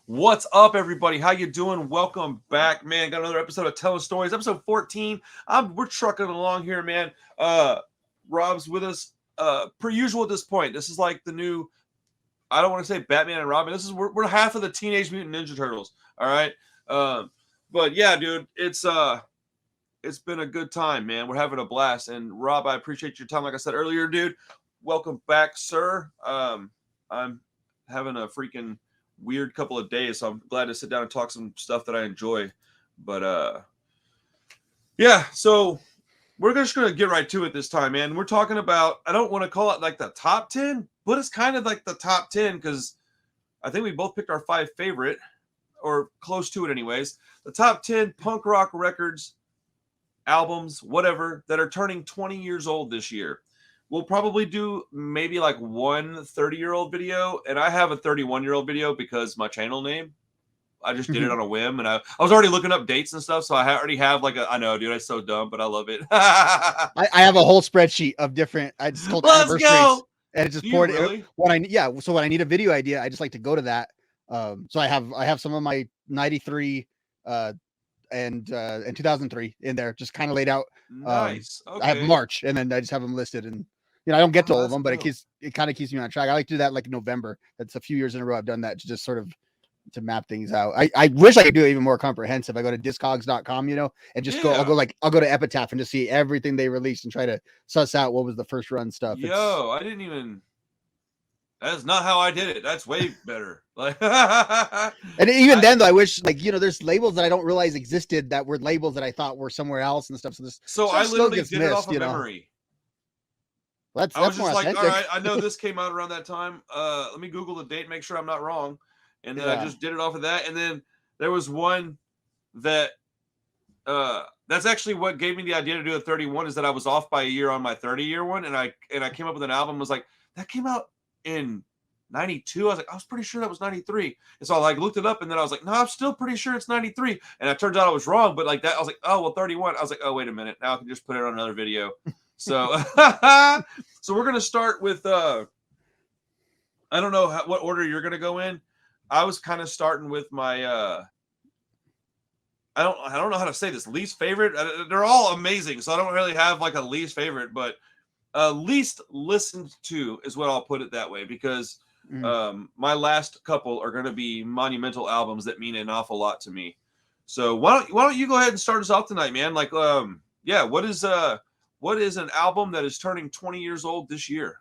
What's up, everybody? How you doing? Welcome back, man. Got another episode of Telling Stories, episode 14. We're trucking along here, man. Rob's with us, per usual at this point. This is like the new, I don't want to say Batman and Robin. We're half of the Teenage Mutant Ninja Turtles. All right. But yeah, dude, it's been a good time, man. We're having a blast. And Rob, I appreciate your time. Like I said earlier, dude, welcome back, sir. I'm having a freaking weird couple of days, so I'm glad to sit down and talk some stuff that I enjoy. But yeah, so we're just gonna get right to it this time, man. We're talking about, I don't want to call it like the top 10, but it's kind of like the top 10 because I think we both picked our 5 favorite, or close to it anyways. The top 10 punk rock records, albums, whatever, that are turning 20 years old this year. We'll probably do maybe like one 30-year-old video, and I have a 31-year-old video because my channel name, I just did it on a whim, and I was already looking up dates and stuff, so I already have like I know, dude, I'm so dumb, but I love it. I have a whole spreadsheet of different, I just called Let's anniversaries, go! and it just Do poured you really? it. So when I need a video idea, I just like to go to that. So I have some of my 93 and 2003 in there, just kind of laid out. Nice. Okay. I have March, and then I just have them listed, and I don't get to all of them, but dope. it kind of keeps me on track. I like to do that like November. That's a few years in a row I've done that to just sort of to map things out. I wish I could do it even more comprehensive. I go to discogs.com, and just go. I'll go to Epitaph and just see everything they released and try to suss out what was the first run stuff. I didn't even. That's not how I did it. That's way better. Like, and even then, though, I wish there's labels that I don't realize existed that were labels that I thought were somewhere else and stuff. So I literally did it off of memory. That's I was just like, authentic. all right, I know this came out around that time. Let me Google the date, make sure I'm not wrong. And then I just did it off of that. And then there was one that that's actually what gave me the idea to do a 31, is that I was off by a year on my 30-year one. And I came up with an album, was like, that came out in 92. I was like, I was pretty sure that was 93. And so I looked it up, and then I was like, no, I'm still pretty sure it's 93. And it turns out I was wrong, but like that, I was like, oh, well, 31. I was like, oh, wait a minute. Now I can just put it on another video. So, so we're going to start with, I don't know what order you're going to go in. I was kind of starting with my, I don't know how to say this, least favorite. They're all amazing, so I don't really have like a least favorite, but least listened to is what I'll put it that way, because my last couple are going to be monumental albums that mean an awful lot to me. So why don't you go ahead and start us off tonight, man? Like, yeah, what is an album that is turning 20 years old this year?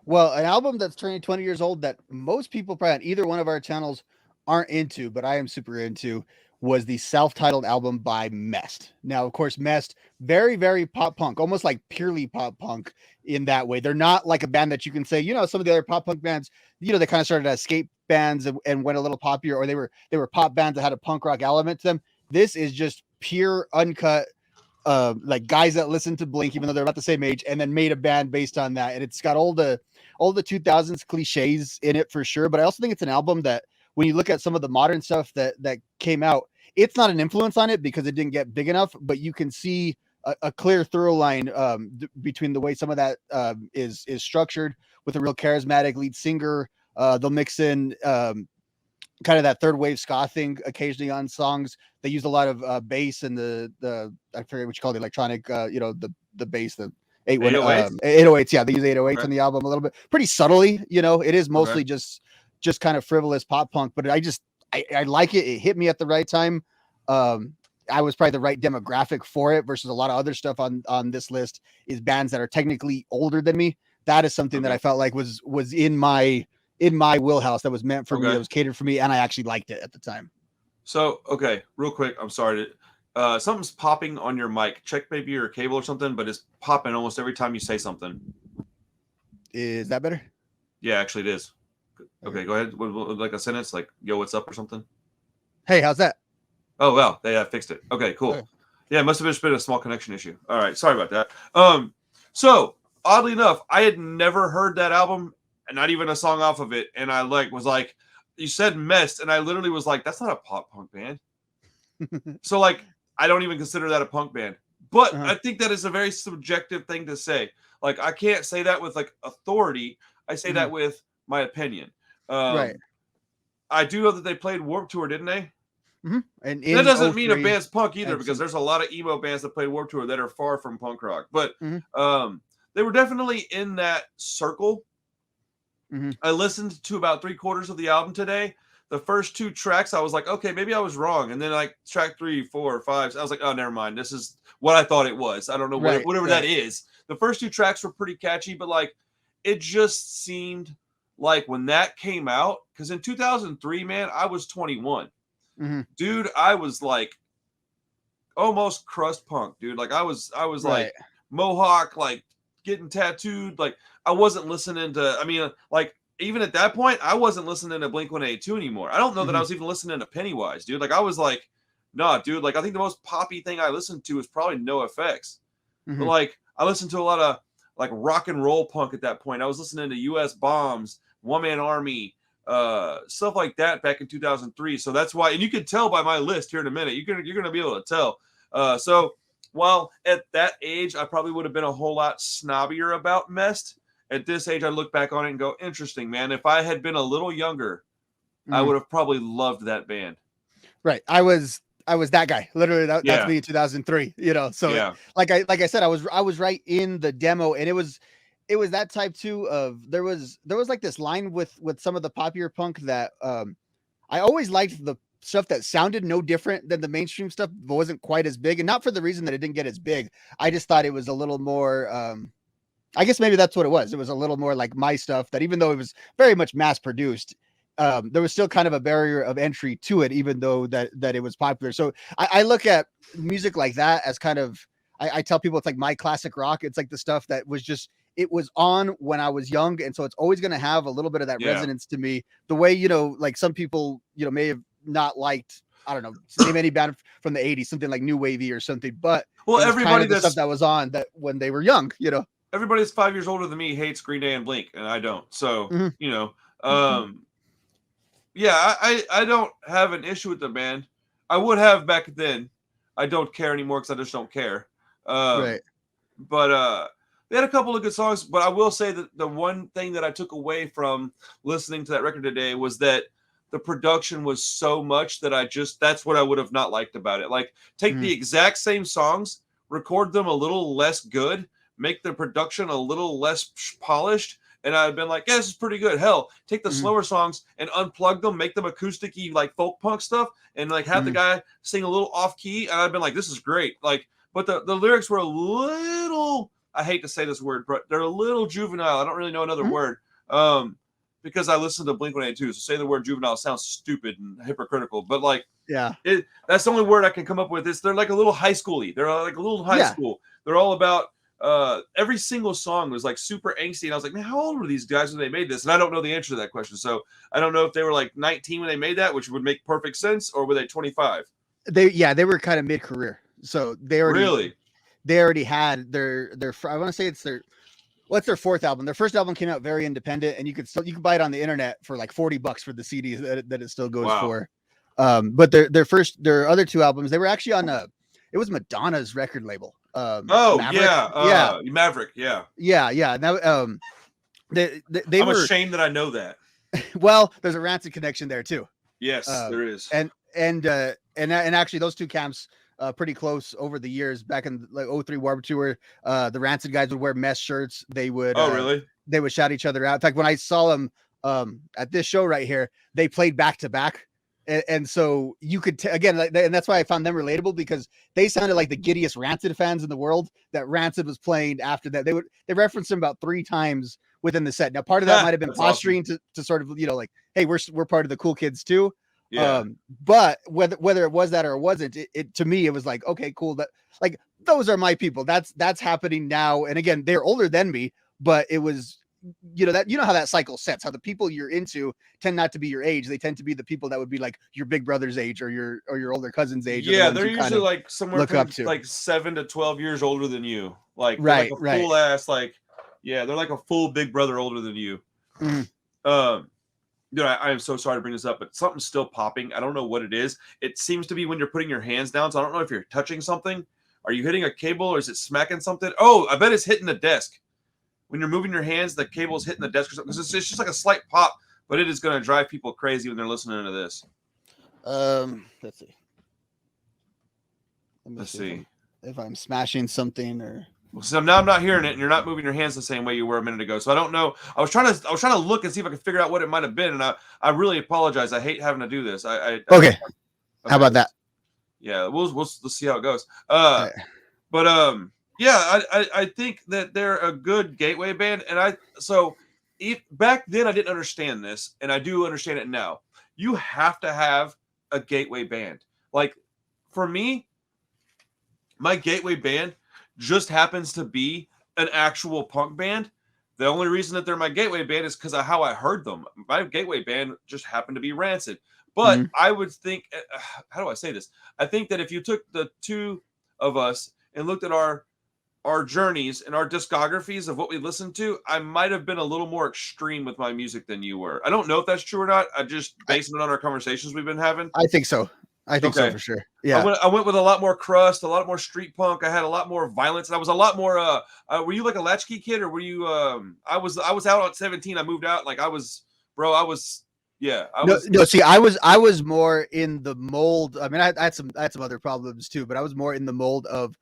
Well, an album that's turning 20 years old that most people probably on either one of our channels aren't into, but I am super into, was the self-titled album by Mest. Now, of course, Mest, very, very pop punk, almost like purely pop punk in that way. They're not like a band that you can say, some of the other pop punk bands, they kind of started as skate bands and went a little poppier, or they were pop bands that had a punk rock element to them. This is just pure, uncut, like guys that listen to Blink, even though they're about the same age, and then made a band based on that. And it's got all the 2000s cliches in it for sure. But I also think it's an album that when you look at some of the modern stuff that came out, it's not an influence on it because it didn't get big enough, but you can see a clear through line between the way some of that is structured, with a real charismatic lead singer. They'll mix in kind of that third wave ska thing occasionally on songs. They use a lot of bass and the I forget what you call the electronic, the bass, the 808s. Yeah, they use 808s on the album a little bit, pretty subtly. It is mostly just kind of frivolous pop punk, but I like it. It hit me at the right time. I was probably the right demographic for it, versus a lot of other stuff on this list is bands that are technically older than me. That is something that I felt like was in my wheelhouse, that was meant for me, that was catered for me, and I actually liked it at the time. So, okay, real quick, I'm sorry. Something's popping on your mic. Check maybe your cable or something, but it's popping almost every time you say something. Is that better? Yeah, actually it is. Okay, go ahead. Like a sentence, like, yo, what's up or something? Hey, how's that? Oh, well, they fixed it. Okay, cool. Okay. Yeah, it must have just been a small connection issue. All right, sorry about that. So, oddly enough, I had never heard that album, and not even a song off of it, and I was like, you said Mest, and I literally was like, that's not a pop punk band. So, like, I don't even consider that a punk band. But I think that is a very subjective thing to say. Like, I can't say that with, like, authority. I say that with my opinion. Right. I do know that they played Warped Tour, didn't they? Mm-hmm. And that doesn't mean a 03, band's punk either, because there's a lot of emo bands that play Warped Tour that are far from punk rock. But they were definitely in that circle. Mm-hmm. I listened to about 3/4 of the album today. The first 2 tracks, I was like, okay, maybe I was wrong. And then like track 3, 4, 5, I was like, oh, never mind. This is what I thought it was. I don't know, whatever that is. The first 2 tracks were pretty catchy, but like it just seemed like when that came out, because in 2003, man, I was 21. Mm-hmm. Dude, I was like almost crust punk, dude. Like I was like mohawk, like getting tattooed. Like I wasn't listening to, I mean, like even at that point, I wasn't listening to Blink-182 anymore. I don't know that I was even listening to Pennywise, dude. Like I was like, nah, dude. Like I think the most poppy thing I listened to was probably NOFX. But like I listened to a lot of like rock and roll punk at that point. I was listening to US Bombs, One Man Army, stuff like that back in 2003. So that's why, and you can tell by my list here in a minute. You're gonna be able to tell. So while at that age I probably would have been a whole lot snobbier about Mest, at this age I look back on it and go, interesting, man. If I had been a little younger, I would have probably loved that band. Right. I was that guy. Literally, that's me in 2003. You know, so like I said, I was right in the demo, and it was that type too of there was like this line with some of the popular punk that I always liked the stuff that sounded no different than the mainstream stuff, but wasn't quite as big, and not for the reason that it didn't get as big. I just thought it was a little more. I guess maybe that's what it was. It was a little more like my stuff that, even though it was very much mass produced, there was still kind of a barrier of entry to it, even though that it was popular. So I look at music like that as kind of, I tell people it's like my classic rock. It's like the stuff that was just, it was on when I was young. And so it's always going to have a little bit of that resonance to me, the way, you know, like some people, you know, may have not liked, I don't know, name any band from the 80s, something like New Wavy or something, but everybody kind of the stuff that was on that when they were young, you know. Everybody that's 5 years older than me hates Green Day and Blink, and I don't. So, you know, yeah, I don't have an issue with the band. I would have back then. I don't care anymore because I just don't care. Right. But they had a couple of good songs. But I will say that the one thing that I took away from listening to that record today was that the production was so much that that's what I would have not liked about it. Like, take the exact same songs, record them a little less good, make the production a little less polished, and I've been like, yeah, this is pretty good. Hell, take the slower songs and unplug them, make them acoustic-y, like folk punk stuff, and like have the guy sing a little off key, and I've been like, this is great. Like, but the lyrics were a little, I hate to say this word, but they're a little juvenile. I don't really know another word. Because I listened to Blink-182, so say the word juvenile sounds stupid and hypocritical, but like, that's the only word I can come up with. They're like a little high school-y. They're like a little high school. They're all about every single song was like super angsty, and I was like, man, how old were these guys when they made this? And I don't know the answer to that question, so I don't know if they were like 19 when they made that, which would make perfect sense, or were they 25? They were kind of mid-career, so they already had their I want to say it's their their 4th album. Their first album came out very independent, and you could buy it on the internet for like $40 for the CDs that it still goes for. But their other 2 albums, they were actually on it was Madonna's record label. Maverick. Maverick, yeah. Now, they I'm ashamed that I know that. Well, there's a Rancid connection there too. Yes, there is. And actually, those 2 camps pretty close over the years. Back in like 03 Warped Tour, the Rancid guys would wear Mest shirts. They would. Really? They would shout each other out. In fact, when I saw them at this show right here, they played back to back. And so you could again, and that's why I found them relatable, because they sounded like the giddiest Rancid fans in the world. That Rancid was playing after that. They referenced them about 3 times within the set. Now, part of that might have been posturing to sort of, you know, like, hey, we're part of the cool kids too. Yeah. But whether it was that or it wasn't, it to me it was like, okay, cool. That like those are my people. That's happening now. And again, they're older than me, but it was. You know how that cycle sets, how the people you're into tend not to be your age. They tend to be the people that would be like your big brother's age or your older cousin's age. Yeah, they're usually like somewhere from like 7 to 12 years older than you. Like, right, like a full ass, like, yeah, they're like a full big brother older than you. Dude, I am so sorry to bring this up, but something's still popping. I don't know what it is. It seems to be when you're putting your hands down. So I don't know if you're touching something. Are you hitting a cable or is it smacking something? Oh, I bet it's hitting the desk. When you're moving your hands, the cable's hitting the desk or something. It's just like a slight pop, but it is going to drive people crazy when they're listening to this. Let's see. Let's see if I'm smashing something or. So now I'm not hearing it, and you're not moving your hands the same way you were a minute ago. So I don't know. I was trying to look and see if I could figure out what it might have been, and I really apologize. I hate having to do this. Okay. How about that? Yeah, let's see how it goes. Right. But yeah, I think that they're a good gateway band, and back then I didn't understand this, and I do understand it now. You have to have a gateway band. Like for me, my gateway band just happens to be an actual punk band. The only reason that they're my gateway band is because of how I heard them. My gateway band just happened to be Rancid. But I would think, how do I say this? I think that if you took the two of us and looked at our journeys and our discographies of what we listened to, I might have been a little more extreme with my music than you were. I don't know if that's true or not. I just based it on our conversations we've been having. I think so. I think so for sure. Yeah. I went with a lot more crust, a lot more street punk. I had a lot more violence, and I was a lot more. Were you like a latchkey kid, or were you? I was out at 17. I moved out. Like I was. No. See, I was more in the mold. I mean, I had some other problems too, but I was more in the mold of.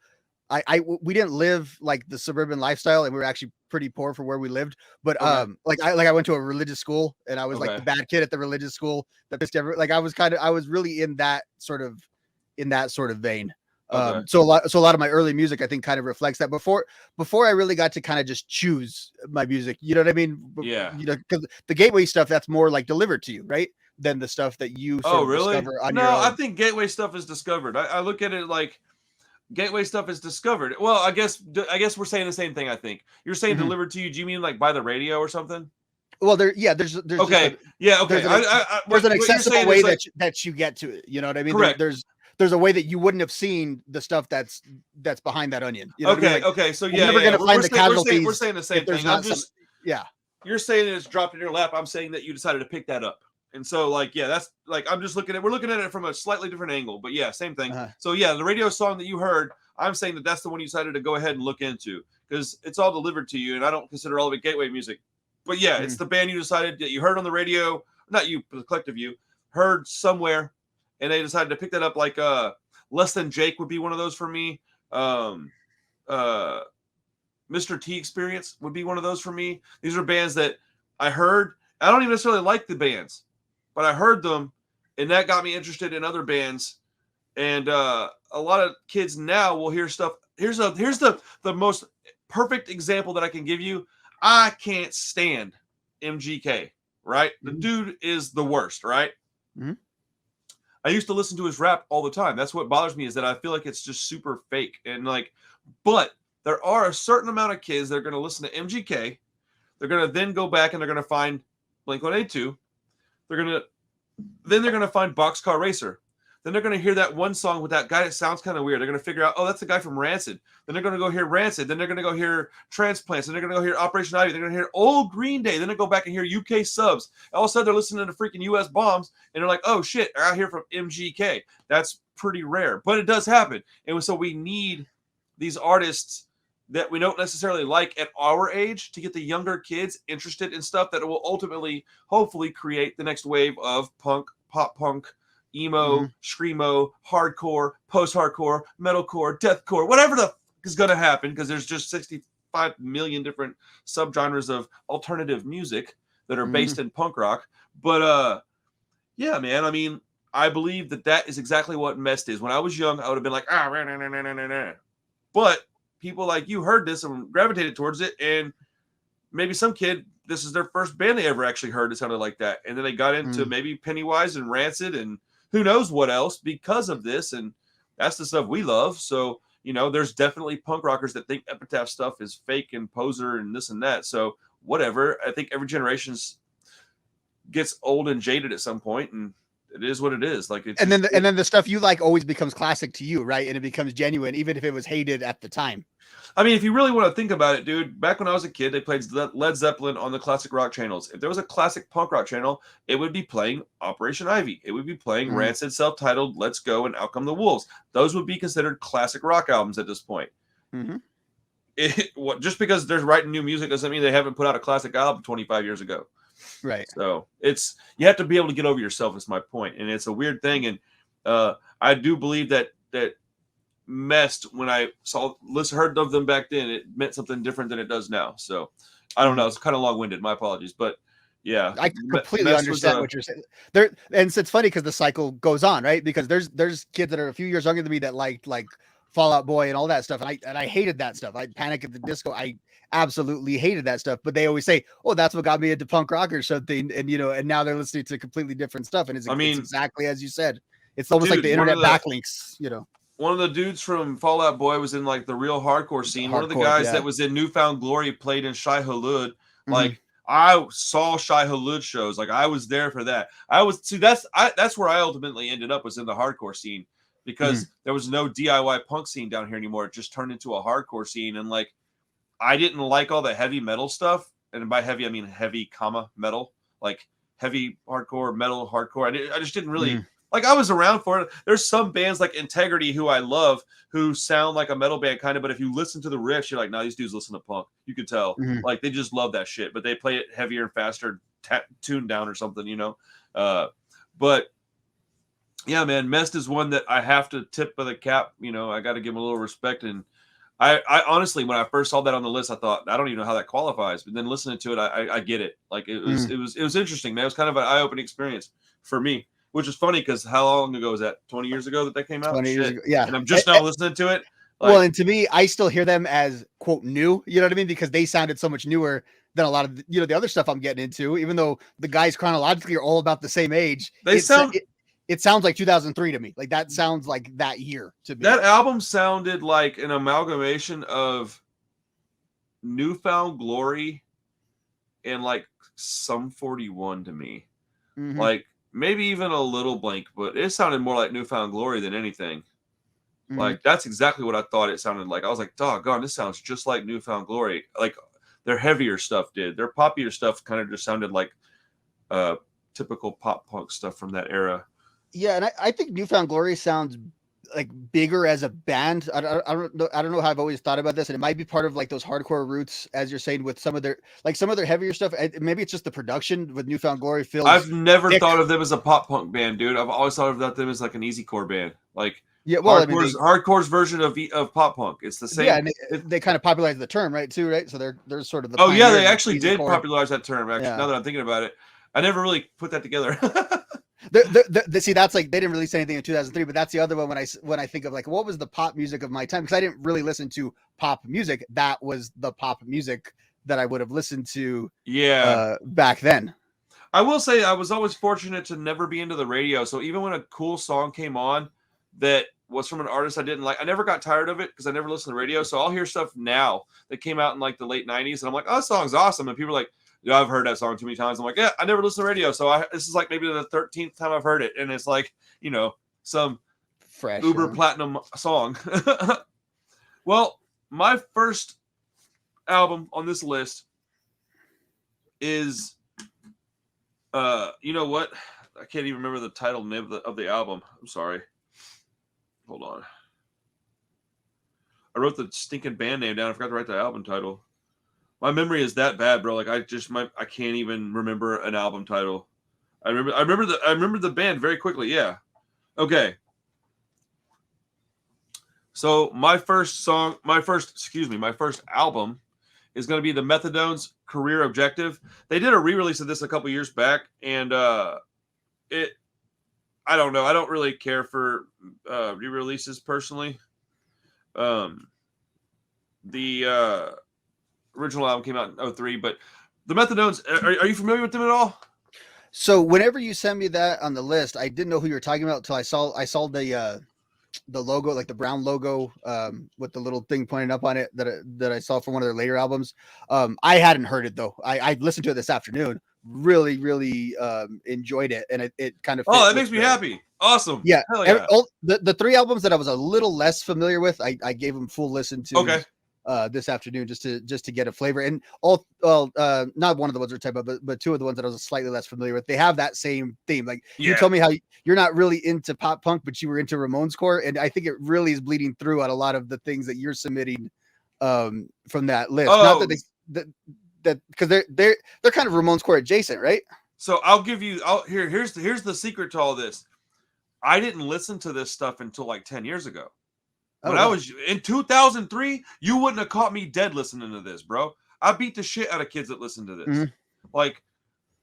We didn't live like the suburban lifestyle, and we were actually pretty poor for where we lived. But I went to a religious school, and I was like the bad kid at the religious school that pissed everyone. Like I was really in that sort of vein. So a lot of my early music I think kind of reflects that. Before I really got to kind of just choose my music, you know what I mean? Yeah. You know, because the gateway stuff that's more like delivered to you, right? Than the stuff that you discover on your own. I think gateway stuff is discovered. I look at it like. Gateway stuff is discovered. Well, I guess we're saying the same thing. I think you're saying delivered to you. Do you mean like by the radio or something? Well, there's okay. There's an accessible way that you get to it. You know what I mean? Correct. There's a way that you wouldn't have seen the stuff that's behind that onion. You know okay. What I mean? Okay. So you're never going to find the casualties. We're saying the same thing. You're saying it's dropped in your lap. I'm saying that you decided to pick that up. And so, like, yeah, that's like we're looking at it from a slightly different angle, but yeah, same thing. So yeah, the radio song that you heard, I'm saying that that's the one you decided to go ahead and look into because it's all delivered to you, and I don't consider all of it gateway music. But yeah, it's the band you decided that you heard on the radio, not you, but the collective you heard somewhere, and they decided to pick that up. Like Less Than Jake would be one of those for me. Mr. T Experience would be one of those for me. These are bands that I heard. I don't even necessarily like the bands, but I heard them, and that got me interested in other bands. And a lot of kids now will hear stuff. Here's the most perfect example that I can give you. I can't stand MGK, right? The dude is the worst, right? Mm-hmm. I used to listen to his rap all the time. That's what bothers me is that I feel like it's just super fake. And but there are a certain amount of kids that are going to listen to MGK. They're going to then go back and they're going to find Blink-182. They're going to find Boxcar Racer. Then they're going to hear that one song with that guy that sounds kind of weird. They're going to figure out, oh, that's the guy from Rancid. Then they're going to go hear Rancid. Then they're going to go hear Transplants. Then they're going to go hear Operation Ivy. They're going to hear old Green Day. Then they go back and hear UK Subs. All of a sudden, they're listening to freaking US Bombs, and they're like, oh, shit, I hear from MGK. That's pretty rare, but it does happen. And so we need these artists that we don't necessarily like at our age to get the younger kids interested in stuff that will ultimately, hopefully, create the next wave of punk, pop punk, emo, screamo, hardcore, post-hardcore, metalcore, deathcore, whatever the fuck is going to happen, because there's just 65 million different subgenres of alternative music that are based in punk rock. But yeah, man, I mean, I believe that is exactly what Mest is. When I was young, I would have been like, but people like you heard this and gravitated towards it, and maybe some kid, this is their first band they ever actually heard that sounded like that, and then they got into maybe Pennywise and Rancid and who knows what else because of this, and that's the stuff we love. So, you know, there's definitely punk rockers that think Epitaph stuff is fake and poser and this and that. So whatever. I think every generation gets old and jaded at some point, and it is what it is. Like, it's and then the stuff you like always becomes classic to you, right? And it becomes genuine, even if it was hated at the time. I mean, if you really want to think about it, dude, back when I was a kid, they played Led Zeppelin on the classic rock channels. If there was a classic punk rock channel, it would be playing Operation Ivy. It would be playing Rancid, self-titled, Let's Go, and Out Come the Wolves. Those would be considered classic rock albums at this point. Just because they're writing new music doesn't mean they haven't put out a classic album 25 years ago. Right. So you have to be able to get over yourself is my point. And it's a weird thing. And I do believe that Messed, when I heard of them back then, it meant something different than it does now. So I don't know. It's kind of long-winded. My apologies. But yeah, I completely understand what you're saying there. And it's funny because the cycle goes on, right? Because there's kids that are a few years younger than me that liked like Fall Out Boy and all that stuff. And I hated that stuff. I Panic at the Disco. I absolutely hated that stuff. But they always say, oh, that's what got me into punk rock or something. And, and now they're listening to completely different stuff. And it's exactly as you said. It's almost like the internet backlinks, One of the dudes from Fall Out Boy was in like the real hardcore scene. One of the guys that was in Newfound Glory played in Shai Hulud. Like I saw Shai Hulud shows. Like I was there for that. That's where I ultimately ended up, was in the hardcore scene, because there was no DIY punk scene down here anymore. It just turned into a hardcore scene. And like, I didn't like all the heavy metal stuff. And by heavy, I mean heavy, metal, like heavy hardcore, metal hardcore. I just didn't really like, I was around for it. There's some bands like Integrity, who I love, who sound like a metal band kind of, but if you listen to the riffs, you're like, nah, these dudes listen to punk. You can tell. Like, they just love that shit, but they play it heavier and faster, tuned down or something, But yeah, man, Mest is one that I have to tip of the cap. I got to give him a little respect. And I honestly, when I first saw that on the list, I thought, I don't even know how that qualifies. But then listening to it, I get it. Like, it was interesting, man. It was kind of an eye-opening experience for me. Which is funny, because how long ago was that? 20 years ago that came out? 20 years ago, yeah. And I'm just now listening to it. Well, and to me, I still hear them as, quote, new. You know what I mean? Because they sounded so much newer than a lot of the other stuff I'm getting into. Even though the guys chronologically are all about the same age, it sounds like 2003 to me. Like, that sounds like that year to me. That album sounded like an amalgamation of Newfound Glory and like Sum 41 to me. Like, maybe even a little Blank, but it sounded more like Newfound Glory than anything. Like, that's exactly what I thought it sounded like. I was like, doggone, this sounds just like Newfound Glory. Like, their heavier stuff did. Their poppier stuff kind of just sounded like typical pop punk stuff from that era. Yeah, and I think Newfound Glory sounds like bigger as a band. I don't know how I've always thought about this, and it might be part of like those hardcore roots, as you're saying, with some of their heavier stuff. Maybe it's just the production with Newfound Glory feels. I've never thought of them as a pop punk band, dude. I've always thought of them as like an easycore band, like hardcore's version of pop punk. It's the same. Yeah, and they kind of popularized the term, right? Too, right? So they're sort of the. Oh yeah, they actually did popularize that term. Actually, now that I'm thinking about it, I never really put that together. See, that's like, they didn't release anything in 2003, but that's the other one when I think of like, what was the pop music of my time? Because I didn't really listen to pop music. That was the pop music that I would have listened to. Back then. I will say I was always fortunate to never be into the radio. So even when a cool song came on that was from an artist I didn't like, I never got tired of it because I never listened to the radio. So I'll hear stuff now that came out in like the late 90s, and I'm like, oh, that song's awesome. And people are like, yeah, I've heard that song too many times. I'm like, yeah, I never listened to radio. So this is like maybe the 13th time I've heard it. And it's like, some fresh uber platinum song. Well, my first album on this list is, you know what? I can't even remember the title name of the album. I'm sorry. Hold on. I wrote the stinking band name down. I forgot to write the album title. My memory is that bad, bro. Like, I can't even remember an album title. I remember the band very quickly. Yeah. Okay. So my first album is going to be the Methadone's Career Objective. They did a re-release of this a couple years back, and I don't know. I don't really care for re-releases personally. The original album came out in 2003, but the Methadones, are you familiar with them at all? So whenever you send me that on the list, I didn't know who you were talking about until I saw the logo, like the brown logo with the little thing pointing up on it that I saw from one of their later albums. I hadn't heard it though. I listened to it this afternoon. Really, really enjoyed it, and it kind of. Oh, that makes me happy. Awesome. Yeah. The three albums that I was a little less familiar with, I gave them full listen to. Okay. This afternoon just to get a flavor, and not one of the ones we're talking about, but two of the ones that I was slightly less familiar with, they have that same theme. Like you told me how you're not really into pop punk, but you were into Ramones core, and I think it really is bleeding through on a lot of the things that you're submitting from that list. Oh. Not that that because they're kind of Ramones core adjacent, right? So I'll give you. Here's the secret to all this. I didn't listen to this stuff until like 10 years ago. When I was in 2003, you wouldn't have caught me dead listening to this, bro. I beat the shit out of kids that listened to this. Like,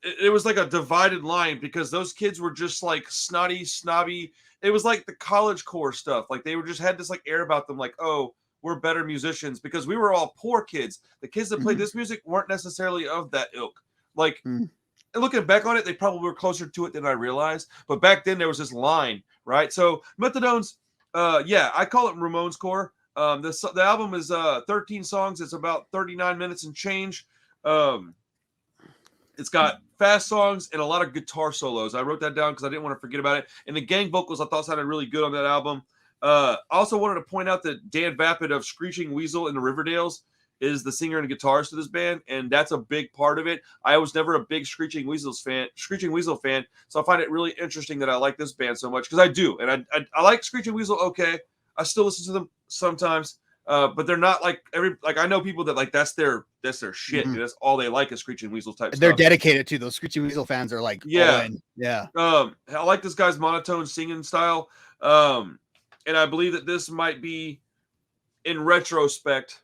it was like a divided line because those kids were just like snobby. It was like the college core stuff. Like, they were just had this like air about them, like, oh, we're better musicians because we were all poor kids. The kids that played this music weren't necessarily of that ilk. Like, looking back on it, they probably were closer to it than I realized. But back then, there was this line, right? So Methadone's, I call it Ramones core. The album is 13 songs. It's about 39 minutes and change. It's got fast songs and a lot of guitar solos. I wrote that down because I didn't want to forget about it. And the gang vocals I thought sounded really good on that album. I also wanted to point out that Dan Vapid of Screeching Weasel and the Riverdales is the singer and guitarist of this band, and that's a big part of it. I was never a big Screeching Weasel fan, so I find it really interesting that I like this band so much because I do, and I like Screeching Weasel. Okay, I still listen to them sometimes, but they're not like I know people that like that's their shit. That's all they like is Screeching Weasel type. They're stuff. dedicated to those Screeching Weasel fans are like all in. Yeah. I like this guy's monotone singing style, and I believe that this might be, in retrospect,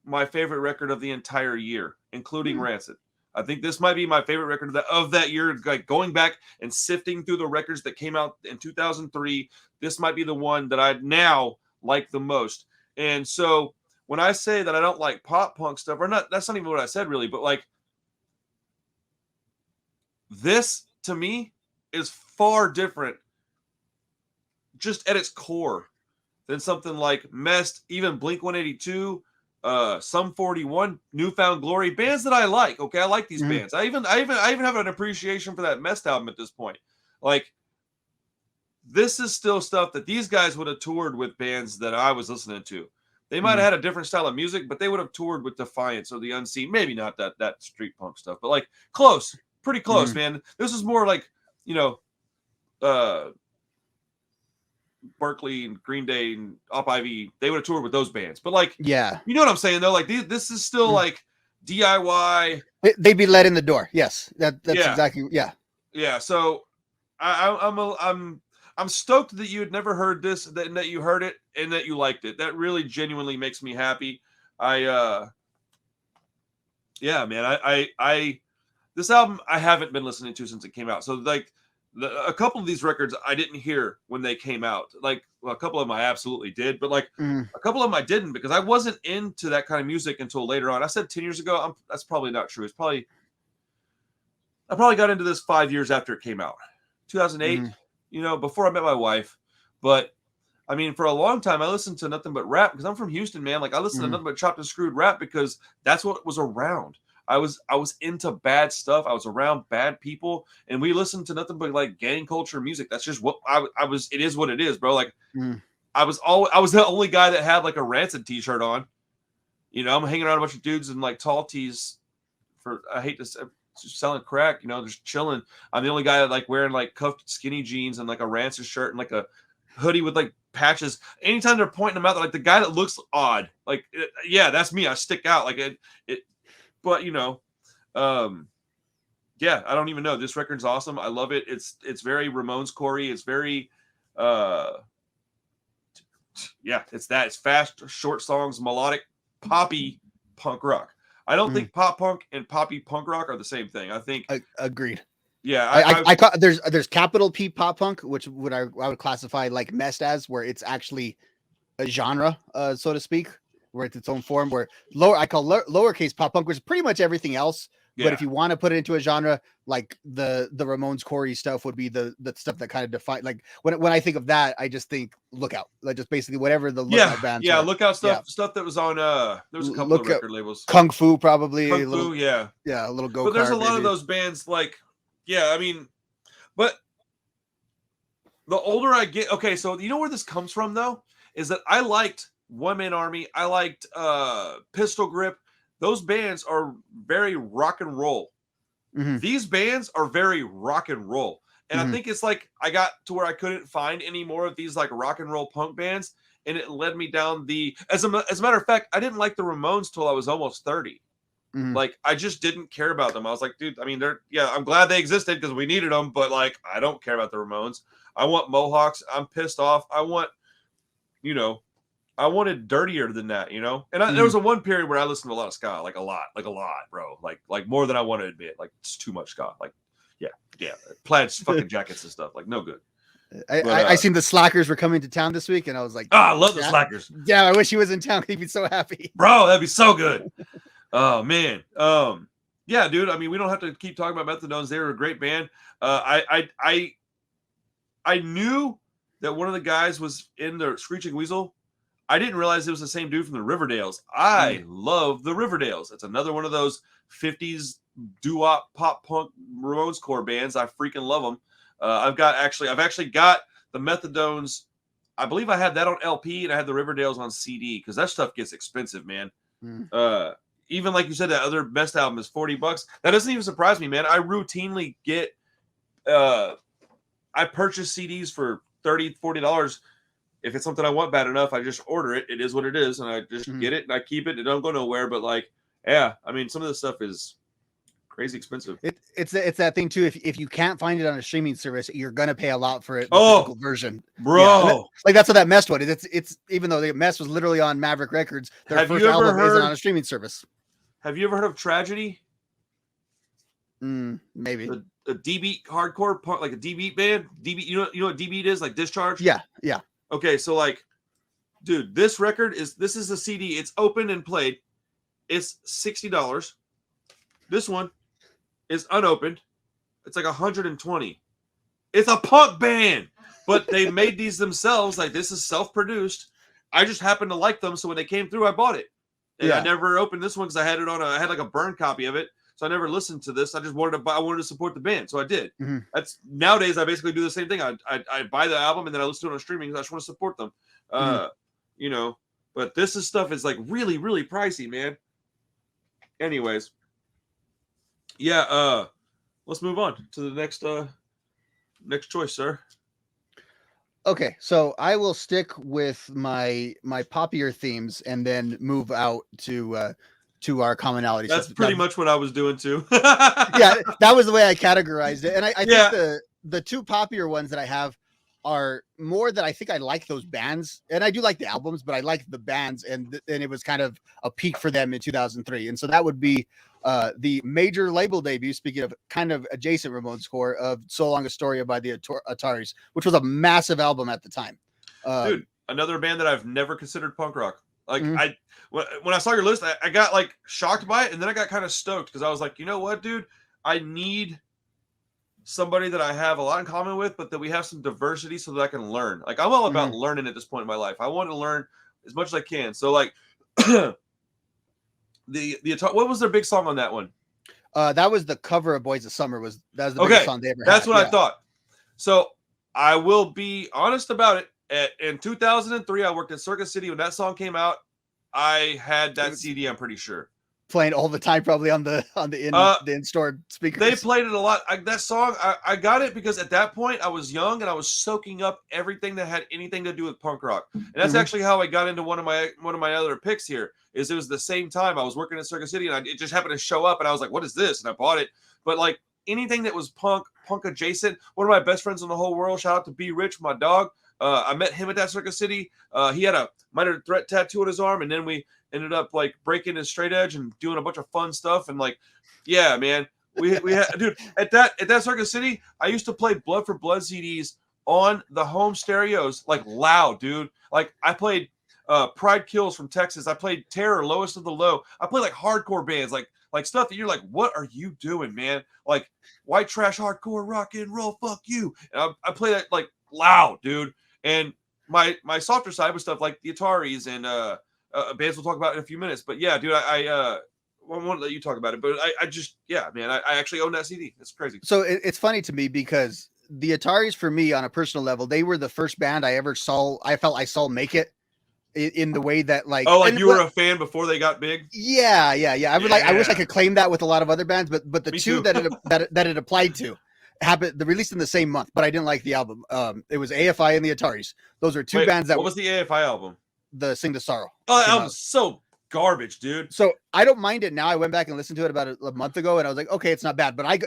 my favorite record of the entire year, including Rancid. I think this might be my favorite record of that year. Like going back and sifting through the records that came out in 2003, this might be the one that I now like the most. And so when I say that I don't like pop punk stuff, or not, that's not even what I said really, but like this to me is far different just at its core than something like Mest, even Blink-182, Sum 41, Newfound Glory, bands that I like. Okay, I like these bands. I even have an appreciation for that Mest album at this point. Like, this is still stuff that these guys would have toured with bands that I was listening to. They might have had a different style of music, but they would have toured with Defiance or The Unseen. Maybe not that street punk stuff, but like close, pretty close, man. This is more like, Berkeley and Green Day and Op Ivy, they would have toured with those bands. But like, you know what I'm saying though? Like this is still like DIY. They'd be let in the door. Yes, that's exactly. Yeah. So I'm stoked that you had never heard this, that you heard it and that you liked it. That really genuinely makes me happy. Man, I this album I haven't been listening to since it came out. So like a couple of these records I didn't hear when they came out. Like, well, a couple of them I absolutely did, but like a couple of them I didn't because I wasn't into that kind of music until later on. I said 10 years ago. That's probably not true. I probably got into this 5 years after it came out, 2008. Before I met my wife. But I mean, for a long time I listened to nothing but rap because I'm from Houston, man. Like I listened to nothing but chopped and screwed rap because that's what was around. I was into bad stuff. I was around bad people, and we listened to nothing but like gang culture music. That's just what I was. It is what it is, bro. Like I was the only guy that had like a Rancid t-shirt on. I'm hanging around a bunch of dudes in like tall tees I hate to say, selling crack. Just chilling. I'm the only guy that like wearing like cuffed skinny jeans and like a Rancid shirt and like a hoodie with like patches. Anytime they're pointing them out, they're like the guy that looks odd. Like that's me. I stick out. Like it. But I don't even know. This record's awesome. I love it. It's very Ramones Corey. It's very it's that. It's fast, short songs, melodic, poppy punk rock. I don't think pop punk and poppy punk rock are the same thing. I think agreed. Yeah, there's capital P pop punk, which I would classify like Mest as, where it's actually a genre, so to speak, where it's its own form. Where I call lowercase pop punk, which is pretty much everything else. Yeah. But if you want to put it into a genre, like the Ramones Corey stuff would be the stuff that kind of define. Like when I think of that, I just think Lookout, like just basically whatever the Lookout bands. Yeah, Lookout stuff that was on. There was a couple of record labels. Kung Fu probably. Kung Fu, yeah, a little go. But there's a lot of those bands like, I mean, but the older I get, okay, so you know where this comes from though, is that I liked One Man Army, I liked Pistol Grip. Those bands are very rock and roll. These bands are very rock and roll. And I think it's like I got to where I couldn't find any more of these like rock and roll punk bands. And it led me down as a matter of fact, I didn't like the Ramones till I was almost 30. Mhm. Like, I just didn't care about them. I was like, dude, I mean, I'm glad they existed because we needed them, but like, I don't care about the Ramones. I want Mohawks. I'm pissed off. I wanted dirtier than that, And there was a one period where I listened to a lot of ska, like a lot, bro. Like more than I want to admit. Like, it's too much ska. Like, yeah, plaid fucking jackets and stuff. Like, no good. I seen the Slackers were coming to town this week, and I was like, I love the Slackers. Yeah, I wish he was in town. He'd be so happy, bro. That'd be so good. Oh man. Yeah, dude. I mean, we don't have to keep talking about Methadones. They were a great band. I knew that one of the guys was in the Screeching Weasel. I didn't realize it was the same dude from the Riverdales. I love the Riverdales. It's another one of those 50s doo-wop pop punk Ramones core bands. I freaking love them. I've actually got the Methadones. I believe I had that on LP and I had the Riverdales on CD because that stuff gets expensive, man. Even like you said, that other best album is $40. That doesn't even surprise me, man. I routinely get I purchase CDs for $30, $40. If it's something I want bad enough, I just order it. It is what it is, and I just get it and I keep it. It don't go nowhere. But like, yeah, I mean, some of this stuff is crazy expensive. It's that thing too. If you can't find it on a streaming service, you're gonna pay a lot for it. The physical version, bro. Yeah, like that's what that Mess one is. It's even though the Mess was literally on Maverick Records, their first album isn't on a streaming service. Have you ever heard of Tragedy? Maybe a D-beat hardcore punk, like a D-beat band. D-beat, you know what D-beat is? Like Discharge. Yeah. Okay, so like, dude, this is a CD. It's open and played. It's $60. This one is unopened. It's like $120. It's a punk band, but they made these themselves. Like, this is self-produced. I just happened to like them, so when they came through, I bought it. And I never opened this one because I had like a burn copy of it. So I never listened to this. I just wanted to support the band, so I did. That's nowadays I basically do the same thing. I buy the album and then I listen to it on streaming because I just want to support them. But this stuff is like really, really pricey, man. Anyways, yeah. Let's move on to the next choice, sir. Okay, so I will stick with my poppier themes and then move out to our commonalities. That's pretty much what I was doing too. Yeah, that was the way I categorized it. And I think the two poppier ones that I have are more that I think I like those bands. And I do like the albums, but I like the bands. And it was kind of a peak for them in 2003. And so that would be the major label debut, speaking of kind of adjacent Ramones score, of So Long Astoria by the Ataris, which was a massive album at the time. Dude, another band that I've never considered punk rock. Like when I saw your list, I got like shocked by it, and then I got kind of stoked because I was like, you know what, dude? I need somebody that I have a lot in common with, but that we have some diversity so that I can learn. Like, I'm all about learning at this point in my life. I want to learn as much as I can. So like what was their big song on that one? That was the cover of Boys of Summer. That was the biggest song they ever had. That's what I thought. So I will be honest about it. In 2003, I worked at Circus City. When that song came out, I had that CD, I'm pretty sure. Playing all the time, probably on the in-store speakers. They played it a lot. That song, I got it because at that point I was young and I was soaking up everything that had anything to do with punk rock. And that's actually how I got into one of my other picks here. It was the same time I was working at Circus City and it just happened to show up and I was like, what is this? And I bought it. But like anything that was punk adjacent, one of my best friends in the whole world, shout out to B Rich, my dog. I met him at that Circus City. He had a minor threat tattoo on his arm, and then we ended up like breaking his straight edge and doing a bunch of fun stuff. And like, yeah, man, we had, dude, at that Circus City, I used to play Blood for Blood CDs on the home stereos, like loud, dude. Like I played Pride Kills from Texas. I played Terror, Lowest of the Low. I played like hardcore bands, like stuff that you're like, what are you doing, man? Like white trash hardcore rock and roll, fuck you. And I play that like loud, dude. And my softer side was stuff like the Ataris and bands we'll talk about in a few minutes. But yeah, dude, I won't let you talk about it. But I just, yeah, man, I actually own that CD. It's crazy. So it's funny to me because the Ataris, for me, on a personal level, they were the first band I ever saw. I felt I saw make it in the way that like. Oh, like you were a fan before they got big. Yeah. I would like. I wish I could claim that with a lot of other bands, but the two that it applied to happened. They released in the same month, but I didn't like the album. It was AFI and the Ataris. Those are two bands that. What was the AFI album? The Sing to Sorrow. Oh, that album's so garbage, dude. So I don't mind it now. I went back and listened to it about a month ago, and I was like, okay, it's not bad. But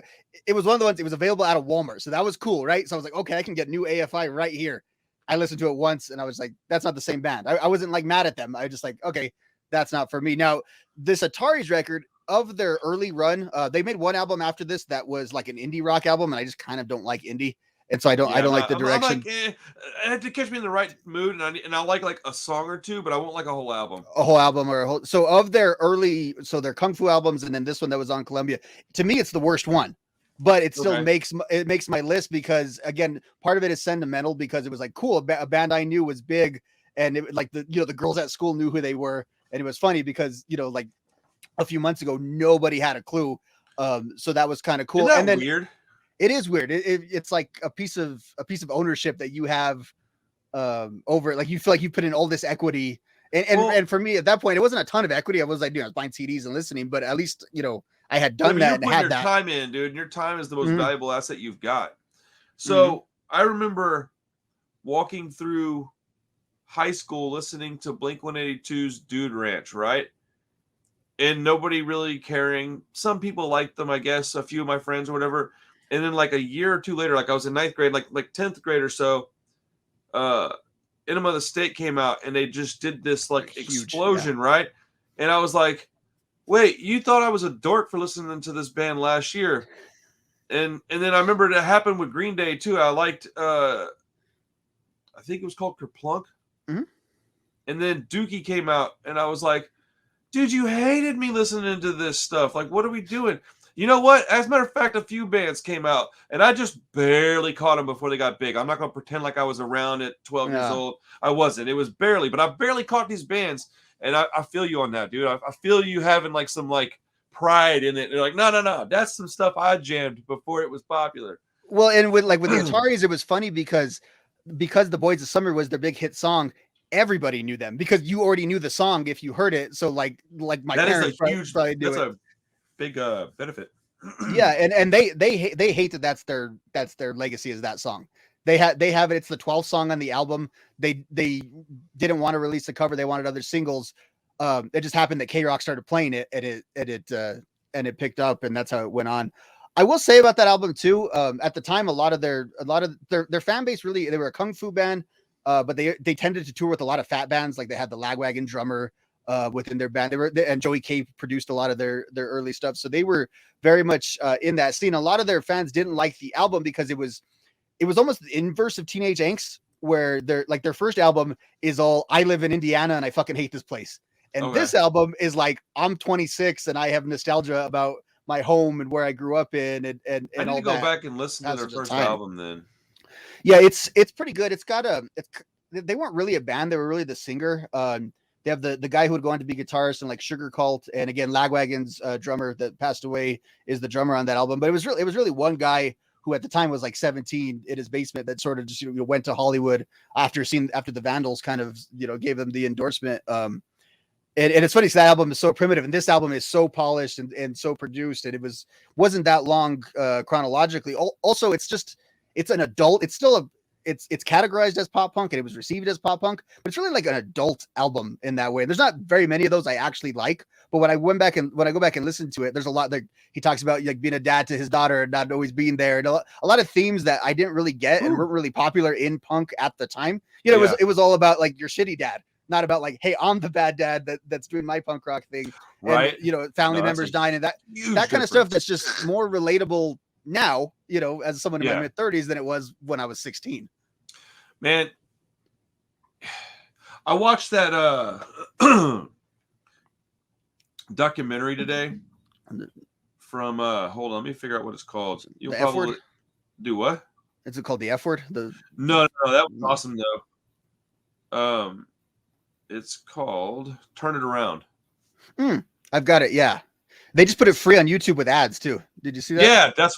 it was one of the ones. It was available out of Walmart, so that was cool, right? So I was like, okay, I can get new AFI right here. I listened to it once, and I was like, that's not the same band. I wasn't like mad at them. I was just like, okay, that's not for me. Now, this Atari's record of their early run, they made one album after this that was like an indie rock album, and I just kind of don't like indie. And so I don't like the direction. I had to catch me in the right mood, and I like a song or two, but I won't like a whole album. A whole album or a whole. So of their early, so their Kung Fu albums, and then this one that was on Columbia. To me, it's the worst one, but it still makes my list because again, part of it is sentimental because it was like cool. A band I knew was big, and it like the girls at school knew who they were, and it was funny because like a few months ago nobody had a clue. So that was kind of cool. Isn't that and then weird? It is weird. It's like a piece of ownership that you have over. Like you feel like you put in all this equity, and for me at that point, it wasn't a ton of equity. I was like, I was buying CDs and listening, but at least I had done that and had that time in, dude. And your time is the most valuable asset you've got. So I remember walking through high school listening to Blink-182's Dude Ranch, right? And nobody really caring. Some people liked them, I guess. A few of my friends or whatever. And then like a year or two later, like I was in 9th grade, like 10th grade or so, Enema of the State came out and they just did this like huge explosion, right? And I was like, wait, you thought I was a dork for listening to this band last year. And then I remember it happened with Green Day too. I liked I think it was called Kerplunk. Mm-hmm. And then Dookie came out and I was like, dude, you hated me listening to this stuff. Like, what are we doing? You know what? As a matter of fact, a few bands came out, and I just barely caught them before they got big. I'm not going to pretend like I was around at 12 years old. I wasn't. It was barely, but I barely caught these bands, and I feel you on that, dude. I feel you having like some like pride in it. You're like, no. That's some stuff I jammed before it was popular. Well, and with the Ataris, it was funny because The Boys of Summer was their big hit song. Everybody knew them because you already knew the song if you heard it. So like my parents probably knew it. That's a big benefit. Yeah, and they hate that that's their legacy is that song. They have it. It's the 12th song on the album. They didn't want to release the cover. They wanted other singles. It just happened that K-Rock started playing it and it picked up, and that's how it went on. I will say about that album too. At the time, a lot of their fan base really, they were a kung fu band, but they tended to tour with a lot of fat bands. Like they had the Lagwagon drummer within their band. And Joey K produced a lot of their early stuff. So they were very much in that scene. A lot of their fans didn't like the album because it was almost the inverse of Teenage Angst, where their first album is all I live in Indiana and I fucking hate this place. And this album is like, I'm 26 and I have nostalgia about my home and where I grew up in and I need all to go that. back and listen to their first album then. Yeah, it's pretty good. They weren't really a band, they were really the singer. They have the guy who would go on to be guitarist in like Sugar Cult, and again Lagwagon's drummer that passed away is the drummer on that album. But it was really one guy who at the time was like 17 in his basement that sort of just went to Hollywood after the Vandals kind of gave them the endorsement. And it's funny, so that album is so primitive, and this album is so polished and so produced, and it wasn't that long chronologically. Also, it's an adult. It's still it's categorized as pop punk and it was received as pop punk, but it's really like an adult album in that way. There's not very many of those I actually like, but when I go back and listen to it, there's a lot that he talks about, like being a dad to his daughter and not always being there, and a lot of themes that I didn't really get and weren't really popular in punk at the time. It was all about like your shitty dad, not about like, hey, I'm the bad dad that's doing my punk rock thing, right? And family members dying and that kind of stuff that's just more relatable now, as someone in my mid 30s than it was when I was 16. Man, I watched that documentary today from hold on, let me figure out what it's called. You'll the probably F-word? Do what? Is it called The F-word? No, that was awesome though. It's called Turn It Around. I've got it. Yeah. They just put it free on YouTube with ads too. Did you see that? Yeah, that's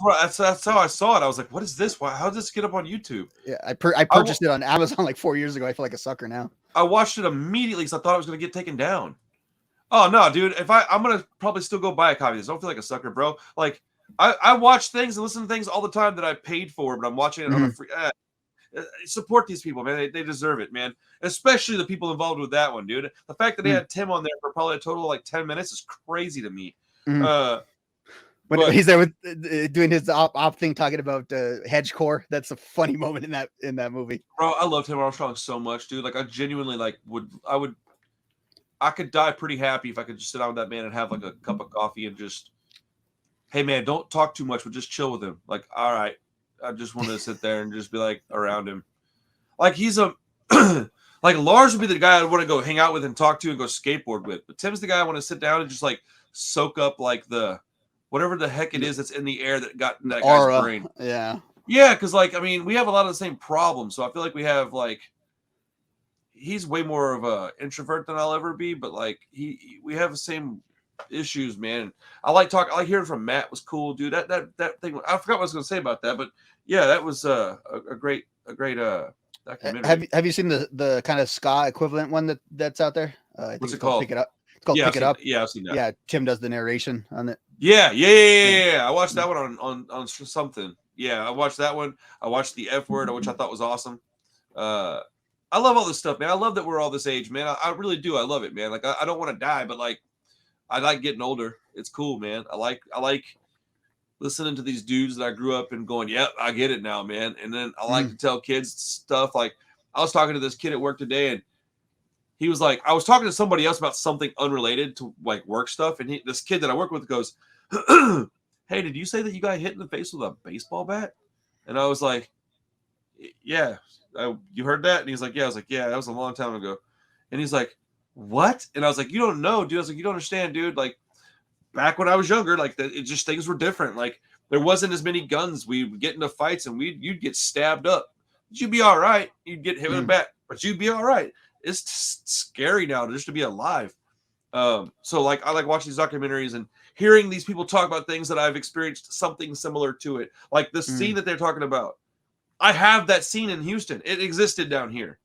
how I saw it. I was like, "What is this? How did this get up on YouTube?" Yeah, I purchased it on Amazon like 4 years ago. I feel like a sucker now. I watched it immediately because I thought it was going to get taken down. Oh no, dude! I'm gonna probably still go buy a copy of this. Don't feel like a sucker, bro. Like I watch things and listen to things all the time that I paid for, but I'm watching it on a free. Support these people, man. They deserve it, man. Especially the people involved with that one, dude. The fact that they had Tim on there for probably a total of like 10 minutes is crazy to me. When But he's there with doing his op thing, talking about hedge core, that's a funny moment in that movie. bro, I love Tim Armstrong so much, dude. Like I genuinely like I could die pretty happy if I could just sit down with that man and have like a cup of coffee and just, hey man, don't talk too much, but just chill with him. Like, all right, I just want to sit there and just be like around him. Like he's a like Lars would be the guy I want to go hang out with and talk to and go skateboard with. But Tim's the guy I want to sit down and just like soak up like the whatever the heck it is that's in the air that got in that guy's brain. Yeah. Yeah, because like I mean, we have a lot of the same problems. So I feel like we have like he's way more of a introvert than I'll ever be, but like we have the same issues, man. I like hearing from Matt was cool, dude. That thing I forgot what I was gonna say about that, but yeah, that was a great documentary. Have you seen the kind of ska equivalent one that's out there? I think What's it's it called? Pick It Up. It's called Pick It Up. Yeah, I've seen that. Yeah, Tim does the narration on it. Yeah. I watched that one on something. Yeah, I watched that one. I watched the F Word, which I thought was awesome. I love all this stuff, man. I love that we're all this age, man. I really do. I love it, man. Like I don't want to die, but like I like getting older. It's cool, man. I like listening to these dudes that I grew up and going, yep, I get it now, man. And then I like to tell kids stuff. Like I was talking to this kid at work today, and he was like, I was talking to somebody else about something unrelated to like work stuff, and this kid that I work with goes, hey, did you say that you got hit in the face with a baseball bat? And I was like, yeah. You heard that? And he's like, yeah. I was like, yeah, that was a long time ago. And he's like, what? And I was like, you don't know, dude. I was like, you don't understand, dude. Like back when I was younger, like it just things were different. Like there wasn't as many guns. We would get into fights and you'd get stabbed up. But you'd be all right. You'd get hit with a bat, but you'd be all right. It's scary now just to be alive. So like I like watching these documentaries and hearing these people talk about things that I've experienced something similar to it. Like the scene that they're talking about. I have that scene in Houston. It existed down here.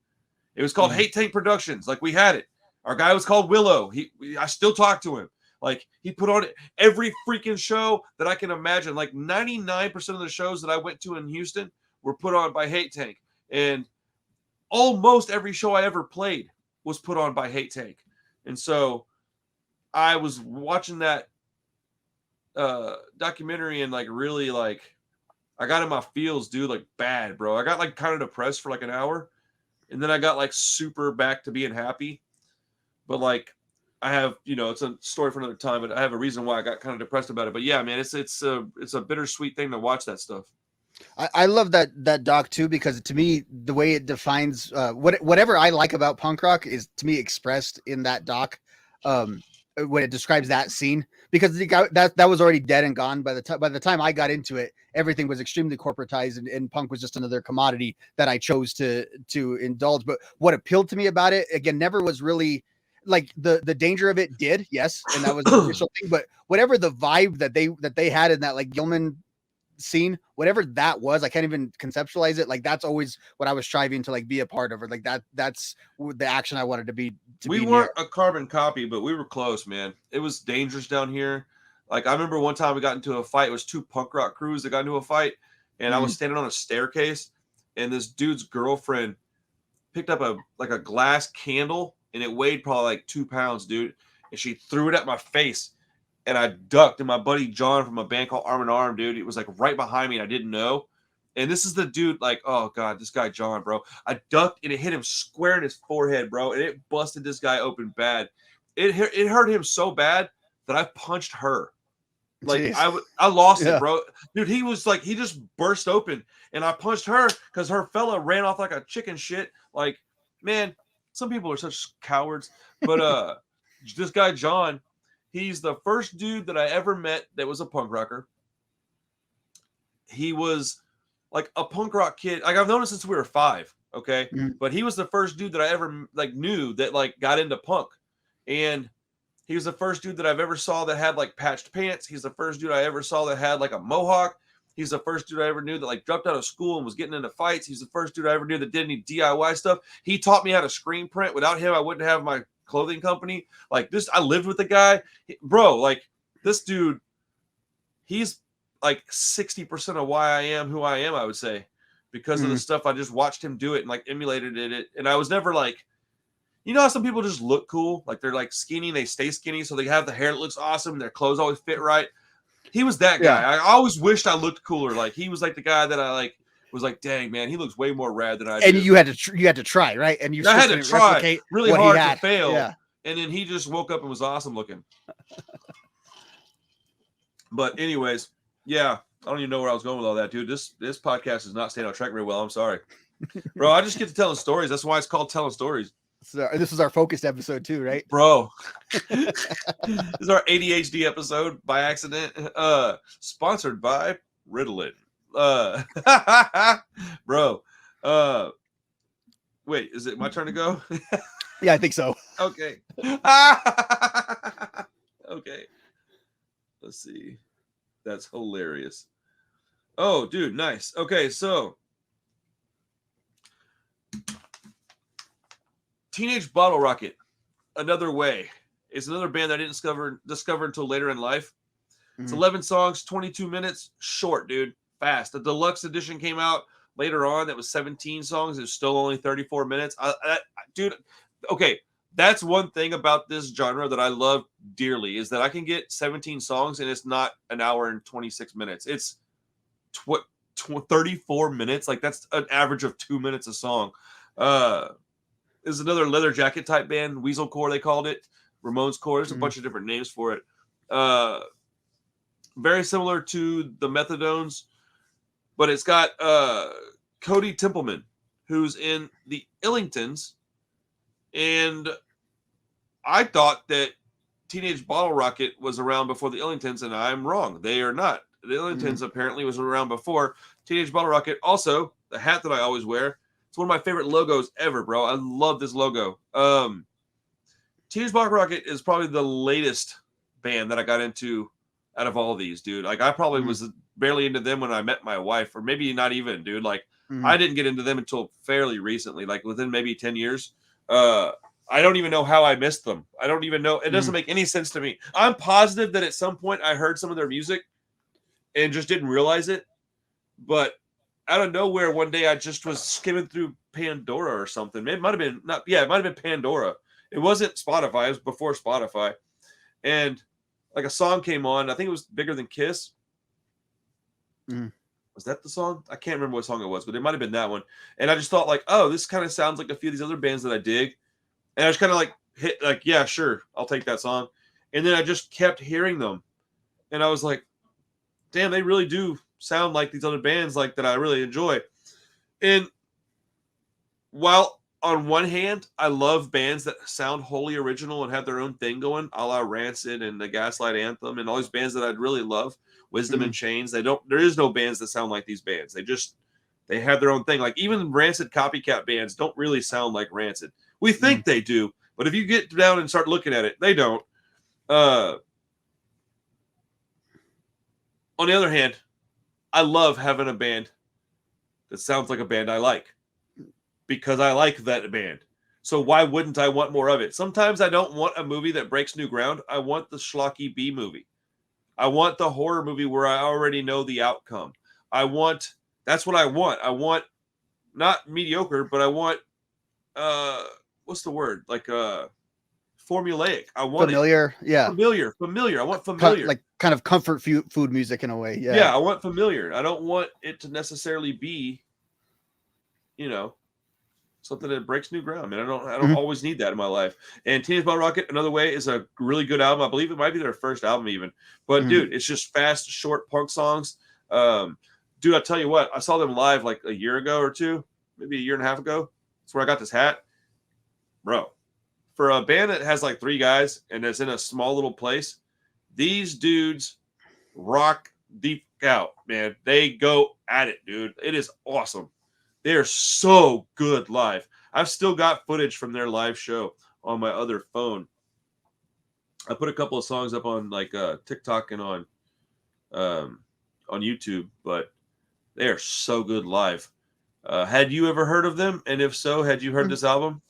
It was called Hate Tank Productions. Like we had it. Our guy was called Willow. I still talk to him. Like he put on every freaking show that I can imagine. Like 99% of the shows that I went to in Houston were put on by Hate Tank. And almost every show I ever played was put on by Hate Tank. And so I was watching that documentary and like really like I got in my feels, dude, like bad, bro. I got like kind of depressed for like an hour, and then I got like super back to being happy. But like, I have, it's a story for another time. But I have a reason why I got kind of depressed about it. But yeah, man, it's a bittersweet thing to watch that stuff. I love that doc too, because to me the way it defines whatever I like about punk rock is to me expressed in that doc. When it describes that scene, because that was already dead and gone by the time I got into it. Everything was extremely corporatized, and punk was just another commodity that I chose to indulge. But what appealed to me about it, again, never was really like the danger of it did, yes, and that was the initial thing. But whatever the vibe that they had in that like Gilman scene, whatever that was, I can't even conceptualize it. Like that's always what I was striving to like be a part of, or like that's the action I wanted to be. We weren't a carbon copy, but we were close, man. It was dangerous down here. Like I remember one time we got into a fight. It was two punk rock crews that got into a fight, and I was standing on a staircase, and this dude's girlfriend picked up a glass candle, and it weighed probably like 2 pounds, dude. And she threw it at my face, and I ducked. And my buddy John from a band called Arm in Arm, dude, he was like right behind me, and I didn't know. And this is the dude, like, oh god, this guy John, bro. I ducked, and it hit him square in his forehead, bro, and it busted this guy open bad. It hurt him so bad that I punched her. Like jeez. I lost it, bro. Dude, he was like, he just burst open, and I punched her because her fella ran off like a chicken shit. Like, man, some people are such cowards. But this guy John, he's the first dude that I ever met that was a punk rocker. He was like a punk rock kid. Like I've known him since we were 5. Okay. But he was the first dude that I ever like knew that like got into punk. And he was the first dude that I've ever saw that had like patched pants. He's the first dude I ever saw that had like a mohawk. He's the first dude I ever knew that like dropped out of school and was getting into fights. He's the first dude I ever knew that did any DIY stuff. He taught me how to screen print. Without him, I wouldn't have my clothing company. Like this, I lived with the guy. Bro, like this dude, he's like 60% of why I am who I am, I would say. because of the stuff I just watched him do it and like emulated it. And I was never like, you know how some people just look cool, like they're like skinny, they stay skinny, so they have the hair that looks awesome, their clothes always fit right. He was that guy. I always wished I looked cooler. Like he was like the guy that I like was like, dang man, he looks way more rad than I do. And you had to try, right? And you I had to try really hard to fail. Yeah. And then he just woke up and was awesome looking. But anyways, yeah, I don't even know where I was going with all that, dude. This podcast is not staying on track very well. I'm sorry, bro. I just get to telling stories. That's why it's called telling stories. So this is our focused episode too, right, bro? This is our ADHD episode by accident. Sponsored by Ritalin. Bro. Wait, is it my turn to go? Yeah, I think so. Okay. Okay. Let's see. That's hilarious. Oh, dude, nice. Okay, so Teenage Bottle Rocket, Another Way, is another band that I didn't discover until later in life. It's 11 songs, 22 minutes, short, dude, fast. The deluxe edition came out later on. That was 17 songs. It's still only 34 minutes. Dude, okay, that's one thing about this genre that I love dearly is that I can get 17 songs and it's not an hour and 26 minutes. It's 34 minutes. Like that's an average of 2 minutes a song. Is another leather jacket type band, Weaselcore they called it, Ramones Core. There's a bunch of different names for it. Very similar to the Methadones, but it's got Cody Templeman, who's in the Illingtons, and I thought that Teenage Bottle Rocket was around before the Illingtons, and I'm wrong. They are not. The Illingtons apparently was around before Teenage Bottle Rocket. Also, the hat that I always wear. It's one of my favorite logos ever, bro. I love this logo. Teenage Bottle Rocket is probably the latest band that I got into out of all of these, dude. Like, I probably was barely into them when I met my wife, or maybe not even, dude. Like, I didn't get into them until fairly recently, like within maybe 10 years. I don't even know how I missed them. I don't even know. It doesn't make any sense to me. I'm positive that at some point I heard some of their music and just didn't realize it. But out of nowhere, one day I just was skimming through Pandora or something. It might have been it might have been Pandora. It wasn't Spotify. It was before Spotify. And like a song came on. I think it was Bigger Than Kiss. Was that the song? I can't remember what song it was, but it might have been that one. And I just thought like, oh, this kind of sounds like a few of these other bands that I dig. And I just kind of like hit like, yeah, sure, I'll take that song. And then I just kept hearing them. And I was like, damn, they really do sound like these other bands like that I really enjoy. And while on one hand, I love bands that sound wholly original and have their own thing going, a la Rancid and the Gaslight Anthem and all these bands that I'd really love, Wisdom and Chains. There is no bands that sound like these bands. They have their own thing. Like even Rancid copycat bands don't really sound like Rancid. We think they do, but if you get down and start looking at it, they don't. On the other hand, I love having a band that sounds like a band I like because I like that band. So why wouldn't I want more of it? Sometimes I don't want a movie that breaks new ground. I want the schlocky B movie. I want the horror movie where I already know the outcome. That's what I want. I want not mediocre, but I want what's the word? Like formulaic. I want familiar. Yeah. Familiar. I want familiar. Like kind of comfort food music in a way. Yeah. Yeah, I want familiar. I don't want it to necessarily be, something that breaks new ground, man. I don't always need that in my life. And Teenage Bottle Rocket, Another Way, is a really good album. I believe it might be their first album even. But dude, it's just fast, short punk songs. Dude, I tell you what, I saw them live like a year ago or two, maybe a year and a half ago. That's where I got this hat. Bro, for a band that has like 3 guys and is in a small little place, these dudes rock deep out, man. They go at it, dude. It is awesome. They're so good live. I've still got footage from their live show on my other phone. I put a couple of songs up on like TikTok and on YouTube, but they are so good live. Had you ever heard of them? And if so, had you heard this album?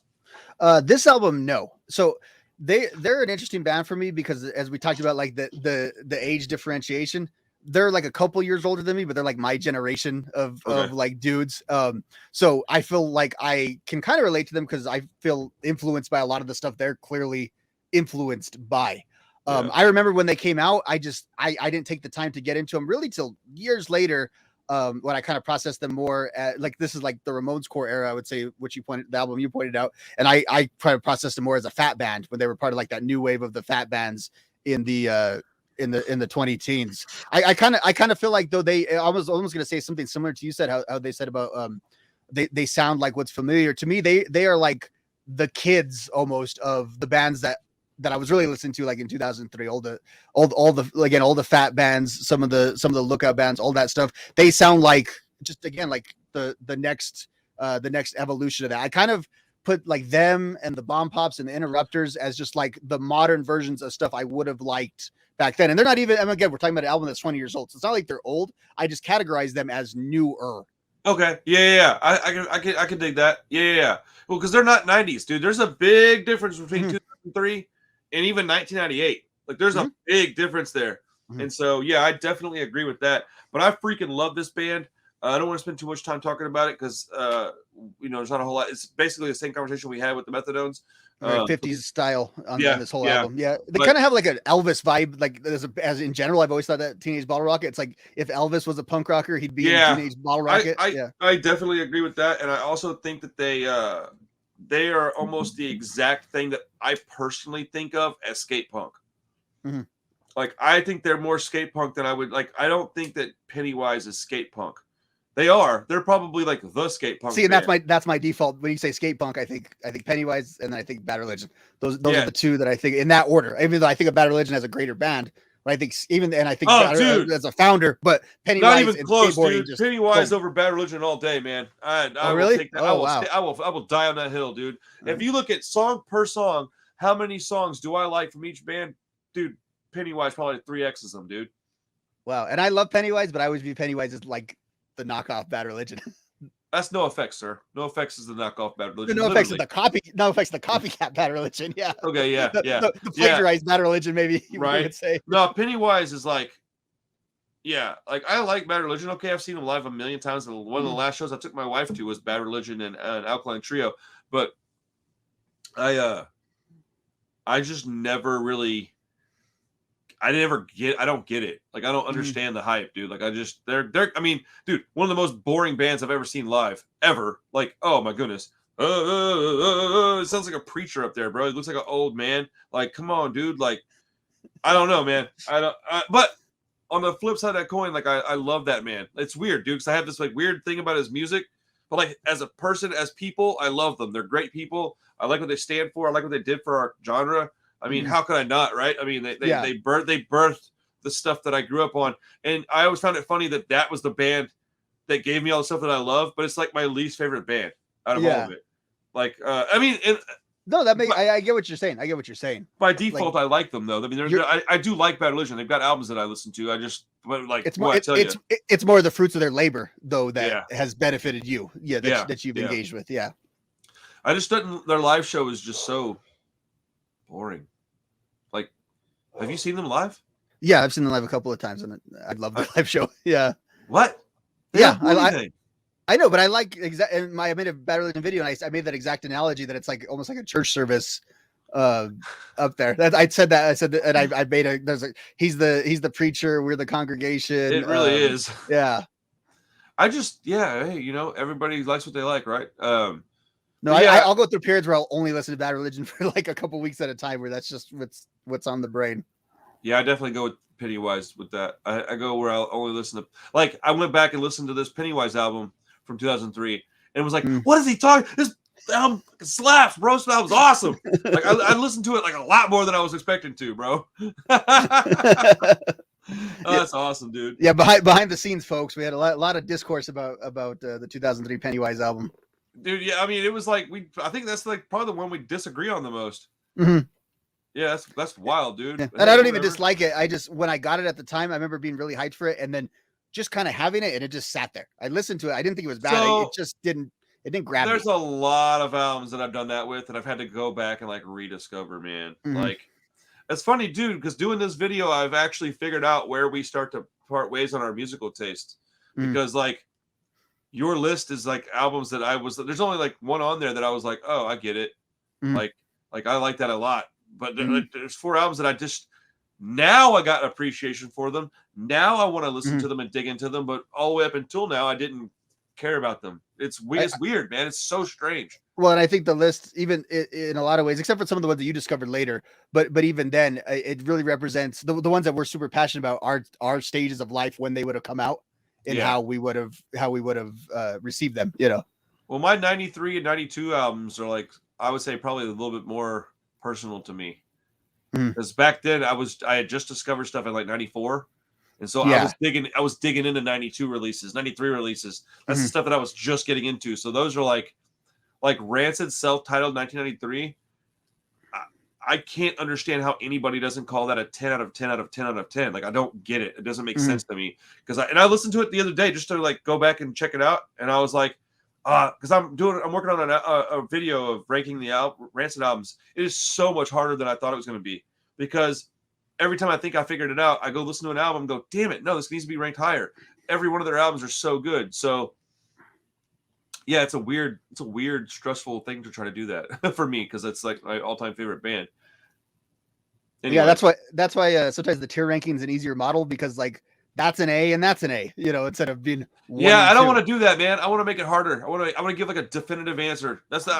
This album, no. So they're an interesting band for me because as we talked about, like the age differentiation, they're like a couple years older than me, but they're like my generation of like dudes. So I feel like I can kind of relate to them because I feel influenced by a lot of the stuff they're clearly influenced by. I remember when they came out, I didn't take the time to get into them really till years later. When I kind of processed them more like this is like the Ramones core era, I would say, which the album you pointed out. And I kind of processed them more as a fat band when they were part of like that new wave of the fat bands in the 20 teens. I kind of feel like though I was almost going to say something similar to you said, how they said about, they sound like what's familiar to me. They are like the kids almost of the bands that I was really listening to like in 2003, all the fat bands, some of the lookout bands, all that stuff. They sound like just again like the next evolution of that. I kind of put like them and the Bomb Pops and the Interrupters as just like the modern versions of stuff I would have liked back then. And they're not even, I mean, again, we're talking about an album that's 20 years old. So it's not like they're old. I just categorize them as newer. Okay. Yeah. I can dig that. Yeah. Well, because they're not 90s, dude. There's a big difference between 2003 and even 1998. Like there's a big difference there. And so, yeah, I definitely agree with that. But I freaking love this band. I don't want to spend too much time talking about it because, there's not a whole lot. It's basically the same conversation we had with the Methadones. 50s style on this whole album. Yeah. They kind of have like an Elvis vibe. Like as in general, I've always thought that Teenage Bottle Rocket, it's like if Elvis was a punk rocker, he'd be in Teenage Bottle Rocket. I definitely agree with that. And I also think that they are almost the exact thing that I personally think of as skate punk. Like, I think they're more skate punk than I would like. I don't think that Pennywise is skate punk. They are. They're probably like the skate punk. See, and that's my default. When you say skate punk, I think Pennywise, and then I think Bad Religion. Those are the two that I think in that order. Even though I think of Bad Religion as a greater band, but I think as a founder, but Pennywise not even close, dude. Pennywise over Bad Religion all day, man. I really? Will take that. I will die on that hill, dude. If you look at song per song, how many songs do I like from each band, dude? Pennywise probably 3X's them, dude. Wow, and I love Pennywise, but I always view Pennywise as like the knockoff Bad Religion. That's NOFX, sir. NOFX is the knockoff Bad Religion. NOFX is the copycat Bad Religion. Yeah. Okay. Yeah. The plagiarized Bad Religion, maybe. Right. Would say. No, Pennywise is like, like I like Bad Religion. Okay, I've seen them live a million times. And one of the last shows I took my wife to was Bad Religion and Alkaline Trio. But I just never really. I don't get it. Like, I don't understand the hype, dude. Like, I mean, dude, one of the most boring bands I've ever seen live, ever. Like, oh my goodness. It sounds like a preacher up there, bro. It looks like an old man. Like, come on, dude. Like, I don't know, man. But on the flip side of that coin, like, I love that man. It's weird, dude, because I have this, like, weird thing about his music. But, like, as a person, as people, I love them. They're great people. I like what they stand for. I like what they did for our genre. I mean, how could I not, right? I mean, they birthed the stuff that I grew up on. And I always found it funny that was the band that gave me all the stuff that I love, but it's like my least favorite band out of all of it. Like, I mean, I get what you're saying. I get what you're saying. By default, I like them though. I mean, I do like Bad Religion. They've got albums that I listen to. It's more the fruits of their labor though that has benefited you. That you've engaged with. Yeah. I just didn't. Their live show is just so boring. Like, have you seen them live? Yeah, I've seen them live a couple of times, and I love the live show. Yeah. What? I know, but I like and I made a Bad Religion video, and I made that exact analogy that it's like almost like a church service up there. I said that, and I made he's the preacher, we're the congregation. It really is. Yeah. I just hey, everybody likes what they like, right? No, I'll go through periods where I'll only listen to Bad Religion for like a couple weeks at a time, where that's just what's on the brain. Yeah, I definitely go with Pennywise with that. I go where I'll only listen to, like, I went back and listened to this Pennywise album from 2003, and was like, what is he talking? This album slaps, bro. This album's awesome. Like, I listened to it like a lot more than I was expecting to, bro. That's awesome, dude. Yeah, behind the scenes, folks, we had a lot of discourse about the 2003 Pennywise album. Dude, yeah, I mean, it was like I think that's like probably the one we disagree on the most. Yeah, that's wild, dude. Yeah. And I don't even dislike it. I just, when I got it at the time, I remember being really hyped for it, and then just kind of having it, and it just sat there. I listened to it. I didn't think it was bad. It just didn't grab me. There's a lot of albums that I've done that with, and I've had to go back and like rediscover, man. Like, it's funny, dude, because doing this video, I've actually figured out where we start to part ways on our musical taste because like your list is like albums that there's only like one on there that I was like, oh, I get it. Like I like that a lot. But there's 4 albums that now I got appreciation for them. Now I want to listen to them and dig into them. But all the way up until now, I didn't care about them. It's weird, man. It's so strange. Well, and I think the list, even in a lot of ways, except for some of the ones that you discovered later, but even then, it really represents the ones that we're super passionate about our stages of life when they would have come out and how we would have received them. You know. Well, my 93 and 92 albums are like, I would say probably a little bit more personal to me. Because back then I had just discovered stuff in like 94. And so I was digging into 92 releases, 93 releases. That's the stuff that I was just getting into. So those are like Rancid self-titled 1993. I can't understand how anybody doesn't call that a 10 out of 10 out of 10 out of 10. Like I don't get it. It doesn't make sense to me. I listened to it the other day just to like go back and check it out. And I was like, because I'm working on a video of ranking the Rancid albums. It is so much harder than I thought it was going to be because every time I think I figured it out, I go listen to an album and go, damn it, no, this needs to be ranked higher. Every one of their albums are so good. So yeah, it's a weird, stressful thing to try to do that for me because it's like my all-time favorite band. Anyway. Yeah, that's why sometimes the tier ranking is an easier model because like that's an A and that's an A, you know, instead of being I don't want to do that, man. I want to make it harder. I want to give like a definitive answer. That's the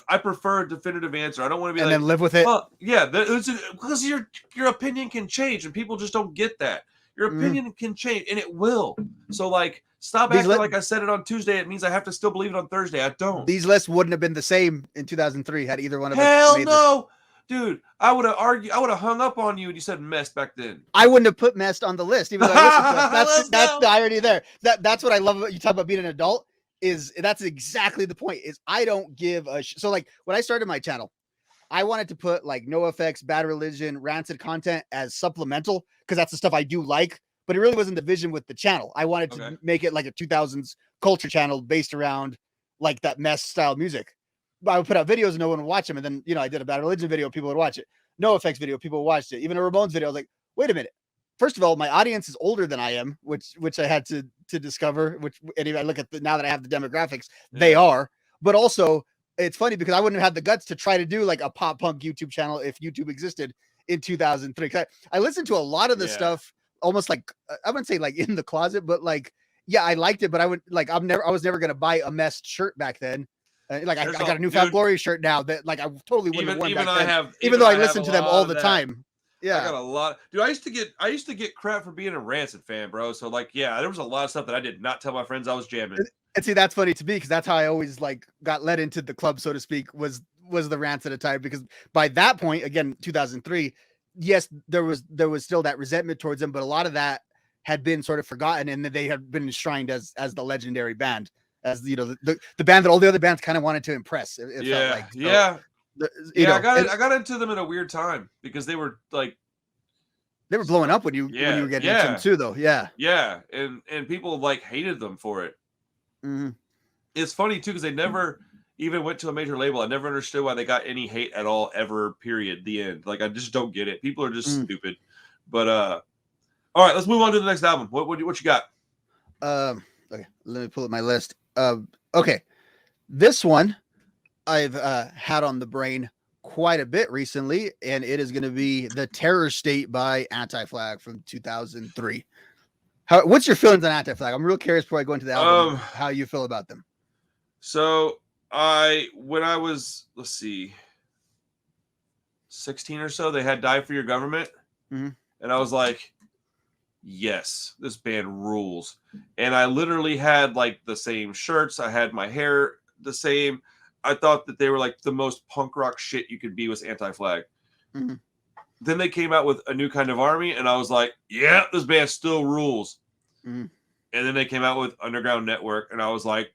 I prefer a definitive answer. I don't want to be and then live with it. Well, yeah, because your opinion can change and people just don't get that. Your opinion can change and it will. So like stop acting like I said it on Tuesday. It means I have to still believe it on Thursday. I don't. These lists wouldn't have been the same in 2003 had either one of us. Hell no. Dude, I would have hung up on you and you said mess back then. I wouldn't have put messed on the list, even though I listened to it. That's the irony there. That's what I love about you talk about being an adult, is that's exactly the point, is I don't give a so like when I started my channel, I wanted to put like NOFX, Bad Religion, Rancid content as supplemental, because that's the stuff I do like, but it really wasn't the vision with the channel. I wanted to make it like a 2000s culture channel based around like that mess style music. I would put out videos and no one would watch them. And then, you know, I did a Bad Religion video, people would watch it. NOFX video, people watched it. Even a Ramones video, I was like, wait a minute. First of all, my audience is older than I am, which I had to discover, anyway, I look at now that I have the demographics, they are. But also, it's funny because I wouldn't have had the guts to try to do like a pop punk YouTube channel if YouTube existed in 2003. I listened to a lot of the stuff almost like, I wouldn't say like in the closet, but like, yeah, I liked it, but I was never going to buy a messed shirt back then. Like I got a New Found Glory shirt now that like I totally wouldn't have worn back then, even though I listen to them all the time. Yeah, I got a lot, dude. I used to get crap for being a Rancid fan, bro. So like, yeah, there was a lot of stuff that I did not tell my friends I was jamming. And see, that's funny to me because that's how I always like got led into the club, so to speak, was the Rancid attire, because by that point, again, 2003, yes, there was still that resentment towards them, but a lot of that had been sort of forgotten, and they had been enshrined as the legendary band. As you know, the band that all the other bands kind of wanted to impress. It felt like. So, I got into them at a weird time because they were like, they were blowing up when you were getting into them too, though. Yeah, and people like hated them for it. It's funny too because they never even went to a major label. I never understood why they got any hate at all ever. Period. The end. Like I just don't get it. People are just stupid. But all right, let's move on to the next album. What you got? Okay, let me pull up my list. Okay, this one I've had on the brain quite a bit recently, and it is going to be The Terror State by Anti-Flag from 2003. What's your feelings on Anti-Flag? I'm real curious before I go into the album, how you feel about them. So when I was, let's see, 16 or so, they had Die for Your Government, and I was like, yes, this band rules. And I literally had like the same shirts. I had my hair the same. I thought that they were like the most punk rock shit you could be was Anti-Flag. Then they came out with A New Kind of Army, and I was like, yeah, this band still rules. And then they came out with Underground Network, and I was like,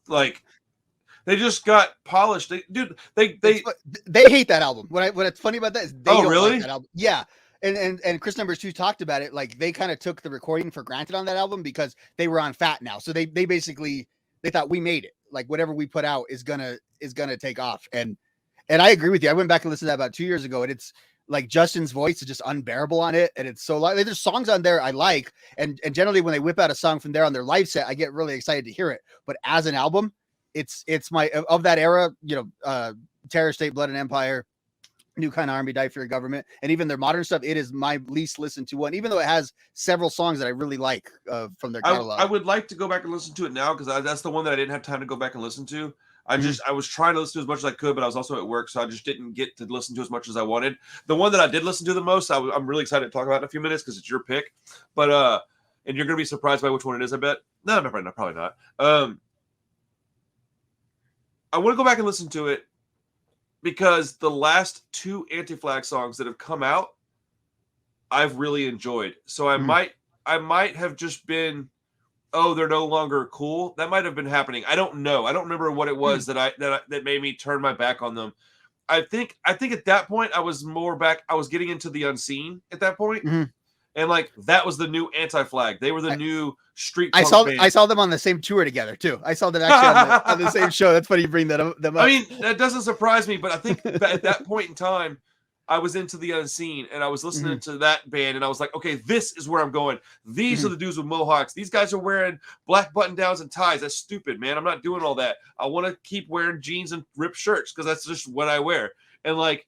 like they just got polished. They hate that album. What's funny about that is they don't really like that album. Yeah. And Chris Numbers 2 talked about it. Like they kind of took the recording for granted on that album because they were on Fat Now. So they basically thought we made it. Like whatever we put out is gonna take off. And I agree with you. I went back and listened to that about 2 years ago, and it's like Justin's voice is just unbearable on it, and it's so like there's songs on there I like, and generally when they whip out a song from there on their live set, I get really excited to hear it. But as an album, it's my of that era, Terror State, Blood and Empire, New Kind of Army, Die for Your Government, and even their modern stuff. It is my least listened to one, even though it has several songs that I really like from their catalog. I would like to go back and listen to it now because that's the one that I didn't have time to go back and listen to. I was trying to listen to as much as I could, but I was also at work, so I just didn't get to listen to as much as I wanted. The one that I did listen to the most, I'm really excited to talk about in a few minutes because it's your pick. But and you're gonna be surprised by which one it is. I bet. No, probably not. I want to go back and listen to it because the last 2 Anti-Flag songs that have come out, I've really enjoyed. So I might have just been, oh, they're no longer cool. That might have been happening. I don't know. I don't remember what it was that made me turn my back on them. I think at that point I was more back. I was getting into the unseen at that point. And like that was the new Anti-Flag. They were the new street punk band. I saw them on the same tour together too. I saw them actually on the same show. That's funny you bring them up. I mean, that doesn't surprise me, but I think at that point in time, I was into the unseen and I was listening to that band and I was like, okay, this is where I'm going. These are the dudes with mohawks. These guys are wearing black button downs and ties. That's stupid, man. I'm not doing all that. I want to keep wearing jeans and ripped shirts because that's just what I wear. And like,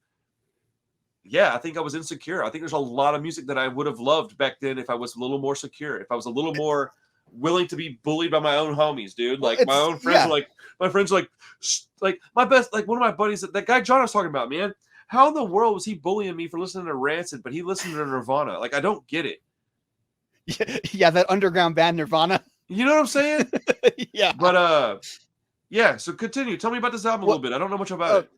yeah, I think I was insecure. I think there's a lot of music that I would have loved back then if I was a little more secure, if I was a little more willing to be bullied by my own homies, dude. Like my own friends are like, my friends are like my best, like one of my buddies, that guy John I was talking about, man. How in the world was he bullying me for listening to Rancid, but he listened to Nirvana? Like, I don't get it. Yeah, that underground band Nirvana. You know what I'm saying? Yeah. But yeah. So continue. Tell me about this album a little bit. I don't know much about it.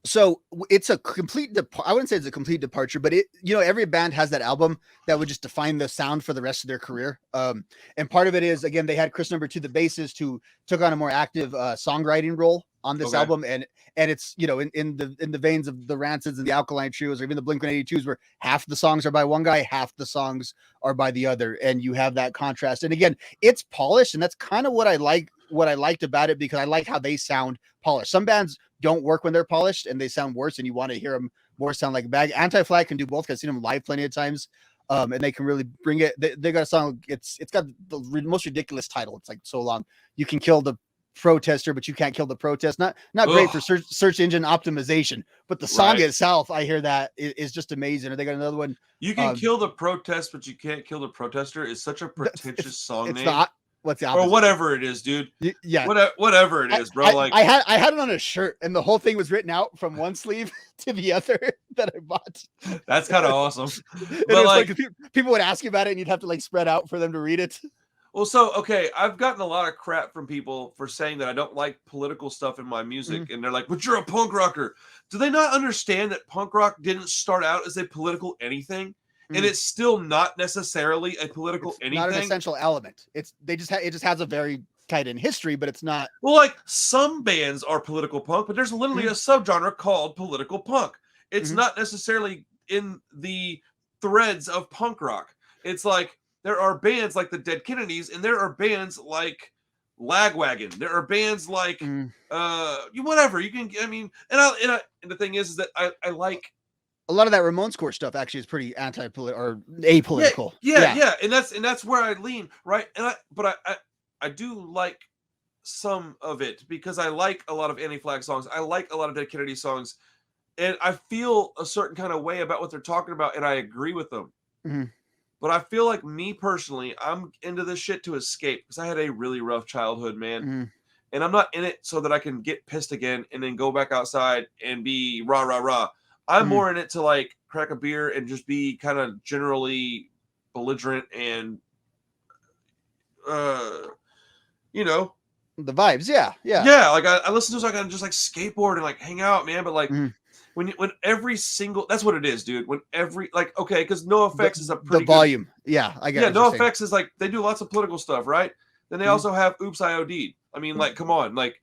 So it's a complete I wouldn't say it's a complete departure, but every band has that album that would just define the sound for the rest of their career. And part of it is, again, they had Chris Number 2, the bassist, who took on a more active songwriting role on this album. And it's, in the veins of the Rancids and the Alkaline trios, or even the Blink-182s, where half the songs are by one guy, half the songs are by the other. And you have that contrast. And again, it's polished. And that's kind of what I liked about it, because I like how they sound polished. Some bands don't work when they're polished and they sound worse, and you want to hear them more sound like a bag. Anti-Flag can do both, because I've seen them live plenty of times. And they can really bring it. They got a song. It's got the most ridiculous title. It's like so long. You can kill the protester, but you can't kill the protest. Not great for search engine optimization, but the song itself, I hear that is just amazing. And they got another one. You can kill the protest, but you can't kill the protester is such a pretentious song name. Not. What's the opposite? Or whatever it is, dude. Yeah. Whatever it is, bro. I had it on a shirt, and the whole thing was written out from one sleeve to the other that I bought. That's kind of awesome. But like people would ask you about it, and you'd have to like spread out for them to read it. Well, so, okay, I've gotten a lot of crap from people for saying that I don't like political stuff in my music. And they're like, but you're a punk rocker. Do they not understand that punk rock didn't start out as a political anything? And it's still not necessarily a political anything. Not an essential element. It just has a very tight in history, but it's not. Well, like some bands are political punk, but there's literally a subgenre called political punk. It's not necessarily in the threads of punk rock. It's like there are bands like the Dead Kennedys, and there are bands like Lagwagon. There are bands like whatever you can. I mean, and the thing is that I like. A lot of that Ramones core stuff actually is pretty anti-political or apolitical. Yeah. And that's where I lean, right? And I do like some of it, because I like a lot of Anti-Flag songs. I like a lot of Dead Kennedy songs, and I feel a certain kind of way about what they're talking about, and I agree with them. But I feel like, me personally, I'm into this shit to escape, because I had a really rough childhood, man. And I'm not in it so that I can get pissed again and then go back outside and be rah, rah, rah. I'm more in it to like crack a beer and just be kind of generally belligerent and, the vibes. Yeah. Like I listen to so I can just like skateboard and like hang out, man. But like when every single, that's what it is, dude. When every okay, because NOFX is a pretty the volume. Yeah, I get. Yeah, NOFX is like, they do lots of political stuff, right? Then they also have Oops, I OD'd. I mean, like, come on, like,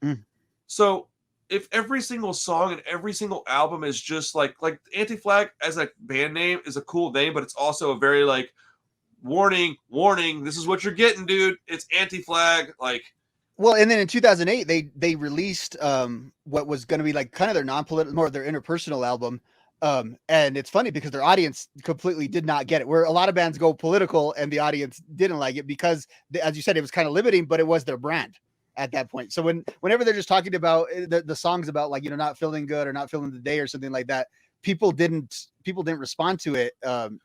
so. If every single song and every single album is just like Anti-Flag as a band name is a cool name, but it's also a very like warning, this is what you're getting, dude. It's Anti-Flag. Like, well, and then in 2008, they released what was going to be like kind of their non-political, more of their interpersonal album, And it's funny because their audience completely did not get it. Where a lot of bands go political and the audience didn't like it because, as you said, it was kind of limiting, but it was their brand at that point. So whenever they're just talking about the songs about like, not feeling good or not feeling the day or something like that, people didn't respond to it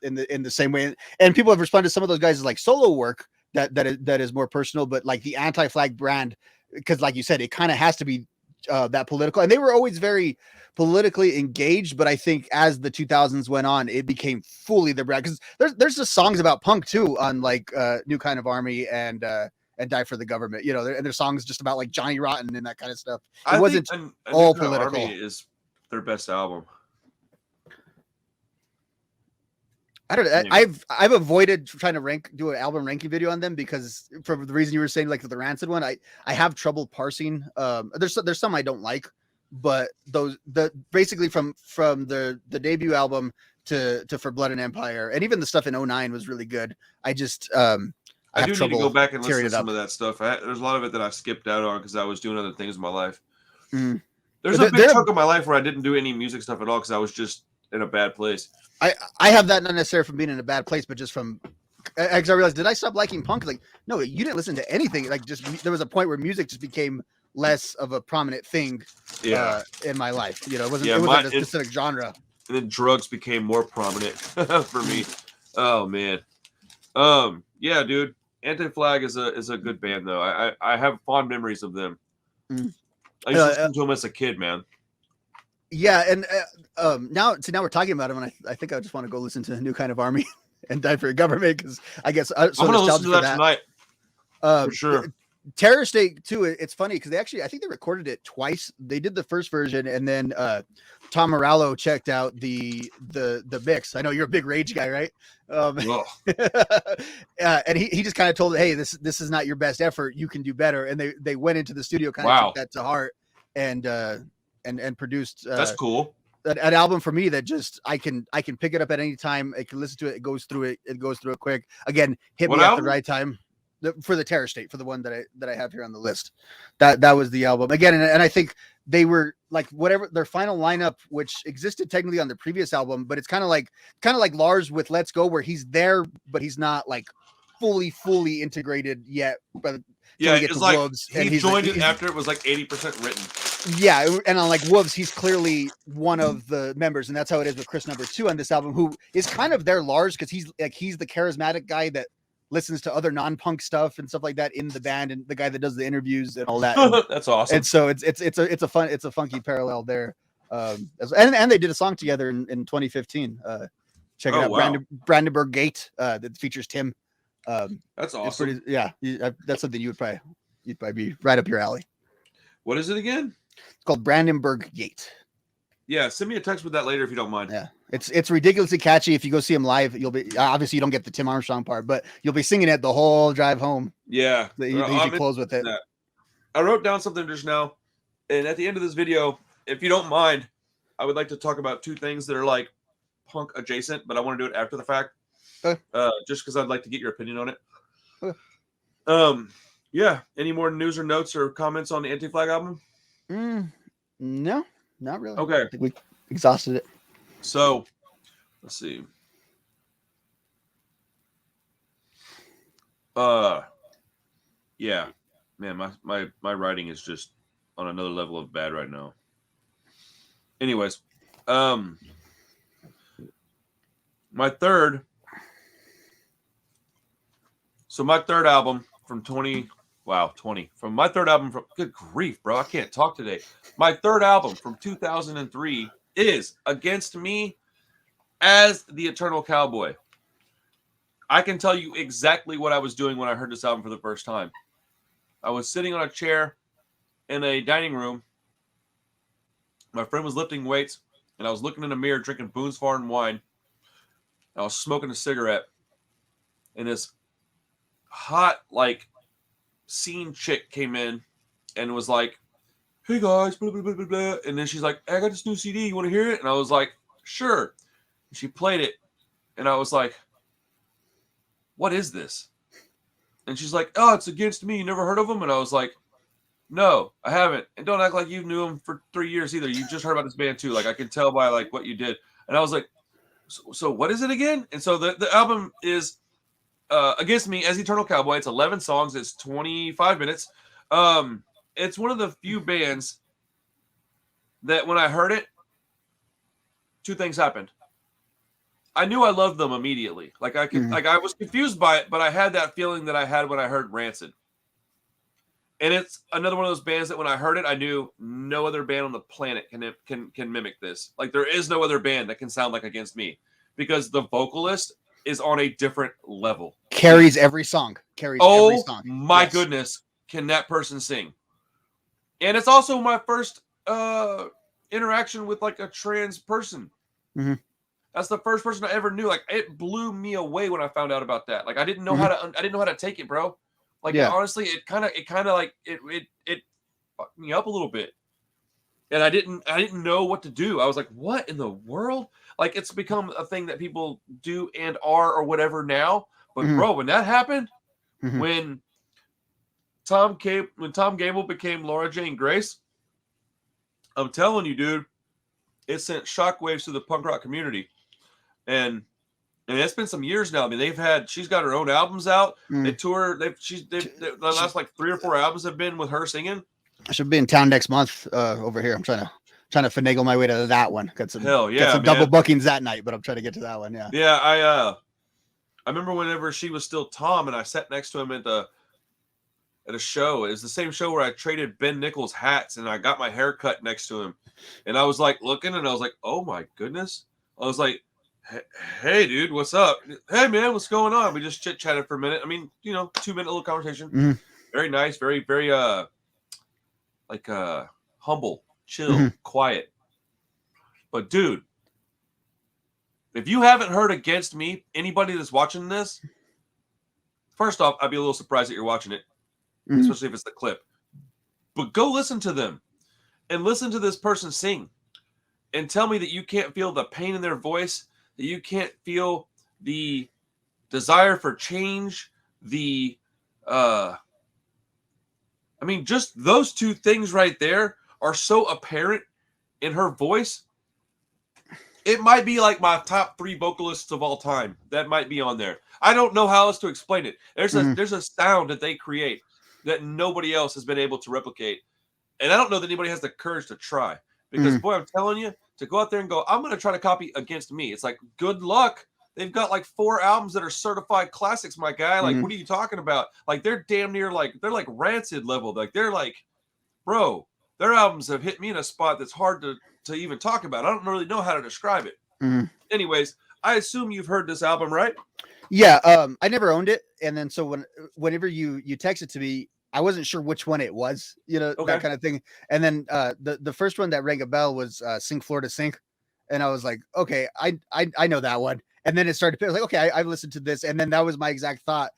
in the same way. And people have responded to some of those guys as like solo work that is more personal, but like the Anti-Flag brand, because like you said, it kind of has to be that political, and they were always very politically engaged. But I think as the 2000s went on, it became fully the brand, because there's just songs about punk too on like New Kind of Army and Die for the Government, and there's songs just about like Johnny Rotten and that kind of stuff. It wasn't all political. Army is their best album. I don't know. I've avoided trying to do an album ranking video on them because for the reason you were saying, like the Rancid one, I have trouble parsing. There's some I don't like, but basically from the debut album to For Blood and Empire, and even the stuff in 2009 was really good. I do need to go back and listen to some of that stuff. There's a lot of it that I skipped out on because I was doing other things in my life. Mm. There's a big chunk of my life where I didn't do any music stuff at all because I was just in a bad place. I have that not necessarily from being in a bad place, but just from, because I realized, did I stop liking punk? Like, no, you didn't listen to anything. Like, just there was a point where music just became less of a prominent thing in my life. It wasn't a specific genre. And then drugs became more prominent for me. Oh man. Yeah, dude. Anti-Flag is a good band though. I have fond memories of them. Mm. I used to listen to them as a kid, man. Yeah, and now we're talking about him, and I think I just want to go listen to New Kind of Army and Die for Your Government, because I guess I'm gonna listen to that tonight. For sure. Terror State too. It's funny because I think they recorded it twice. They did the first version, and then Tom Morello checked out the mix. I know you're a big Rage guy, right? And he just kind of told, hey, this is not your best effort. You can do better. And they went into the studio, kind of took that to heart, and produced that's cool, an album for me that just I can pick it up at any time. I can listen to it. It goes through it quick. Again, hit me at the right time. For the Terror State, for the one that I have here on the list, that was the album again. And I think they were like whatever their final lineup, which existed technically on the previous album, but it's kind of like Lars with Let's Go, where he's there but he's not like fully integrated yet. But yeah, it's like Wolves, he joined it after it was like 80% written. Yeah, and on like Wolves, he's clearly one of the members, and that's how it is with Chris number 2 on this album, who is kind of their Lars, because he's the charismatic guy that listens to other non-punk stuff and stuff like that in the band, and the guy that does the interviews and all that. That's awesome. And so it's a funky parallel there. And they did a song together in 2015. Check it out. Wow. Brandenburg Gate that features Tim. That's awesome. That's something you'd probably be right up your alley. What is it again? It's called Brandenburg Gate. Yeah, send me a text with that later if you don't mind. Yeah, it's ridiculously catchy. If you go see him live, you'll be obviously you don't get the Tim Armstrong part, but you'll be singing it the whole drive home. Yeah, they usually close with it. I wrote down something just now, and at the end of this video, if you don't mind, I would like to talk about 2 things that are like punk adjacent, but I want to do it after the fact, just because I'd like to get your opinion on it. Okay. Yeah. Any more news or notes or comments on the Anti-Flag album? No. Not really. Okay. I think we exhausted it. So, let's see. Yeah. Man, my writing is just on another level of bad right now. Anyways, my third album from 20. From my third album from, good grief, bro, I can't talk today. My third album from 2003 is Against Me as the Eternal Cowboy. I can tell you exactly what I was doing when I heard this album for the first time. I was sitting on a chair in a dining room. My friend was lifting weights, and I was looking in a mirror drinking Boone's Farm wine. I was smoking a cigarette, and this hot, like, scene chick came in and was like, hey guys, blah, blah, blah, blah, blah. And then she's like, hey, I got this new CD, you want to hear it? And I was like, sure. And she played it, and I was like, what is this? And she's like, oh, it's Against Me, you never heard of them? And I was like, no, I haven't. And don't act like you knew them for 3 years either. You just heard about this band too. Like, I can tell by like what you did. And I was like, so what is it again? And so the album is Against Me as Eternal Cowboy. It's 11 songs. It's 25 minutes. It's one of the few bands that when I heard it, two things happened. I knew I loved them immediately. Like I could, like I was confused by it, but I had that feeling that I had when I heard Rancid. And it's another one of those bands that when I heard it, I knew no other band on the planet can mimic this. Like there is no other band that can sound like Against Me, because the vocalist is on a different level. Carries every song. Every song. My goodness, can that person sing? And it's also my first interaction with like a trans person. That's the first person I ever knew. Like it blew me away when I found out about that. Like I didn't know how to take it, bro. Like honestly, it kind of like it fucked me up a little bit. And I didn't know what to do. I was like, what in the world? Like it's become a thing that people do and are or whatever now. But bro, when that happened, when Tom Gable became Laura Jane Grace, I'm telling you, dude, it sent shockwaves through the punk rock community. And it's been some years now. I mean, she's got her own albums out. They tour. The last like 3 or 4 albums have been with her singing. I should be in town next month over here. I'm trying to finagle my way to that one. Got some double bookings that night, but I'm trying to get to that one. Yeah. Yeah. I remember whenever she was still Tom and I sat next to him at a show. It was the same show where I traded Ben Nichols hats and I got my hair cut next to him. And I was like looking and I was like, oh my goodness. I was like, hey dude, what's up? Hey man, what's going on? We just chit chatted for a minute. I mean, 2-minute little conversation. Very nice, very, very humble, chill, quiet. But dude, if you haven't heard Against Me, anybody that's watching this, first off, I'd be a little surprised that you're watching it, especially if it's the clip. But go listen to them and listen to this person sing and tell me that you can't feel the pain in their voice, that you can't feel the desire for change, just those two things right there are so apparent in her voice. It might be like my top 3 vocalists of all time that might be on there. I don't know how else to explain it. There's a sound that they create that nobody else has been able to replicate. And I don't know that anybody has the courage to try. Because, boy, I'm telling you, to go out there and go, I'm going to try to copy Against Me. It's like, good luck. They've got like 4 albums that are certified classics, my guy. Like, what are you talking about? Like, they're damn near they're like Rancid level. Like, they're like, bro, their albums have hit me in a spot that's hard to even talk about. I don't really know how to describe it. Anyways, I assume you've heard this album, right? Yeah. I never owned it. And then so whenever you texted to me, I wasn't sure which one it was, that kind of thing. And then the first one that rang a bell was Sink Florida Sink. And I was like, okay, I know that one. And then it started to, I was like, okay, I've listened to this. And then that was my exact thought.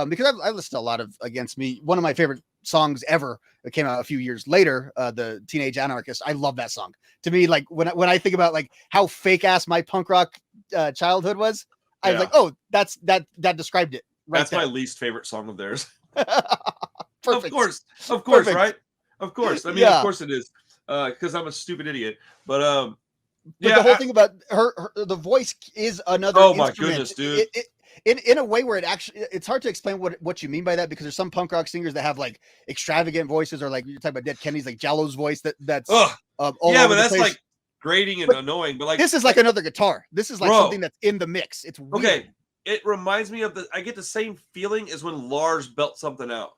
Because I listened to a lot of Against Me. One of my favorite songs ever that came out a few years later, the Teenage Anarchist. I love that song. To me, like when I think about like how fake ass my punk rock childhood was, I was like, oh, that described it. Right. That's my least favorite song of theirs. Perfect. Of course, perfect. Right? Of course. I mean, of course it is. Because I'm a stupid idiot. But the whole thing about her, the voice is another. Oh my goodness, dude! In a way where it's hard to explain what you mean by that, because there's some punk rock singers that have like extravagant voices, or like you're talking about Dead Kennedy's like Jello's voice that's all but that's like grating and annoying. But like this is like another guitar. This is like something that's in the mix. It's weird. Okay. It reminds me of I get the same feeling as when Lars belt something out.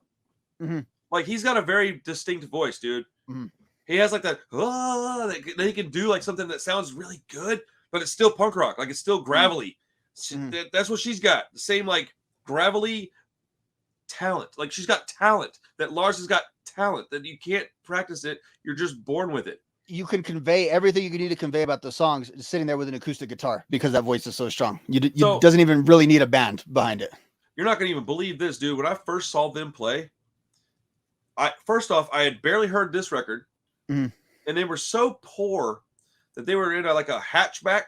Like he's got a very distinct voice, dude. He has like that he can do like something that sounds really good, but it's still punk rock. Like it's still gravelly. That's what she's got. The same like gravelly talent. Like she's got talent. That Lars has got talent that you can't practice it. You're just born with it. You can convey everything you need to convey about the songs sitting there with an acoustic guitar, because that voice is so strong. You doesn't even really need a band behind it. You're not going to even believe this, dude. When I first saw them play, first off, I had barely heard this record, and they were so poor that they were in a hatchback,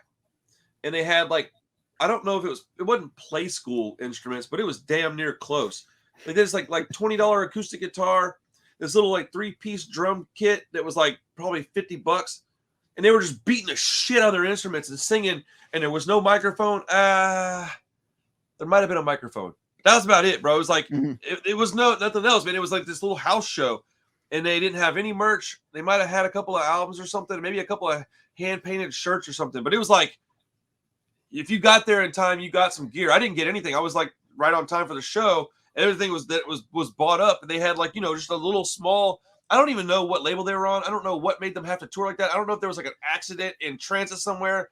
and they had like, I don't know if it wasn't Play School instruments, but it was damn near close. Like there's like $20 acoustic guitar, this little like 3-piece drum kit that was like probably $50, and they were just beating the shit out of their instruments and singing, and there was no microphone. There might have been a microphone. That was about it, bro. It was like it was nothing else, man. It was like this little house show, and they didn't have any merch. They might have had a couple of albums or something, maybe a couple of hand painted shirts or something. But it was like, if you got there in time, you got some gear. I didn't get anything. I was like right on time for the show. Everything was bought up, and they had like, just a little small. I don't even know what label they were on. I don't know what made them have to tour like that. I don't know if there was like an accident in transit somewhere.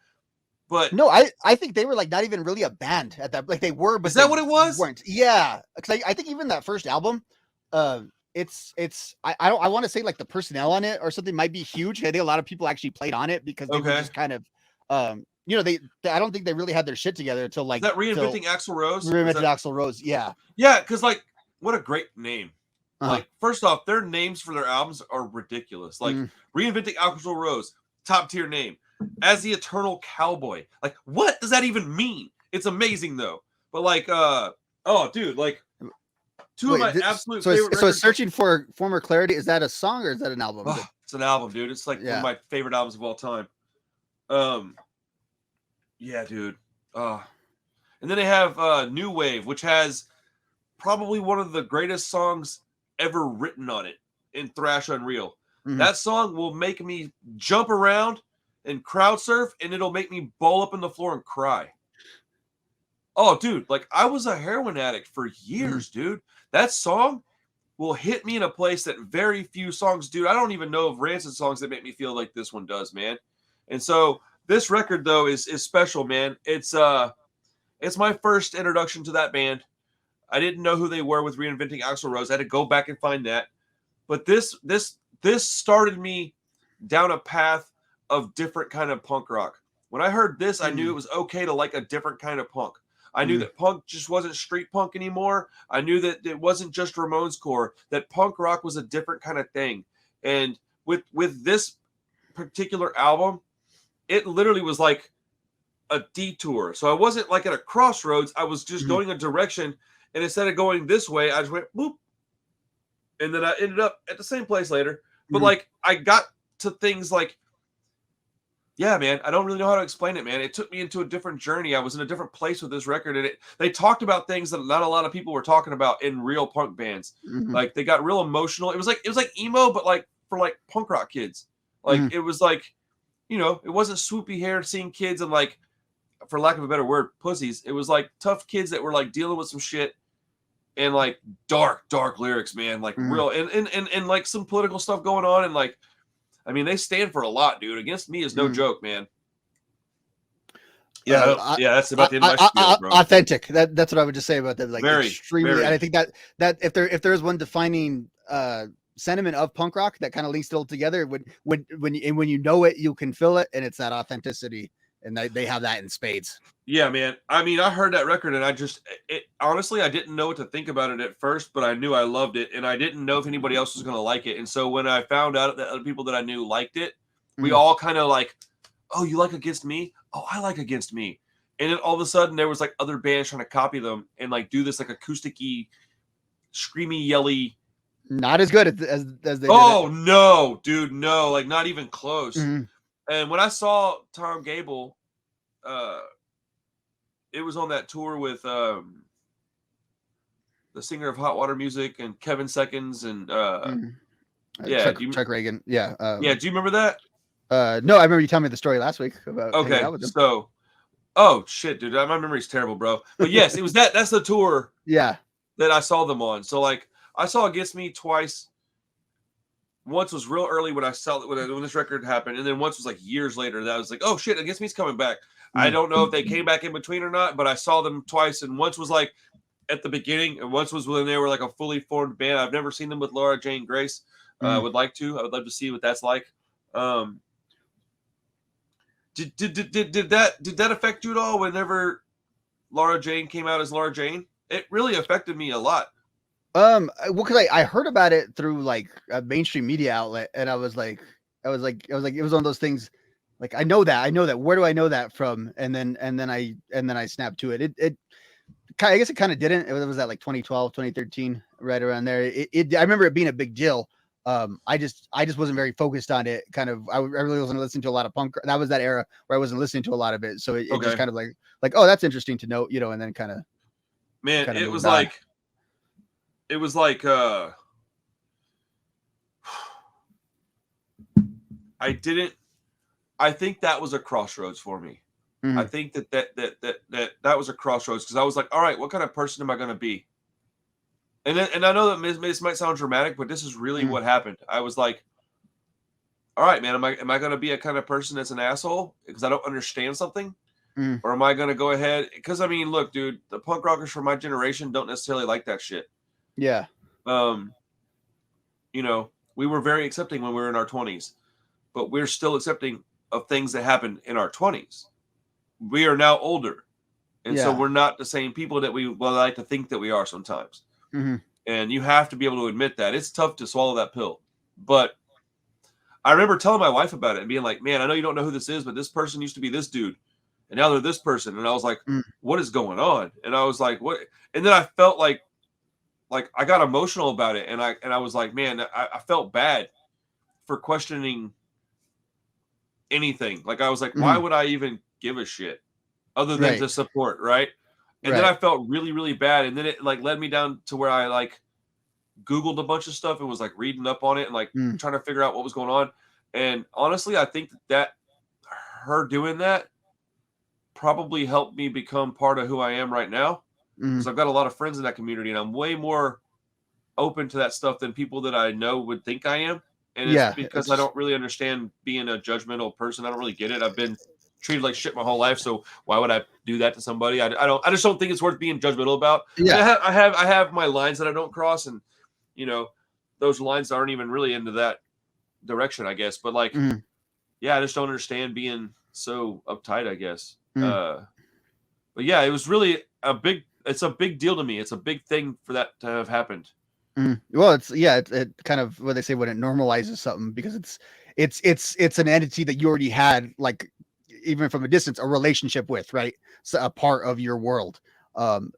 But no, I think they were like not even really a band at that. Like they were, but is that what it was? Weren't. Yeah, because I think even that first album, I want to say like the personnel on it or something might be huge. I think a lot of people actually played on it because they were just kind of they I don't think they really had their shit together until like is that reinventing Axl Rose. Axl Rose, yeah, because like what a great name. Like first off, their names for their albums are ridiculous. Like reinventing Axl Rose, top tier name. As the Eternal Cowboy. Like, what does that even mean? It's amazing though. But like, dude, like two of my absolute favorite. So Searching for Former Clarity, is that a song or is that an album? Oh, it's an album, dude. It's like one of my favorite albums of all time. Yeah, dude. And then they have New Wave, which has probably one of the greatest songs ever written on it in Thrash Unreal. That song will make me jump around and crowd surf, and it'll make me ball up on the floor and cry. Oh, dude, like I was a heroin addict for years, dude. That song will hit me in a place that very few songs do. I don't even know of Rancid songs that make me feel like this one does, man. And so this record though is special, man. It's my first introduction to that band. I didn't know who they were with Reinventing Axl Rose. I had to go back and find that. But this started me down a path of different kind of punk rock. When I heard this, I knew it was okay to like a different kind of punk. I knew that punk just wasn't street punk anymore. I knew that it wasn't just Ramones core, that punk rock was a different kind of thing. And with this particular album, it literally was like a detour. So I wasn't like at a crossroads. I was just going a direction. And instead of going this way, I just went boop. And then I ended up at the same place later. But like I got to things like, yeah, man, I don't really know how to explain it, man. It took me into a different journey. I was in a different place with this record, and they talked about things that not a lot of people were talking about in real punk bands. Like they got real emotional. It was like emo, but like for like punk rock kids. Like it was like, it wasn't swoopy hair seeing kids and like, for lack of a better word, pussies. It was like tough kids that were like dealing with some shit and like dark lyrics, man. Like real and like some political stuff going on, and like, I mean, they stand for a lot, dude. Against Me is no joke, man. Yeah, that's about the end of my spiel, bro. Authentic. That's what I would just say about that. Like very, extremely. Very. And I think that if there is one defining sentiment of punk rock that kind of links it all together, when you know it, you can feel it, and it's that authenticity, and they have that in spades. Yeah, man. I mean, I heard that record, and honestly, I didn't know what to think about it at first, but I knew I loved it, and I didn't know if anybody else was going to like it. And so when I found out that other people that I knew liked it, we all kind of like, oh, you like Against Me? Oh, I like Against Me. And then all of a sudden, there was like other bands trying to copy them and like do this like acoustic-y, screamy, yelly. Not as good as they. Oh no, dude, no, like not even close. And when I saw Tom Gable, it was on that tour with the singer of Hot Water Music and Kevin Seconds and Chuck Reagan. Yeah. Do you remember that? No, I remember you telling me the story last week about. Okay, so, oh shit, dude, my memory's terrible, bro. But yes, it was that's the tour. Yeah. That I saw them on. So like, I saw Against Me twice. Once was real early when I saw it when this record happened, and then once was like years later. That I was like, oh shit, Against Me's coming back. I don't know if they came back in between or not, but I saw them twice, and once was like at the beginning, and once was when they were like a fully formed band. I've never seen them with Laura Jane Grace. I would love to see what that's like. Did that affect you at all whenever Laura Jane came out as Laura Jane? It really affected me a lot. Well, because I heard about it through like a mainstream media outlet, and I was like, it was one of those things. Like I know that. Where do I know that from? And then I snapped to it. I guess it kind of didn't. It was at like 2012, 2013, right around there. I remember it being a big deal. I just wasn't very focused on it. Kind of, I really wasn't listening to a lot of punk. That was that era where I wasn't listening to a lot of it. So it just kind of like, oh, that's interesting to know, and then kind of, man, it was like, I think that was a crossroads for me. Mm-hmm. I think that was a crossroads, because I was like, all right, what kind of person am I going to be? And I know that this might sound dramatic, but this is really what happened. I was like, all right, man, am I going to be a kind of person that's an asshole because I don't understand something? Or am I going to go ahead? Because, I mean, look, dude, the punk rockers from my generation don't necessarily like that shit. Yeah. We were very accepting when we were in our 20s, but we're still accepting of things that happened in our 20s. We are now older. And so we're not the same people that we like to think that we are sometimes. Mm-hmm. And you have to be able to admit that. It's tough to swallow that pill. But I remember telling my wife about it and being like, man, I know you don't know who this is, but this person used to be this dude. And now they're this person. And I was like, what is going on? And I was like, what? And then I felt like I got emotional about it. And I was like, man, I felt bad for questioning anything. Like, I was like, why would I even give a shit other than to support, right? And then I felt really, really bad. And then it like led me down to where I like Googled a bunch of stuff and was like reading up on it and like trying to figure out what was going on. And honestly, I think that her doing that probably helped me become part of who I am right now. Because I've got a lot of friends in that community, and I'm way more open to that stuff than people that I know would think I am. And it's because I don't really understand being a judgmental person. I don't really get it. I've been treated like shit my whole life, so why would I do that to somebody? I just don't think it's worth being judgmental about. Yeah. I have my lines that I don't cross, and those lines aren't even really into that direction, I guess. But like, I just don't understand being so uptight, I guess. But yeah, it was really it's a big deal to me. It's a big thing for that to have happened. Well, it kind of what they say when it normalizes something, because it's an entity that you already had, like, even from a distance, a relationship with, right? So a part of your world.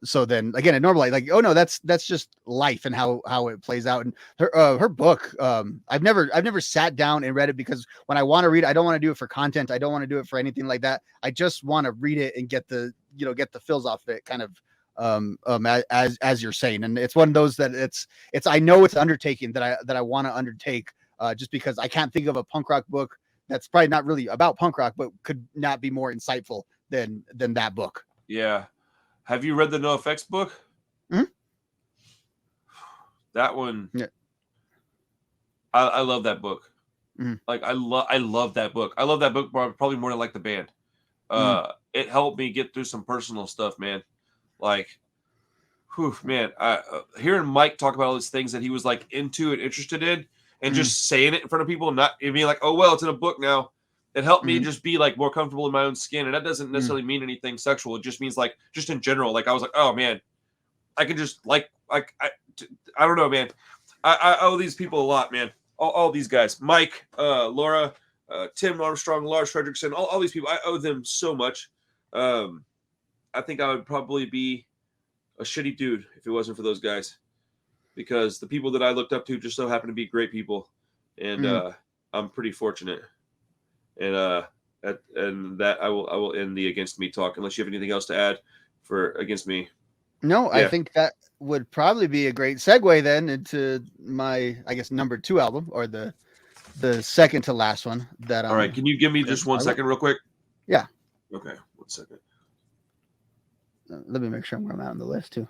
So then again, it normalized, like, oh no, that's just life and how it plays out. And her book, I've never sat down and read it, because when I want to read it, I don't want to do it for content. I don't want to do it for anything like that. I just want to read it and get the feels off of it, kind of, as you're saying. And it's one of those that I know it's an undertaking that I want to undertake, just because I can't think of a punk rock book that's probably not really about punk rock, but could not be more insightful than that book. Yeah. Have you read the NOFX book? That one. Yeah. I love that book. Like, I love that book. I love that book probably more than like the band. It helped me get through some personal stuff, man. Like, man, hearing Mike talk about all these things that he was like into and interested in, and just saying it in front of people, and not being like, oh well, it's in a book now. It helped me just be like more comfortable in my own skin. And that doesn't necessarily mean anything sexual. It just means like, just in general, like I was like, oh man, I can just I don't know, man. I owe these people a lot, man. All these guys, Mike, Laura, Tim Armstrong, Lars Fredrickson, all these people, I owe them so much. I think I would probably be a shitty dude if it wasn't for those guys, because the people that I looked up to just so happen to be great people. And I'm pretty fortunate. And that I will end the against me talk, unless you have anything else to add for against me. No, I think that would probably be a great segue then into my, I guess, number 2 album, or the second to last one that all right, can you give me just 1 second real quick? Yeah. Okay, 1 second. Let me make sure I'm where I'm at on the list too.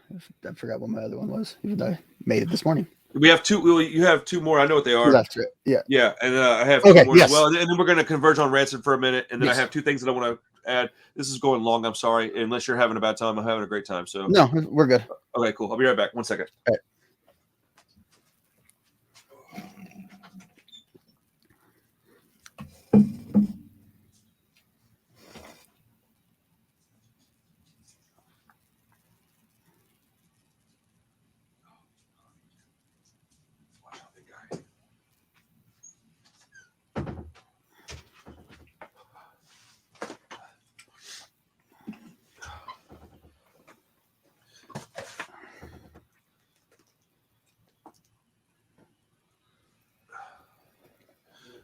I forgot what my other one was, even though I made it this morning. We have 2. Well, you have 2 more. I know what they are. That's it. Yeah. Yeah, and I have 2 more as well. And then we're going to converge on Rancid for a minute, and then I have 2 things that I want to add. This is going long. I'm sorry. Unless you're having a bad time, I'm having a great time. So no, we're good. Okay, cool. I'll be right back. 1 second. All right.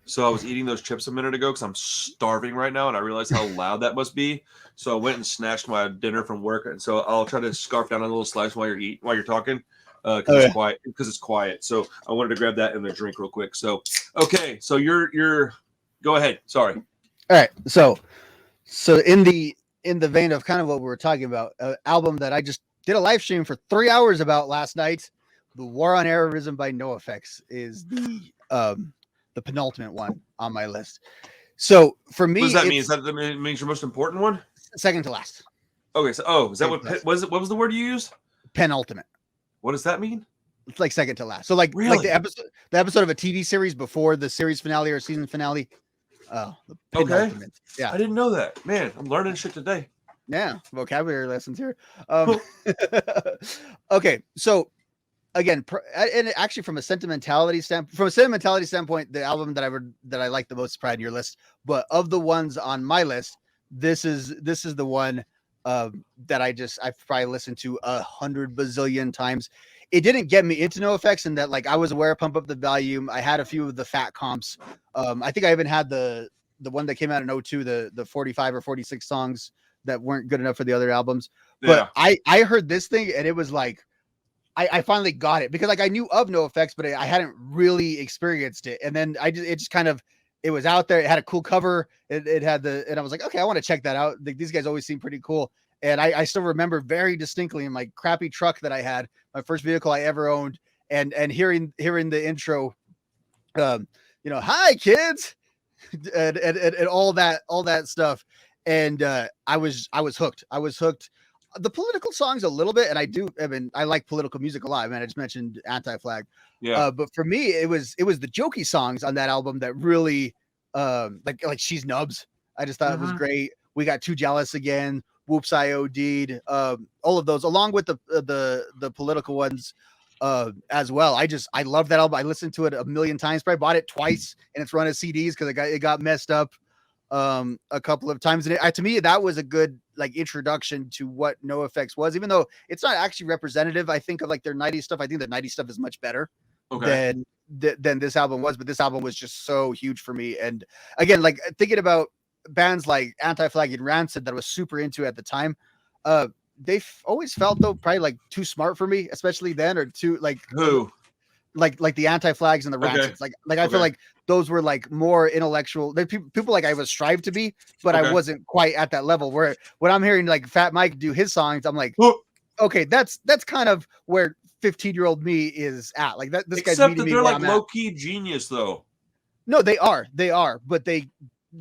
So I was eating those chips a minute ago because I'm starving right now, and I realized how loud that must be. So I went and snatched my dinner from work, and so I'll try to scarf down a little slice while you're talking, because it's quiet. Because it's quiet. So I wanted to grab that and a drink real quick. So okay, so you're go ahead. Sorry. All right, so in the vein of kind of what we were talking about, an album that I just did a live stream for 3 hours about last night, "The War on Errorism" by NOFX is the penultimate one on my list. So for me, what does that mean? Is that means your most important one? Second to last. Okay, so is that what was it? What was the word you used? Penultimate. What does that mean? It's like second to last. So like the episode of a TV series before the series finale or season finale. Oh, the penultimate. Okay. Yeah, I didn't know that. Man, I'm learning shit today. Yeah, vocabulary lessons here. Okay, so again, and actually from a sentimentality standpoint, the album that I like the most is probably on your list. But of the ones on my list, this is the one that I've probably listened to 100 bazillion times. It didn't get me into NOFX, and that like I was aware of Pump Up the Volume. I had a few of the fat comps. I think I even had the one that came out in 2002, the 45 or 46 songs that weren't good enough for the other albums. But yeah. I heard this thing, and it was like I finally got it, because like I knew of NOFX, but I hadn't really experienced it. And then it was out there. It had a cool cover. It had and I was like, okay, I want to check that out. Like, these guys always seem pretty cool. And I still remember very distinctly in my crappy truck that I had, my first vehicle I ever owned, and hearing the intro, hi kids, and all that stuff. And I was hooked. I was hooked. The political songs a little bit, and I like political music a lot. Man, I just mentioned Anti-Flag. Yeah. But for me, it was the jokey songs on that album that really, like She's Nubs. I just thought it was great. We Got Too Jealous Again. Whoops, I OD'd. All of those, along with the political ones as well. I love that album. I listened to it a million times. Probably bought it twice in its run of CDs because it got messed up a couple of times. And to me, that was a good like introduction to what NOFX was, even though it's not actually representative, I think, of like their 90s stuff. I think the 90s stuff is much better than this album was, but this album was just so huge for me. And again, like thinking about bands like Anti-Flag and Rancid that I was super into at the time, they've always felt though probably like too smart for me, especially then, or too like who like the Anti-Flags and the Rancids. Like I feel like those were like more intellectual. People like I was strive to be, but I wasn't quite at that level. Where when I'm hearing like Fat Mike do his songs, I'm like, okay, that's kind of where 15-year-old me is at. Like that. This Except guy's that they're like low key genius though. No, they are, but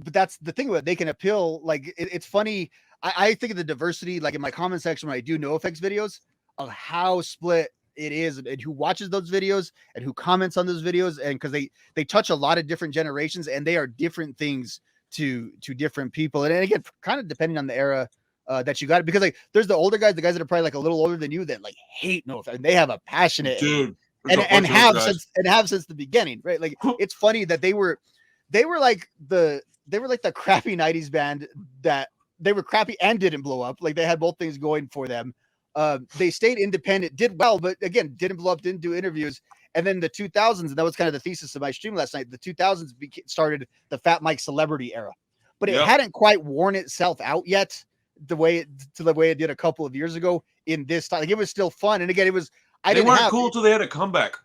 that's the thing about it. They can appeal. Like it's funny. I think of the diversity, like in my comment section when I do NOFX videos, of how split it is and who watches those videos and who comments on those videos. And because they touch a lot of different generations, and they are different things to different people. And again, kind of depending on the era that you got it, because like there's the older guys, the guys that are probably like a little older than you, that like hate NOFX, and they have a passionate and have since the beginning, right? Like it's funny that they were like the crappy 90s band that they were crappy and didn't blow up. Like they had both things going for them. They stayed independent, did well, but again, didn't blow up, didn't do interviews. And then the 2000s, and that was kind of the thesis of my stream last night, the 2000s started the Fat Mike celebrity era, but it hadn't quite worn itself out yet the way it did a couple of years ago in this time. Like it was still fun. And again, they weren't cool till they had a comeback.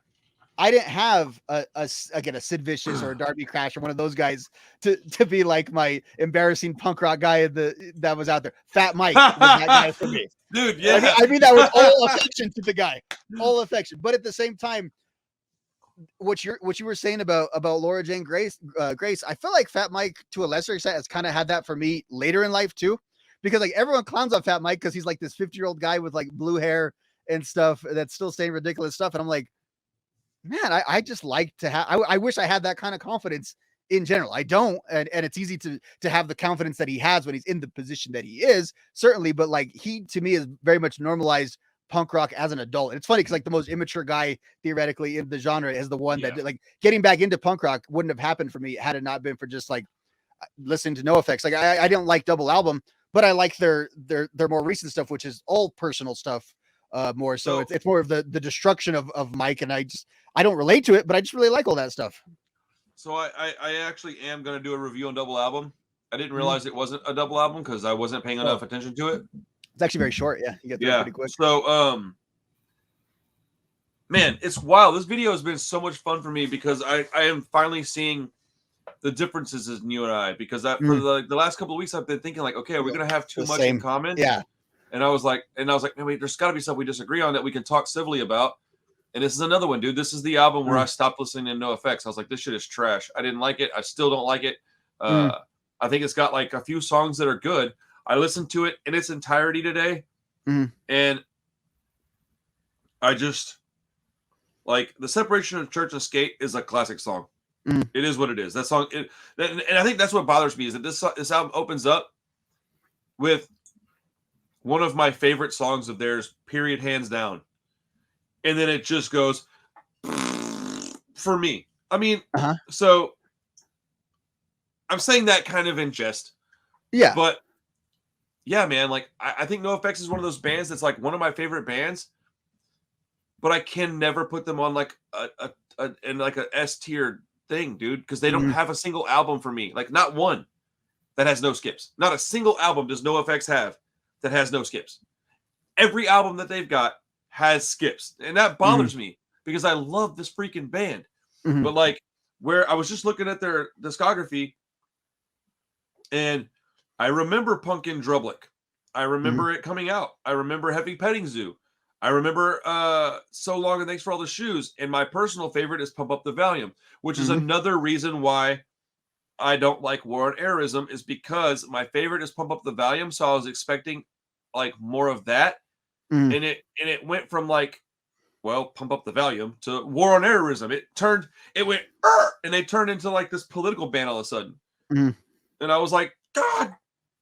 I didn't have a Sid Vicious or a Darby Crash or one of those guys to be like my embarrassing punk rock guy that was out there. Fat Mike was that guy for me. Dude, yeah. I mean that was all affection to the guy. All affection. But at the same time, what you were saying about Laura Jane Grace, I feel like Fat Mike to a lesser extent has kind of had that for me later in life too. Because like everyone clowns on Fat Mike because he's like this 50-year-old guy with like blue hair and stuff that's still saying ridiculous stuff. And I'm like, man, I just like to have, I wish I had that kind of confidence in general. I don't. And it's easy to have the confidence that he has when he's in the position that he is, certainly. But like he, to me, is very much normalized punk rock as an adult. And it's funny because like the most immature guy theoretically in the genre is the one that like getting back into punk rock wouldn't have happened for me had it not been for just like listening to NOFX. Like I didn't like Double Album, but I like their more recent stuff, which is all personal stuff. More so it's more of the destruction of Mike, and I don't relate to it, but I just really like all that stuff. So I actually am gonna do a review on double album. I didn't Mhm. realize it wasn't a double album because I wasn't paying enough attention to it. It's actually very short. Yeah, you get through it Yeah. pretty quick. So man, it's wild. This video has been so much fun for me because I am finally seeing the differences in you and I, because that for the last couple of weeks I've been thinking like, okay, are we gonna have too much in common? Yeah. And I was like, man, wait, there's got to be stuff we disagree on that we can talk civilly about. And this is another one, dude. This is the album where I stopped listening to NoFX. I was like, this shit is trash. I didn't like it. I still don't like it. I think it's got like a few songs that are good. I listened to it in its entirety today, and I just like the Separation of Church and Skate is a classic song. It is what it is. That song, and I think that's what bothers me is that this album opens up with one of my favorite songs of theirs, period, hands down. And then it just goes for me. I mean, so I'm saying that kind of in jest. Yeah. But yeah, man, like I think NoFX is one of those bands that's like one of my favorite bands, but I can never put them on like a S tier thing, dude, because they don't have a single album for me. Like not one that has no skips. Not a single album does NoFX have that has no skips. Every album that they've got has skips, and that bothers me because I love this freaking band. But like, where I was just looking at their discography, and I remember Pumpkin Drublick. I remember it coming out. I remember Heavy Petting Zoo. I remember So Long and Thanks for All the Shoes. And my personal favorite is Pump Up the Volume, which is another reason why I don't like War on Errorism, is because my favorite is Pump Up the Volume. So I was expecting like more of that. And it went from like, well, Pump Up the Volume to War on Errorism. It went and they turned into like this political band all of a sudden. And I was like, God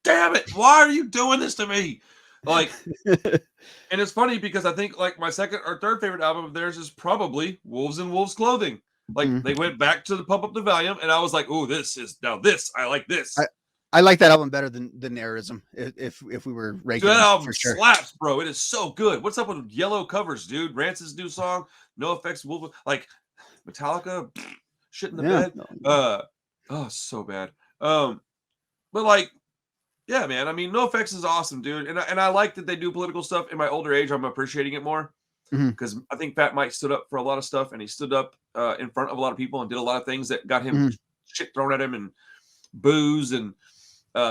damn it, why are you doing this to me? Like, and it's funny because I think like my second or third favorite album of theirs is probably Wolves in Wolves Clothing. Like they went back to the Pump Up the Volume, and I was like, oh, I like this. I like that album better than Errorism. If we were ranking, that album slaps, bro. It is so good. What's up with yellow covers, dude? Rancid's new song, NoFX, Wolf, like Metallica, shit in the bed. Oh, so bad. But like, yeah, man. I mean, NoFX is awesome, dude, and I like that they do political stuff. In my older age, I'm appreciating it more because I think Fat Mike stood up for a lot of stuff, and he stood up in front of a lot of people and did a lot of things that got him shit thrown at him and booze and.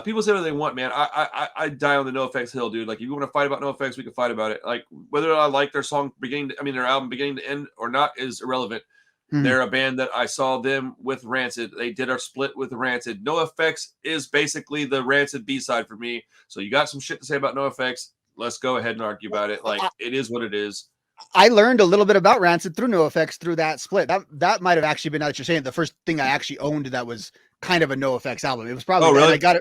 People say what they want, man. I die on the NoFX hill, dude. Like, if you want to fight about NoFX, we can fight about it. Like, whether I like their song their album beginning to end or not is irrelevant. They're a band that I saw them with Rancid. They did our split with Rancid. NoFX is basically the Rancid B-side for me. So you got some shit to say about NoFX. Let's go ahead and argue about it. Like, it is what it is. I learned a little bit about Rancid through NoFX through that split. That might have actually been, now that you're saying, the first thing I actually owned that was kind of a NoFX album. It was probably really? I got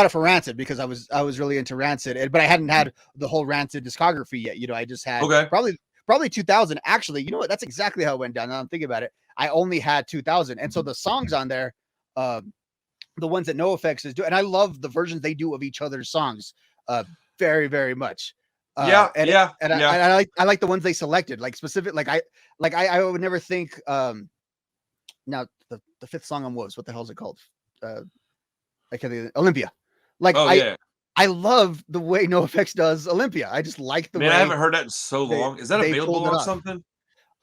it for Rancid because I was really into Rancid, but I hadn't had the whole Rancid discography yet. You know, I just had probably 2000. Actually, you know what? That's exactly how it went down. Now I'm thinking about it. I only had 2000, and so the songs on there, the ones that NoFX is doing, and I love the versions they do of each other's songs, very, very much. I like the ones they selected, like specific. I would never think. Now the fifth song on Wolves, what the hell is it called? I can't think of Olympia. Like, I love the way NoFX does Olympia. I just like the way. I haven't heard that in so long. Is that available on something?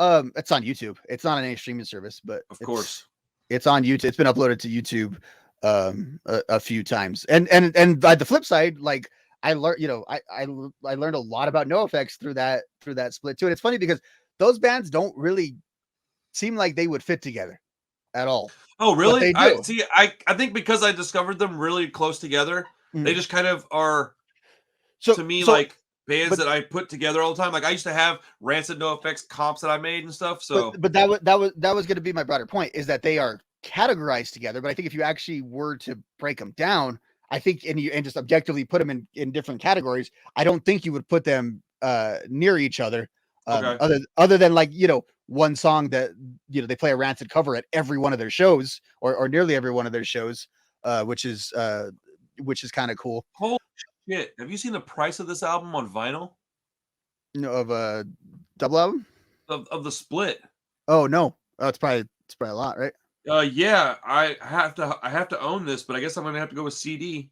It's on YouTube. It's not on any streaming service, but of course it's on YouTube. It's been uploaded to YouTube a few times. And by the flip side, like, I learned, you know, I learned a lot about NoFX through that split too. And it's funny because those bands don't really seem like they would fit together at all. Oh, really? I think because I discovered them really close together, they just kind of are like bands that I put together all the time. Like, I used to have Rancid NoFX comps that I made and stuff. So, but that was going to be my broader point, is that they are categorized together. But I think if you actually were to break them down, I think, and just objectively put them in different categories, I don't think you would put them near each other. Other than, like, you know, one song that, you know, they play a Rancid cover at every one of their shows, or nearly every one of their shows, which is kind of cool. Holy shit! Have you seen the price of this album on vinyl? No, of double album of the split. Oh no, it's probably a lot, right? Yeah, I have to own this, but I guess I'm gonna have to go with CD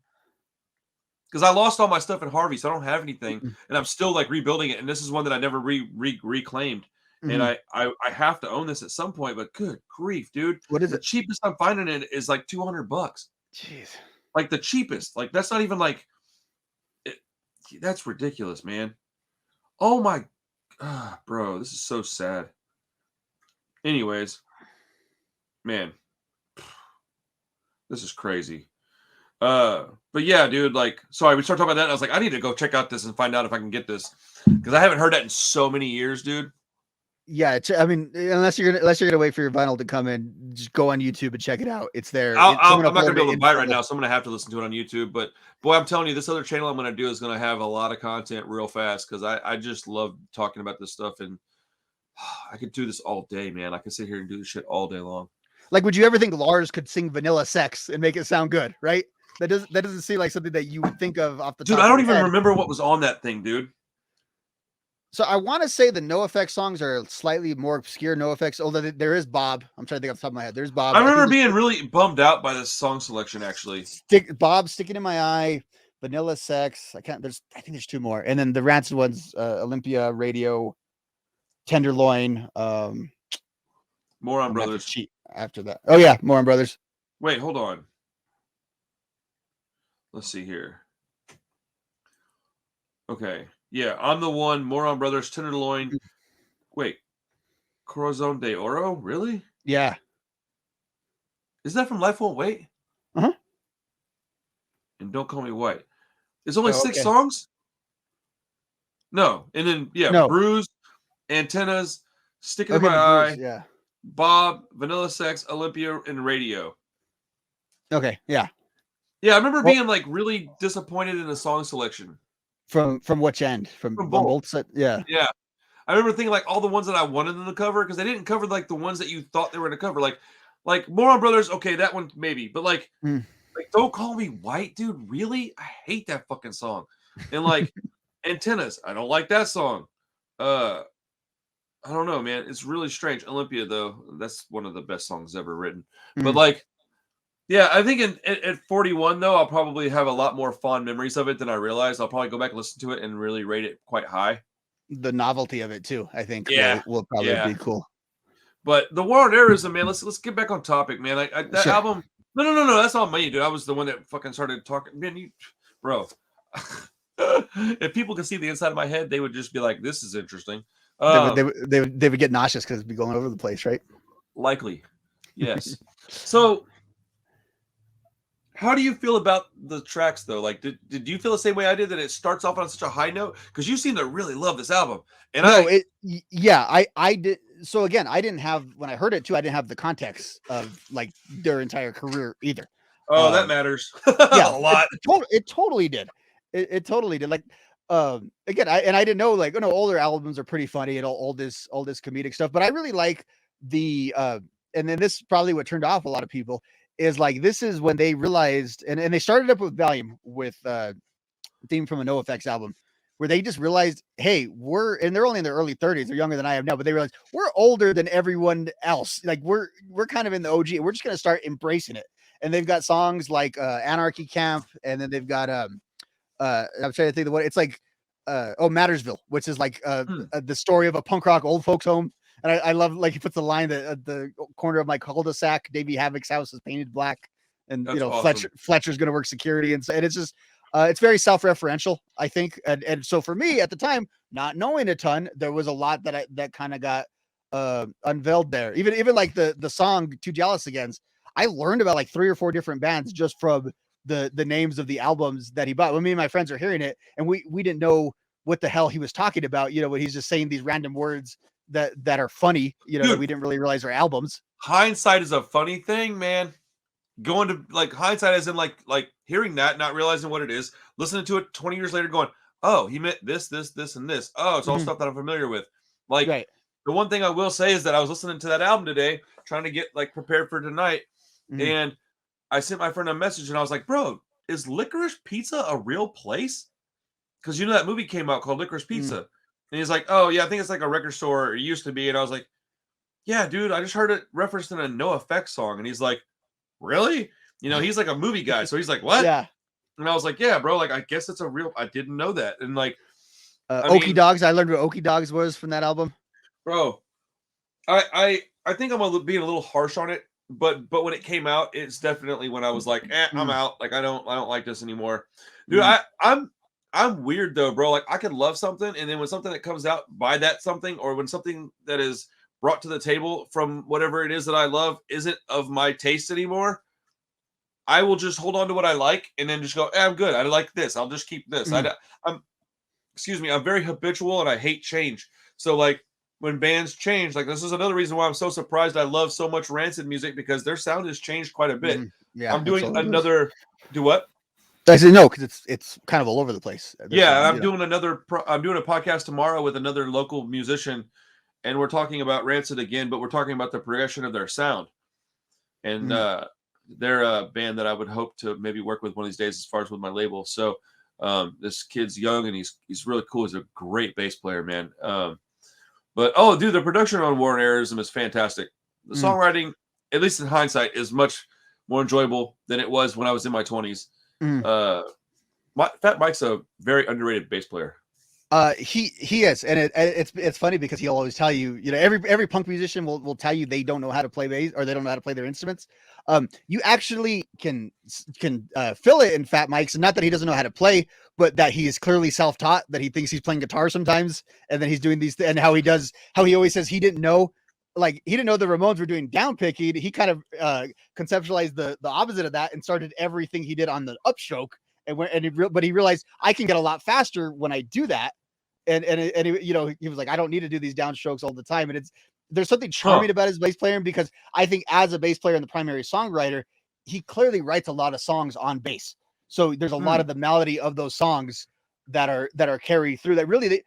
because I lost all my stuff in Harvey, so I don't have anything, Mhm. and I'm still like rebuilding it. And this is one that I never reclaimed, and Mhm. I have to own this at some point. But good grief, dude, What is the it? cheapest I'm finding it is like $200, Jeez. like the cheapest. Like that's not even like it, that's ridiculous, man. Oh my, bro, this is so sad. Anyways, man, this is crazy. But yeah, dude, like, sorry, we started talking about that. And I was like, I need to go check out this and find out if I can get this because I haven't heard that in so many years, dude. Yeah, I mean, unless you're gonna wait for your vinyl to come in, just go on YouTube and check it out. It's there. Someone I'm not gonna be uploaded able it to in buy it right full. now, so I'm gonna have to listen to it on YouTube. But boy, I'm telling you, this other channel I'm gonna do is gonna have a lot of content real fast because I just love talking about this stuff and I could do this all day, man. I could sit here and do this shit all day long. Like, would you ever think Lars could sing Vanilla Sex and make it sound good? Right? That doesn't seem like something that you would think of off the Dude, top I of don't your even head. remember what was on that thing, dude. So I want to say the NoFX songs are slightly more obscure NoFX, although there is Bob. I'm trying to think off the top of my head. There's Bob. I I think remember being really bummed out by this song selection, actually. Bob sticking in my eye, Vanilla Sex. I think there's two more, and then the Rancid ones, Olympia, Radio, Tenderloin. Moron I'm gonna have to Brothers. cheat after that. Oh yeah, Moran Brothers. Wait, hold on. Let's see here. Okay. Yeah, I'm the one. Moron Brothers, Tenderloin. Wait, Corazon de Oro? Really? Yeah. Is that from Life Won't Wait? Uh-huh. And Don't Call Me White. It's only Oh, 6 okay. songs? No. And then, yeah, No. Bruise, Antennas, Sticking in Okay, My the Bruise. Eye, Yeah. Bob, Vanilla Sex, Olympia, and Radio. Okay. Yeah. Yeah, I remember Well, being like really disappointed in the song selection from which end? From from on both. both set? Yeah. Yeah. I remember thinking like all the ones that I wanted them to cover because they didn't cover like the ones that you thought they were going to cover. Like Moron Brothers, okay, that one maybe, but Mm. like Don't Call Me White, dude. Really, I hate that fucking song. And like Antennas, I don't like that song. Uh, I don't know, man. It's really strange. Olympia, though, that's one of the best songs ever written. But Mm. like, yeah, I think at 41 though, I'll probably have a lot more fond memories of it than I realized. I'll probably go back and listen to it and really rate it quite high. The novelty of it too, I think Yeah, will probably yeah. be cool. But the War on Terrorism, man. Let's get back on topic, man. That Sure. album. No. That's not me, dude. I was the one that fucking started talking. Man, bro. If people could see the inside of my head, they would just be like, "This is interesting." They would get nauseous because it'd be going over the place, right? Likely, yes. So, how do you feel about the tracks, though? Like, did you feel the same way I did that it starts off on such a high note? Because you seem to really love this album, and No, yeah, I did. So again, I didn't have when I heard it too. I didn't have the context of like their entire career either. Oh, that Um, matters yeah, a lot. it totally did. It totally did. Like, again, I didn't know like older albums are pretty funny and all this comedic stuff, but I really like the and then this is probably what turned off a lot of people is like this is when they realized and they started up with Valium with theme from a NoFX album where they just realized, hey, they're only in their early 30s, they're younger than I am now, but they realized we're older than everyone else. Like we're kind of in the OG. We're just gonna start embracing it. And they've got songs like Anarchy Camp, and then they've got I'm trying to think of what it's like Mattersville, which is like Hmm, the story of a punk rock old folks home. And I love like he puts the line that at the corner of my cul-de-sac, Davey Havoc's house is painted black, and that's awesome. Fletcher's going to work security, and it's just it's very self-referential, I think, and so for me at the time, not knowing a ton, there was a lot that kind of got unveiled there. Even like the song "Too Jealous Again's," I learned about like 3 or 4 different bands just from the names of the albums that he bought. When me and my friends are hearing it, and we didn't know what the hell he was talking about, when he's just saying these random words that are funny, that Dude, we didn't really realize are albums. hindsight is a funny thing, man. Going to like hindsight as in like hearing that, not realizing what it is, listening to it 20 years later, going, "Oh, he meant this, and this. Oh, it's all Mhm. stuff that I'm familiar with." Like Right. the one thing I will say is that I was listening to that album today, trying to get like prepared for tonight, Mhm. and I sent my friend a message, and I was like, "Bro, is Licorice Pizza a real place?" Because that movie came out called Licorice Mhm. Pizza, and he's like, "Oh yeah, I think it's like a record store. Or it used to be," and I was like, yeah, dude, I just heard it referenced in a NoFX song, and he's like, really? You know, he's like a movie guy, so he's like, what? Yeah. And I was like, yeah, bro, like I guess it's a real. I didn't know that, and like, I Okie mean, Dogs. I learned what Okie Dogs was from that album. bro, I think I'm being a little harsh on it, but when it came out, it's definitely when I was like, I'm Mm. out. Like I don't like this anymore, dude. Mm. I'm weird though, bro. Like I could love something, and then when something that comes out by that something, or when something that is brought to the table from whatever it is that I love isn't of my taste anymore, I will just hold on to what I like, and then just go, I'm good. I like this. I'll just keep this. Mm. I'm excuse me. I'm very habitual, and I hate change. So like when bands change, like this is another reason why I'm so surprised I love so much Rancid music, because their sound has changed quite a bit. Yeah, I'm doing another do what? I said no, because it's kind of all over the place. Yeah, I'm doing I'm doing a podcast tomorrow with another local musician, and we're talking about Rancid again, but we're talking about the progression of their sound. And they're a band that I would hope to maybe work with one of these days as far as with my label. So this kid's young and he's really cool. He's a great bass player, man. But oh, dude, the production on War and Errorism is fantastic. The songwriting, at least in hindsight, is much more enjoyable than it was when I was in my 20s. Fat Mike's a very underrated bass player. He is, and it's funny because he'll always tell you, every punk musician will tell you they don't know how to play bass or they don't know how to play their instruments. You actually can fill it in Fat Mike's, and not that he doesn't know how to play, but that he is clearly self-taught, that he thinks he's playing guitar sometimes, and then he's doing these, and how he always says he didn't know the Ramones were doing down picking. He kind of conceptualized the opposite of that and started everything he did on the upstroke, but he realized I can get a lot faster when I do that. And he was like, I don't need to do these downstrokes all the time. And there's something charming about his bass player, because I think as a bass player and the primary songwriter, he clearly writes a lot of songs on bass. So there's a lot of the melody of those songs that are carried through that really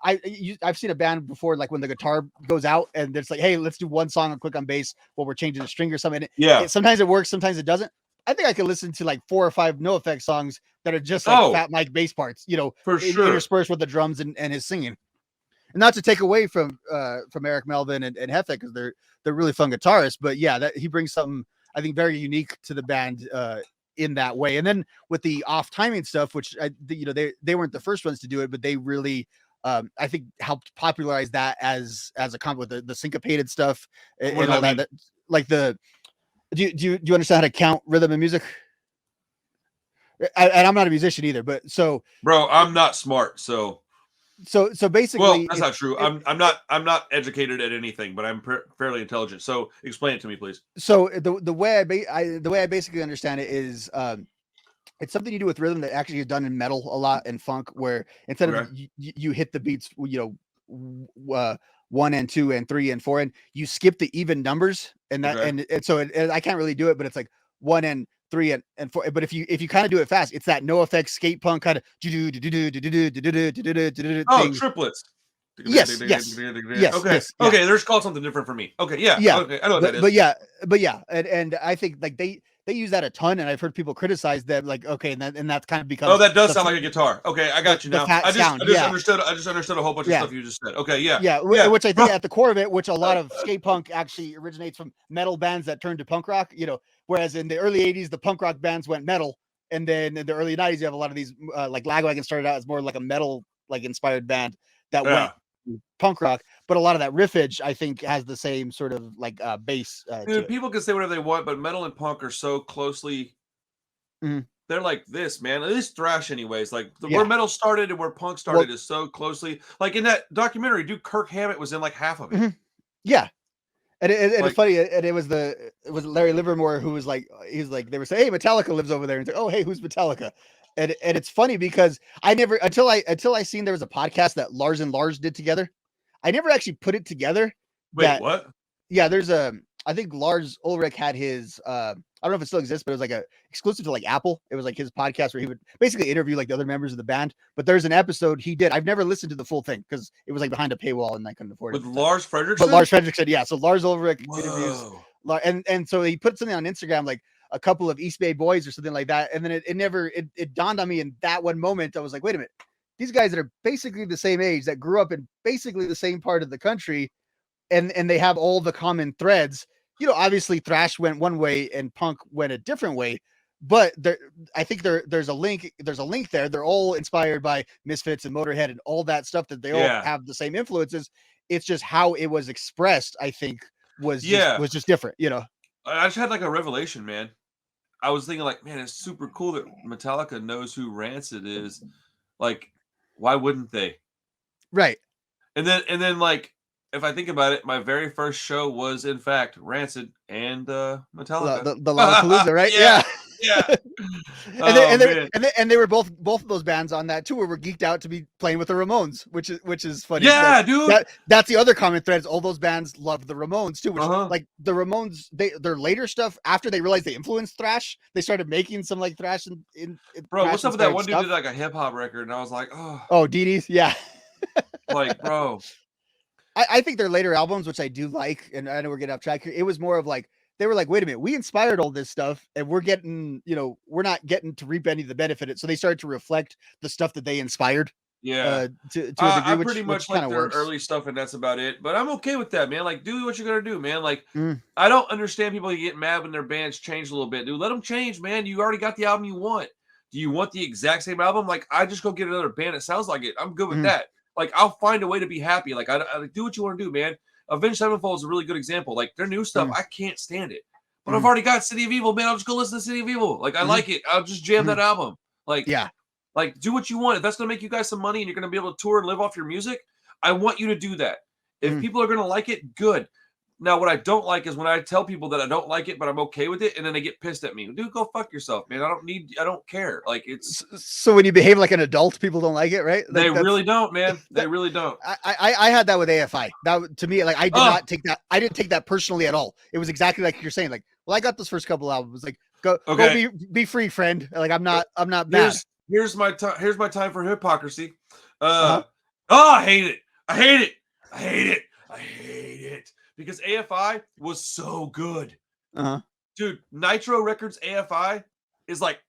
I've seen a band before, like when the guitar goes out and it's like, hey, let's do one song quick on bass while we're changing the string or something. Sometimes it works, sometimes it doesn't. I think I could listen to like 4 or 5 NOFX songs that are just like Fat Mike bass parts, for sure, interspersed with the drums and his singing. And not to take away from Eric Melvin and Hefek, because they're really fun guitarists, but yeah, that he brings something I think very unique to the band in that way. And then with the off timing stuff, which they weren't the first ones to do it, but they really I think helped popularize that as a combo with the syncopated stuff and all that, like the. Do you understand how to count rhythm and music? And I'm not a musician either, but bro, I'm not smart. So basically, well, that's not true. I'm not educated at anything, but I'm fairly intelligent. So explain it to me, please. So the way I basically understand it is, it's something you do with rhythm that actually is done in metal a lot and funk, where instead of you hit the beats, 1 and 2 and 3 and 4, and you skip the even numbers, and that and so I can't really do it, but it's like 1 and 3 and 4. But if you kind of do it fast, it's that NoFX skate punk kind of triplets. Yes. Okay, there's called something different for me. Okay, yeah. Okay, I know what that is. But yeah, and I think like they use that a ton, and I've heard people criticize them, like, okay, and that's kind of becomes. Oh, that does sound like a guitar. Okay, I got you now. I just understood a whole bunch of stuff you just said. Okay, yeah. Which I think at the core of it, which a lot of skate punk actually originates from metal bands that turned to punk rock. Whereas in the early '80s, the punk rock bands went metal, and then in the early '90s, you have a lot of these like Lagwagon started out as more like a metal like inspired band that went punk rock, but a lot of that riffage I think has the same sort of like bass. Dude, people can say whatever they want, but metal and punk are so closely. They're like this, man. At least thrash, anyways. Like where metal started and where punk started is so closely. Like in that documentary, dude, Kirk Hammett was in like half of it. Yeah. And it's funny, and it was Larry Livermore who was like, they were saying, hey, Metallica lives over there, and it's like, oh, hey, who's Metallica? And it's funny because I never until I seen there was a podcast that Lars and Lars did together. I never actually put it together. Wait, what? Yeah, I think Lars Ulrich had his I don't know if it still exists, but it was like a exclusive to like Apple. It was like his podcast where he would basically interview like the other members of the band. But there's an episode he did. I've never listened to the full thing because it was like behind a paywall and I couldn't afford it. With Lars Fredriksson? But Lars Fredriksson, yeah. So Lars Ulrich interviews, and so he put something on Instagram like a couple of East Bay boys or something like that. And then it dawned on me in that one moment. I was like, wait a minute, these guys that are basically the same age, that grew up in basically the same part of the country, and they have all the common threads. You know, obviously thrash went one way and punk went a different way, but I think there's a link there. They're all inspired by Misfits and Motorhead and all that stuff, that they all have the same influences. It's just how it was expressed, I think, was just different, you know. I just had like a revelation, man. I was thinking like, man, it's super cool that Metallica knows who Rancid is. Like, why wouldn't they? Right. And then like, if I think about it, my very first show was in fact Rancid and Metallica. The Lollapalooza, right? Yeah. And they were both of those bands on that tour were geeked out to be playing with the Ramones, which is funny. Yeah, dude. That's the other common thread. All those bands loved the Ramones too. Which like the Ramones, their later stuff, after they realized they influenced thrash, they started making some like thrash in bro. What's up with that one dude did like a hip hop record, and I was like, oh, Dee Dee's, yeah. Like, bro. I think their later albums, which I do like, and I know we're getting off track here, it was more of like, they were like, wait a minute, we inspired all this stuff and we're not getting to reap any of the benefit. So they started to reflect the stuff that they inspired. Yeah. To a degree, I pretty much like their early stuff, and that's about it. But I'm okay with that, man. Like, do what you're gonna do, man. Like, I don't understand people get mad when their bands change a little bit, dude. Let them change, man. You already got the album you want. Do you want the exact same album? Like, I just go get another band that sounds like it. I'm good with that. Like, I'll find a way to be happy. Like, I do what you want to do, man. Avenged Sevenfold is a really good example. Like, their new stuff, I can't stand it. But I've already got City of Evil, man. I'll just go listen to City of Evil. Like, I like it. I'll just jam that album. Like, like, do what you want. If that's going to make you guys some money and you're going to be able to tour and live off your music, I want you to do that. If people are going to like it, good. Now, what I don't like is when I tell people that I don't like it, but I'm okay with it, and then they get pissed at me. Dude, go fuck yourself, man. I don't care. Like, it's so when you behave like an adult, people don't like it, right? Like, they really don't, man. They really don't. I had that with AFI. That, to me, like, I did not take that. I didn't take that personally at all. It was exactly like you're saying. Like, well, I got those first couple albums. Like, go be free, friend. Like, I'm not mad. Here's my time for hypocrisy. I hate it. I hate it. I hate it. I hate it. Because AFI was so good. Dude, Nitro Records AFI is like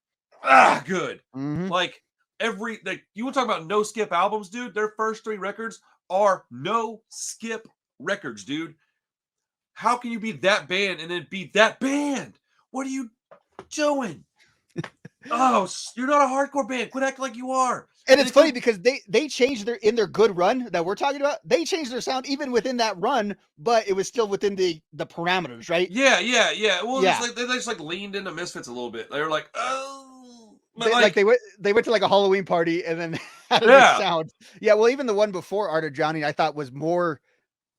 good. Like, you want to talk about no skip albums, dude? Their first 3 records are no skip records, dude. How can you be that band and then be that band? What are you doing? Oh, you're not a hardcore band. Quit acting like you are. And it's funny because they changed in their good run that we're talking about. They changed their sound even within that run, but it was still within the parameters, right? Yeah. Well, it's like they just like leaned into Misfits a little bit. They were like, oh, they went to like a Halloween party and then had a sound. Yeah. Well, even the one before Art of Drowning, I thought was more.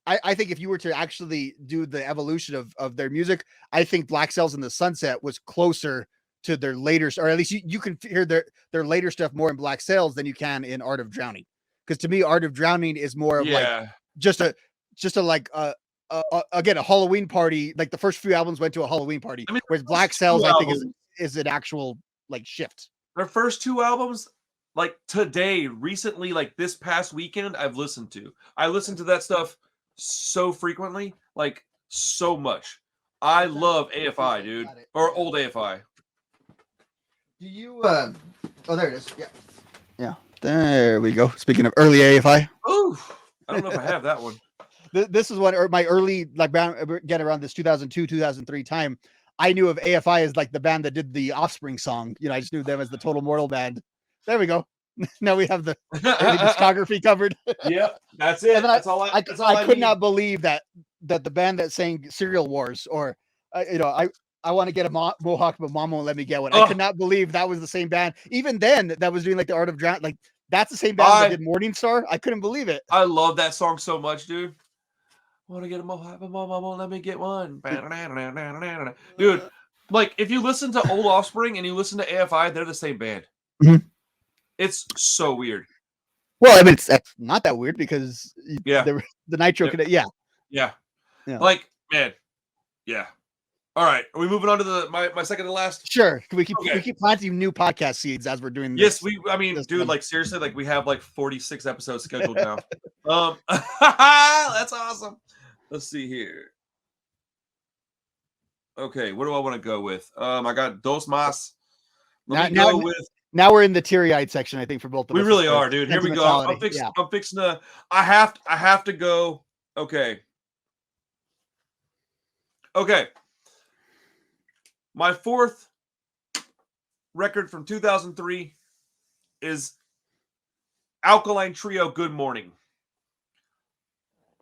I think if you were to actually do the evolution of their music, I think Black Cells in the Sunset was closer to their later, or at least you can hear their later stuff more in Black Sails than you can in Art of Drowning. Because to me, Art of Drowning is more of like just a like again, a Halloween party. Like the first few albums went to a Halloween party, whereas Black Sails I think is an actual like shift. Their first 2 albums, like today, recently, like this past weekend, I listened to that stuff so frequently, like so much. I love AFI, dude, or old AFI. Do you oh, there it is. Yeah, there we go. Speaking of early AFI, I don't know if I have that one. This is one, or my early, like, get around this 2002 2003 time. I knew of AFI as like the band that did the Offspring song. You know, I just knew them as the Total Mortal band. There we go. Now we have the early discography covered. Yep, that's it. That's all I could not believe that the band that sang Serial Wars, or I want to get a mohawk, but Mama won't let me get one. I could not believe that was the same band. Even then, that was doing like the Art of Drown. Like, that's the same band that did Morning Star. I couldn't believe it. I love that song so much, dude. Want to get a mohawk, but Mama won't let me get one. Dude, like, if you listen to old Offspring and you listen to AFI, they're the same band. It's so weird. Well, I mean, it's not that weird because the Nitro could, yeah. Like, man, yeah. All right, are we moving on to my second to last? Sure. We keep planting new podcast seeds as we're doing this. Yes, I mean, dude, like, seriously, like, we have like 46 episodes scheduled now. That's awesome. Let's see here. Okay, what do I want to go with? I got Dos Mas. Now we're in the teary-eyed section, I think, for both of us. We really are, dude. Here we go. I'm fixing to. I have to go. Okay. Okay. My fourth record from 2003 is Alkaline Trio, Good Morning.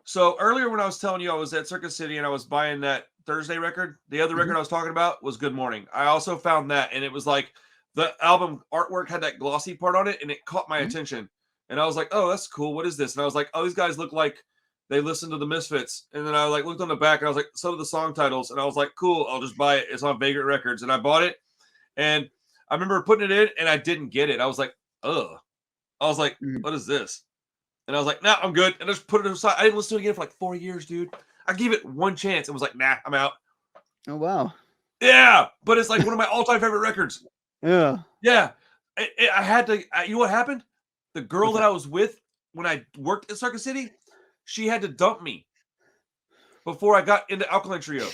So earlier when I was telling you I was at Circus City and I was buying that Thursday record, the other record I was talking about was Good Morning. I also found that, and it was like the album artwork had that glossy part on it, and it caught my attention. And I was like, oh, that's cool. What is this? And I was like, oh, these guys look like they listen to the Misfits. And then I like looked on the back and I was like, so do the song titles. And I was like, cool, I'll just buy it. It's on Vagrant Records. And I bought it. And I remember putting it in and I didn't get it. I was like, ugh. I was like, what is this? And I was like, nah, I'm good. And I just put it aside. I didn't listen to it again for like 4 years, dude. I gave it one chance and was like, nah, I'm out. Oh, wow. Yeah. But it's like one of my all-time favorite records. Yeah. Yeah. I had to, you know what happened? The girl that I was with when I worked at Circus City, she had to dump me before I got into Alkaline Trio.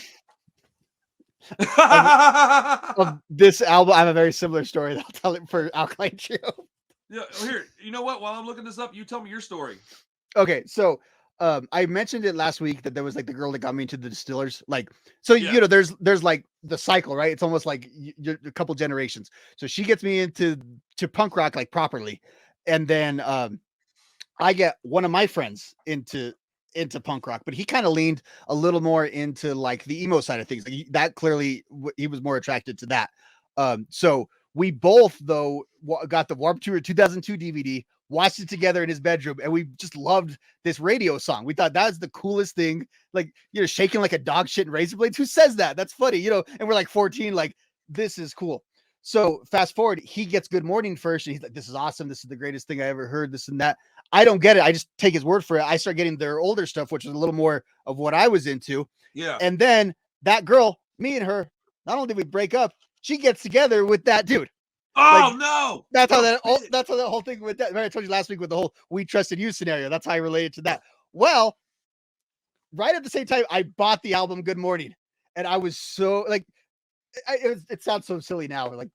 Of this album, I have a very similar story that I'll tell it for Alkaline Trio. Yeah, here, you know what? While I'm looking this up, you tell me your story. Okay, so I mentioned it last week that there was like the girl that got me into the Distillers. Like, so you know, there's like the cycle, right? It's almost like a couple generations. So she gets me into punk rock like properly, and then I get one of my friends into punk rock, but he kind of leaned a little more into like the emo side of things. Like that clearly he was more attracted to that. So we both though got the Warped Tour 2002 DVD, watched it together in his bedroom, and we just loved this radio song. We thought that's the coolest thing. Like, you know, shaking like a dog shit in razor blades. Who says that? That's funny, you know. And we're like 14, like this is cool. So fast forward, he gets Good Morning first, and he's like, "This is awesome. This is the greatest thing I ever heard." This and that. I don't get it. I just take his word for it. I start getting their older stuff, which is a little more of what I was into. Yeah. And then that girl, me and her, not only did we break up, she gets together with that dude. Oh like, no! That's how that's how that whole thing with that. Remember I told you last week with the whole "we trusted you" scenario. That's how I related to that. Well, right at the same time, I bought the album Good Morning, and I was so like, it sounds so silly now, like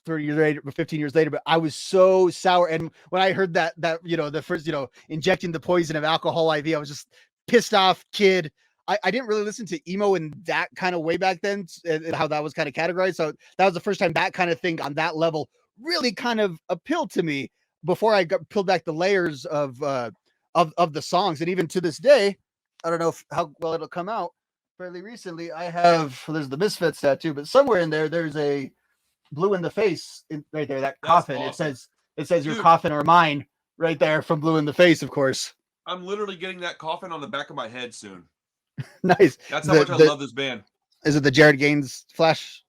30 years later, 15 years later, but I was so sour. And when I heard that, you know, the first, you know, injecting the poison of alcohol IV, I was just pissed off kid. I didn't really listen to emo in that kind of way back then, and how that was kind of categorized. So that was the first time that kind of thing on that level really kind of appealed to me before I got peeled back the layers of the songs. And even to this day, I don't know how well it'll come out. Fairly recently, I have, there's the Misfits tattoo, but somewhere in there's a Blue in the Face right there. That coffin. Awesome. It says your coffin or mine right there from Blue in the Face, of course. I'm literally getting that coffin on the back of my head soon. Nice. That's how much I love this band. Is it the Jared Gaines flash,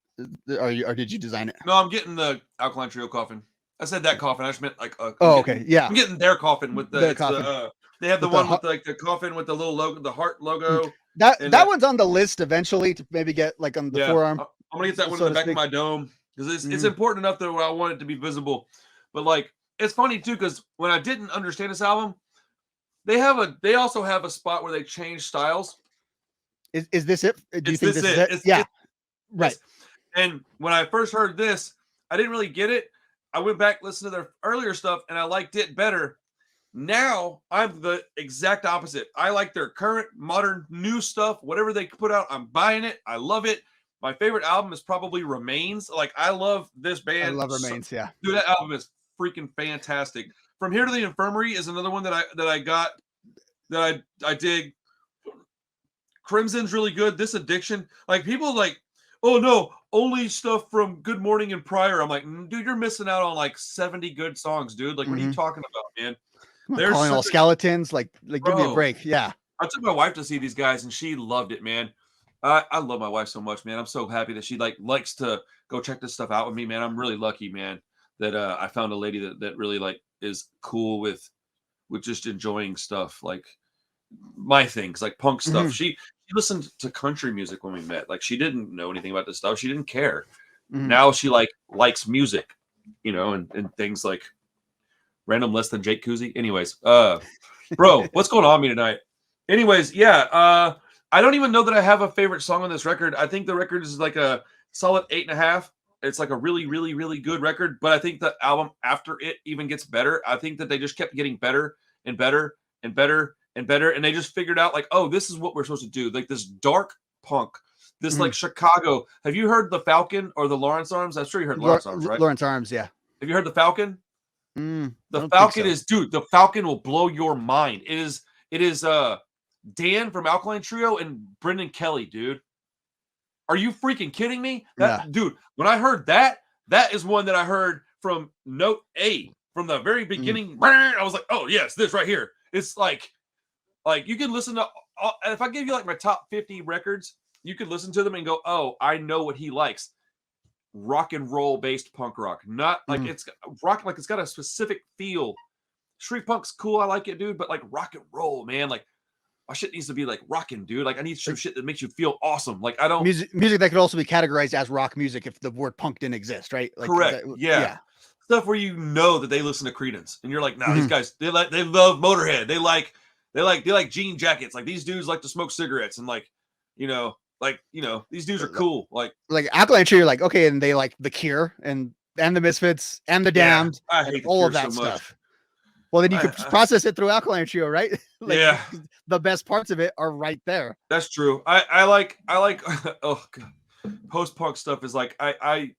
or did you design it? No, I'm getting the Alkaline Trio coffin. I said that coffin. I just meant like. Okay, yeah. I'm getting their coffin with the coffin. They have the one with like the coffin with the little logo, the heart logo. That one's on the list eventually to maybe get like on the forearm. I'm gonna get that one in the back of my dome because it's important enough that I want it to be visible. But like, it's funny too because when I didn't understand this album, they also have a spot where they change styles. Is this it? Do you think this is it? Yeah, right. And when I first heard this, I didn't really get it. I went back, listened to their earlier stuff, and I liked it better. Now I'm the exact opposite. I like their current, modern, new stuff. Whatever they put out, I'm buying it. I love it. My favorite album is probably Remains. Like, I love this band. I love Remains, yeah. Dude, that album is freaking fantastic. From Here to the Infirmary is another one that I got that I dig. Crimson's really good. This Addiction, like people like, oh no, only stuff from Good Morning and prior. I'm like, dude, you're missing out on like 70 good songs, dude. Like, what are you talking about, man? They're calling all skeletons. Like give me a break. Yeah. I took my wife to see these guys and she loved it, man. I love my wife so much, man. I'm so happy that she likes to go check this stuff out with me, man. I'm really lucky, man, that I found a lady that really like is cool with just enjoying stuff like my things, like punk stuff. She listened to country music when we met. Like, she didn't know anything about this stuff. She didn't care. Now she likes music, you know, and things like Random Less Than Jake Kuzi. Anyways, bro, what's going on with me tonight? Anyways, yeah, I don't even know that I have a favorite song on this record. I think the record is like a solid 8.5. It's like a really, really, really good record. But I think the album after it even gets better. I think that they just kept getting better and better and better and better. And they just figured out like, oh, this is what we're supposed to do. Like this dark punk this like Chicago. Have you heard the Falcon or the Lawrence Arms? I'm sure you heard Lawrence Arms, right? Lawrence Arms, yeah. Have you heard the Falcon? The Falcon so. is, dude, the Falcon will blow your mind. It is Dan from Alkaline Trio and Brendan Kelly, dude. Are you freaking kidding me? Dude, when I heard that is one that I heard from note A from the very beginning. I was like, oh yes, this right here. It's like you can listen to, if I give you like my top 50 records, you could listen to them and go, oh, I know what he likes. Rock and roll based punk rock, not like it's rock, like it's got a specific feel. Street punk's cool, I like it, dude, but like rock and roll, man, like my shit needs to be like rocking, dude. Like I need some shit that makes you feel awesome. Like I don't music that could also be categorized as rock music if the word punk didn't exist, right? Like, correct. Yeah. Stuff where you know that they listen to Creedence, and you're like, nah, these guys they love Motorhead. They like jean jackets. Like these dudes like to smoke cigarettes, and these dudes are cool. Like Alkaline Trio, you're like, okay, and they like The Cure and the Misfits and the Damned, I hate all of that stuff. Well, then you could process it through Alkaline Trio, right? The best parts of it are right there. That's true. I like oh god. Post-punk stuff is like I'm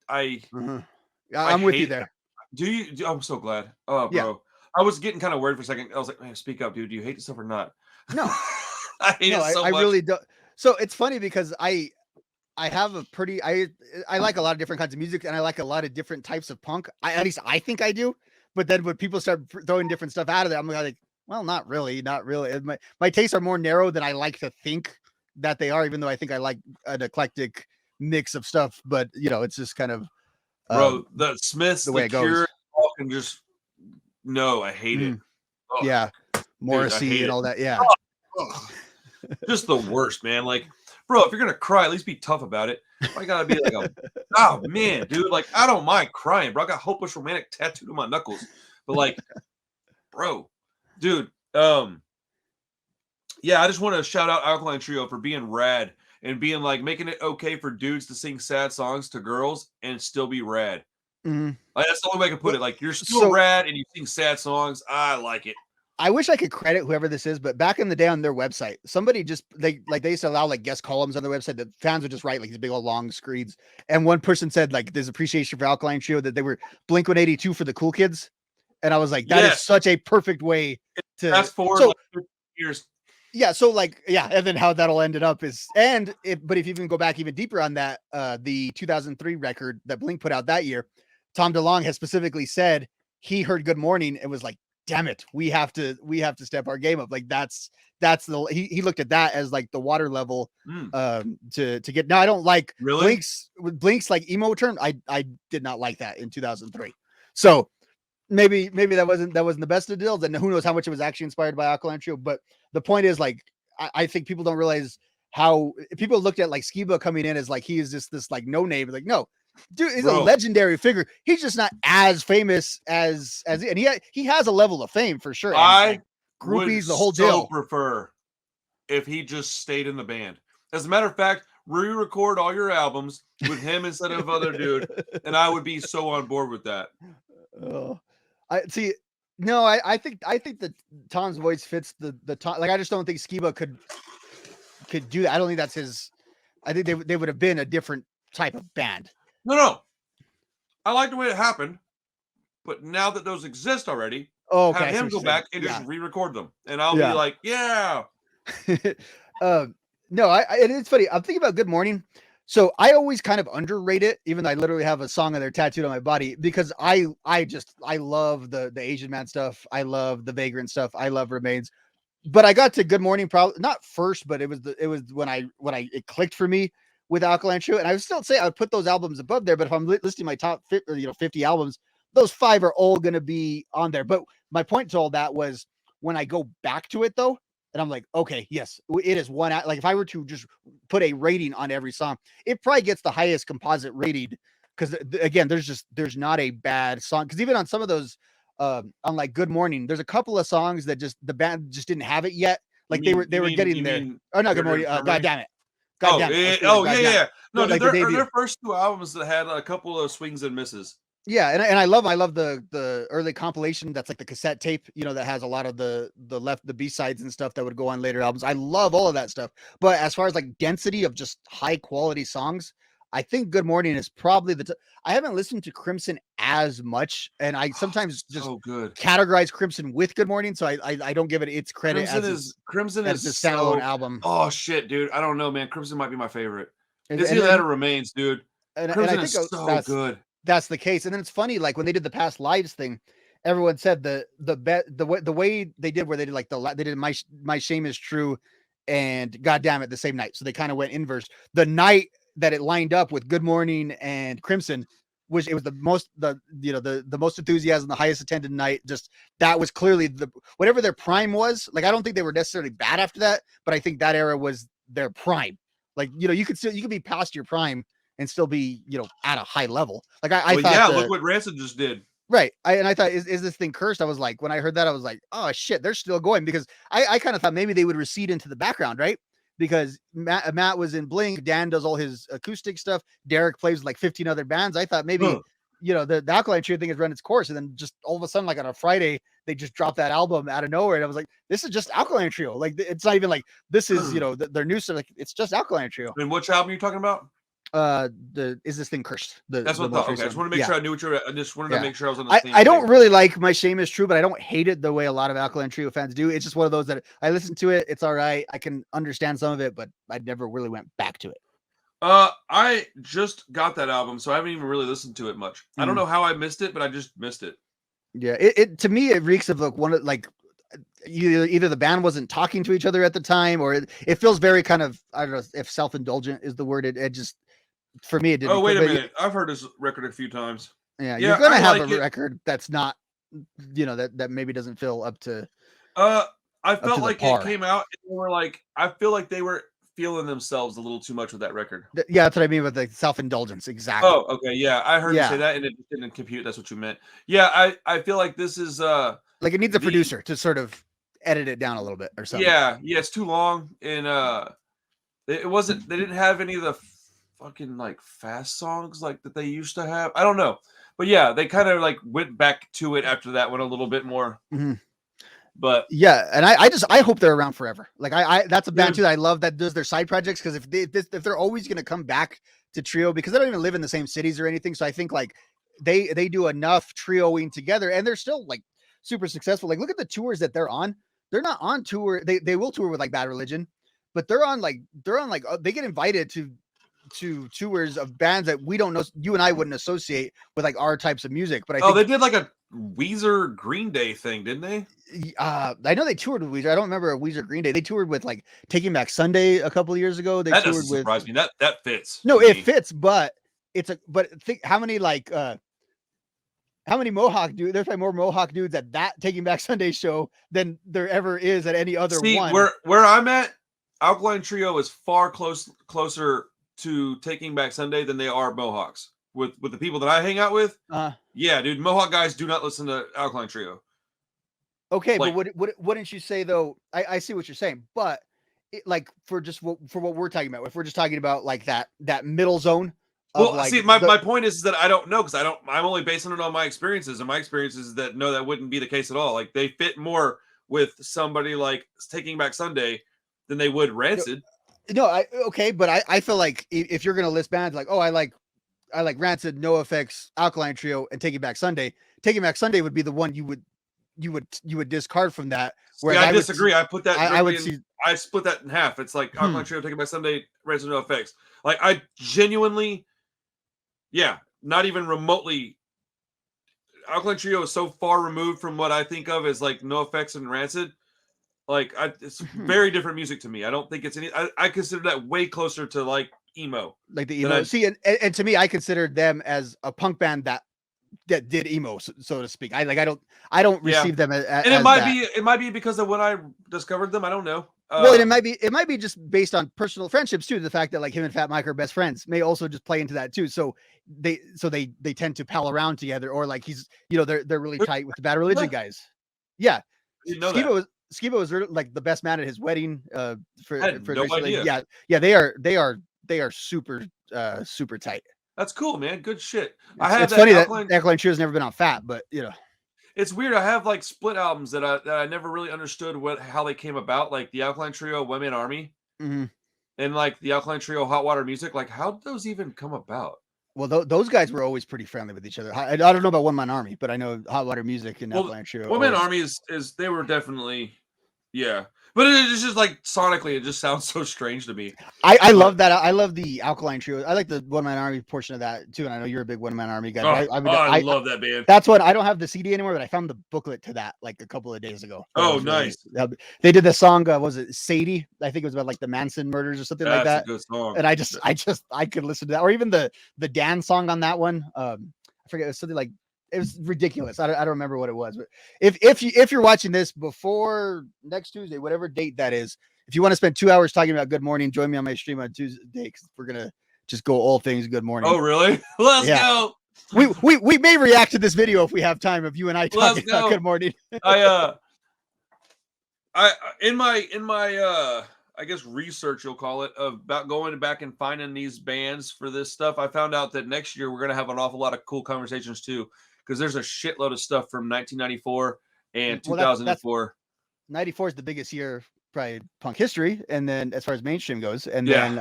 with you there. Do you? I'm so glad. Oh, bro. Yeah. I was getting kind of worried for a second. I was like, man, speak up, dude. Do you hate this stuff or not? No. I hate it so much. I really don't. So it's funny because I have a pretty, I like a lot of different kinds of music, and I like a lot of different types of punk. At least I think I do. But then when people start throwing different stuff out of there, I'm like, well, not really. My tastes are more narrow than I like to think that they are, even though I think I like an eclectic mix of stuff. But it's just kind of, bro, the Smiths, the way it Cure, goes. And just no, I hate it. Oh, yeah, Morrissey and all that. Yeah, just the worst, man. Like, bro, if you're gonna cry, at least be tough about it. I gotta be like, oh man, dude. Like, I don't mind crying, bro. I got Hopeless Romantic tattooed on my knuckles, but like, bro, dude. Yeah, I just want to shout out Alkaline Trio for being rad and being like making it okay for dudes to sing sad songs to girls and still be rad. Like, that's the only way I can put it. Like, you're still rad and you sing sad songs. I like it. I wish I could credit whoever this is, but back in the day on their website, somebody they used to allow like guest columns on their website that fans would just write like these big old long screeds. And one person said like there's appreciation for Alkaline Trio, that they were Blink-182 for the cool kids. And I was like, that is such a perfect way to fast forward like 50 years. Yeah, so like, and then how that'll ended up is, but if you even go back even deeper on that, the 2003 record that Blink put out that year, Tom DeLonge has specifically said he heard Good Morning and was like, damn it, we have to step our game up. Like that's he looked at that as like the water level to get. Now I don't like Blink's like emo term. I did not like that in 2003. So maybe that wasn't the best of deals, and who knows how much it was actually inspired by Alkaline Trio. But the point is, like, I think people don't realize how people looked at like Skiba coming in as like he is just this like no name. Like, no, dude, he's a legendary figure. He's just not as famous as and he has a level of fame for sure. I groupies, would the whole deal. Prefer if he just stayed in the band. As a matter of fact, re-record all your albums with him instead of other dude, and I would be so on board with that. Oh, I see. No, I think that Tom's voice fits the Tom. Like, I just don't think Skiba could do that. I don't think that's his. I think they would have been a different type of band. No. I like the way it happened, but now that those exist already, have him go back and just re-record them, and I'll be like, yeah. No, and it's funny. I'm thinking about Good Morning. So I always kind of underrate it, even though I literally have a song of their tattooed on my body, because I love the Asian Man stuff. I love the Vagrant stuff. I love Remains. But I got to Good Morning probably not first, but it was when it clicked for me with Alkaline Trio. And I would still say I would put those albums above there, but if I'm listing my top 50 albums, those 5 are all going to be on there. But my point to all that was when I go back to it though, and I'm like, okay, yes, it is one. Like if I were to just put a rating on every song, it probably gets the highest composite rated. Because again, there's not a bad song. Because even on some of those, on like Good Morning, there's a couple of songs that just the band just didn't have it yet. Like they were getting there. Oh no, Good Morning. God damn it. Yeah. No, dude, their first 2 albums that had a couple of swings and misses. Yeah, and I love the early compilation that's like the cassette tape, that has a lot of the B-sides and stuff that would go on later albums. I love all of that stuff. But as far as like density of just high quality songs, I think Good Morning is probably I haven't listened to Crimson as much, and I sometimes just so good. categorize Crimson with Good Morning, so I don't give it its credit Crimson as is a standalone so, album. Oh shit, dude. I don't know, man. Crimson might be my favorite. And It's either that or Remains, dude. Crimson I think is so good. that's the case. And then it's funny, like when they did the past lives thing, everyone said the way they did, where they did like they did my shame is true and God damn it the same night. So they kind of went inverse. The night that it lined up with Good Morning and Crimson, it was the most the most enthusiasm, the highest attended night. Just that was clearly whatever their prime was. Like I don't think they were necessarily bad after that, but I think that era was their prime. Like you could be past your prime and still be, at a high level. Like I thought, look what Rancid just did. Right. I thought, is this thing cursed? I was like, when I heard that, I was like, oh shit, they're still going, because I kind of thought maybe they would recede into the background, right? Because Matt was in Blink, Dan does all his acoustic stuff, Derek plays with like 15 other bands. I thought maybe, the Alkaline Trio thing has run its course, and then just all of a sudden, like on a Friday, they just dropped that album out of nowhere, and I was like, this is just Alkaline Trio. Like it's not even like this is their new stuff. Like it's just Alkaline Trio. And which album are you talking about? Is this thing cursed? That's what I thought. Okay, I just want to make sure I knew what you were. I just wanted to make sure I was on the same. I don't really like My Shame Is True, but I don't hate it the way a lot of Alkaline Trio fans do. It's just one of those that I listen to it. It's all right. I can understand some of it, but I never really went back to it. I just got that album, so I haven't even really listened to it much. I don't know how I missed it, but I just missed it. Yeah, it to me it reeks of like either the band wasn't talking to each other at the time, or it feels very kind of, I don't know if self-indulgent is the word. It just, for me, it didn't. Oh, wait a minute. I've heard this record a few times. Yeah, you're gonna have a record that's not, that maybe doesn't feel up to. I felt like it came out and they were like, I feel like they were feeling themselves a little too much with that record. Yeah, that's what I mean with the self-indulgence. Exactly. Oh, okay, yeah, I heard you say that, and it didn't compute. That's what you meant. Yeah, I feel like this is like it needs a producer to sort of edit it down a little bit or something. Yeah, it's too long, and it wasn't. They didn't have any of the fucking like fast songs like that they used to have. I don't know, but yeah, they kind of like went back to it after that one a little bit more. Mm-hmm. But yeah, and I hope they're around forever. Like I that's a band too that I love that does their side projects, because if they're always going to come back to Trio, because they don't even live in the same cities or anything, so I think like they do enough trioing together, and they're still like super successful. Like look at the tours that they're on. They're not on tour. They will tour with like Bad Religion, but they're on like they get invited to tours of bands that we don't know, you and I wouldn't associate with like our types of music. But I think they did like a Weezer Green Day thing, didn't they? I know they toured with Weezer. I don't remember a Weezer Green Day. They toured with like Taking Back Sunday a couple of years ago. That doesn't surprise me. That fits. No, it fits, but think how many Mohawk dudes? There's probably more Mohawk dudes at that Taking Back Sunday show than there ever is at any other one. Where I'm at, Alkaline Trio is far closer to Taking Back Sunday than they are Mohawks. With the people that I hang out with, yeah, dude, Mohawk guys do not listen to Alkaline Trio. Okay, like, but wouldn't you say though? I see what you're saying, but like for what we're talking about, if we're just talking about like that middle zone. Well, like see, my point is that I don't know, because I'm only basing it on my experiences, and my experiences is that no, that wouldn't be the case at all. Like they fit more with somebody like Taking Back Sunday than they would Rancid. No, okay, but I feel like if you're gonna list bands like, oh, I like Rancid, NOFX, Alkaline Trio, and Taking Back Sunday. Taking Back Sunday would be the one you would discard from that. Whereas I disagree. I put that. I split that in half. It's like Alkaline Trio, Taking Back Sunday, Rancid, NOFX. Like I genuinely, not even remotely. Alkaline Trio is so far removed from what I think of as like NOFX and Rancid. Like it's very different music to me. I don't think it's any. I consider that way closer to like emo, like the emo. See, and to me, I considered them as a punk band that did emo, so to speak. I don't receive them as. And it might be because of when I discovered them. I don't know. Well, and it might be just based on personal friendships too. The fact that like him and Fat Mike are best friends may also just play into that too. So they tend to pal around together, or like he's they're really tight with the Bad Religion guys. Yeah, Skiba was like the best man at his wedding. For no idea. Yeah, they are super super tight. That's cool, man. Good shit. It's funny that Alkaline Trio has never been on Fat, but it's weird. I have like split albums that I never really understood how they came about, like the Alkaline Trio, One Man Army, and like the Alkaline Trio, Hot Water Music. Like, how did those even come about? Well, those guys were always pretty friendly with each other. I don't know about One Man Army, but I know Hot Water Music and Alkaline Trio. One Man Army is they were definitely, yeah. But it's just like sonically, it just sounds so strange to me. I love that. I love the Alkaline Trio. I like the One Man Army portion of that too. And I know you're a big One Man Army guy. I love that band. That's what I don't have the CD anymore, but I found the booklet to that like a couple of days ago. Oh, nice. They did the song. Was it Sadie? I think it was about like the Manson murders or something like that. That's a good song. And I could listen to that, or even the Dan song on that one. I forget. It was something like. It was ridiculous. I don't remember what it was, but if you're watching this before next Tuesday, whatever date that is, if you want to spend 2 hours talking about Good Morning, join me on my stream on Tuesday because we're gonna just go all things Good Morning. Oh, really? Let's go. We may react to this video if we have time of you and I talking about Good Morning. In my I guess research you'll call it about going back and finding these bands for this stuff, I found out that next year we're gonna have an awful lot of cool conversations too. Because there's a shitload of stuff from 1994 and 2004. 94 is the biggest year, probably punk history, and then as far as mainstream goes, and then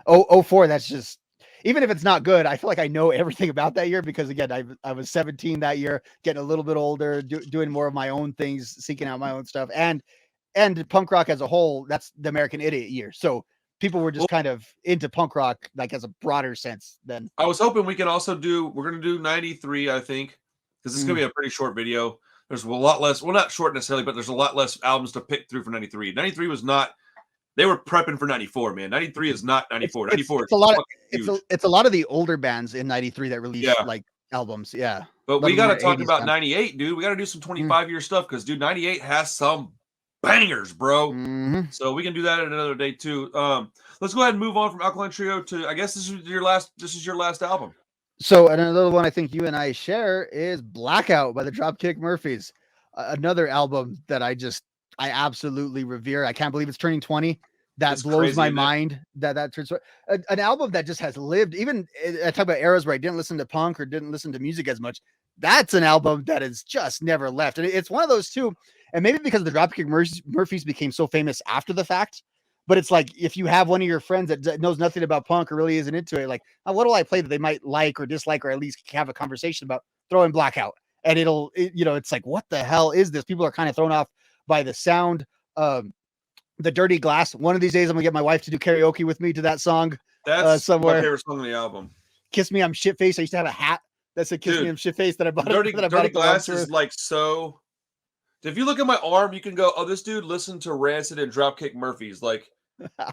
04, that's just, even if it's not good, I feel like I know everything about that year because again, I was 17 that year, getting a little bit older, doing more of my own things, seeking out my own stuff, and punk rock as a whole. That's the American Idiot year, so people were just kind of into punk rock, like as a broader sense. Then I was hoping we can also we're going to do 93, I think, because this is going to be a pretty short video. There's a lot less, well, not short necessarily, but there's a lot less albums to pick through for 93. 93 was not, they were prepping for 94, man. 93 is not 94. 94 it's a lot of the older bands in 93 that released like albums. Yeah. But we got to talk about 98, dude. We got to do some 25-year stuff because, dude, 98 has some bangers, bro. So we can do that at another day too. Let's go ahead and move on from Alkaline Trio to, I guess this is your last album. So another one I think you and I share is Blackout by the Dropkick Murphys. Another album that I absolutely revere. I can't believe it's turning 20. That blows crazy, my mind that turns an album that just has lived. Even I talk about eras where I didn't listen to punk or didn't listen to music as much. That's an album that has just never left. And it's one of those two. And maybe because the Dropkick Murphys became so famous after the fact, but it's like, if you have one of your friends that knows nothing about punk or really isn't into it, like, oh, what do I play that they might like or dislike, or at least have a conversation about, throw in Blackout. And it's like, what the hell is this? People are kind of thrown off by the sound. The Dirty Glass. One of these days I'm gonna get my wife to do karaoke with me to that song. That's somewhere. My favorite song on the album. Kiss Me, I'm Shitface. I used to have a hat that said Kiss Me, I'm Shitface that I bought. Dirty Glass is like so. If you look at my arm, you can go, oh, this dude listened to Rancid and Dropkick Murphys. Like,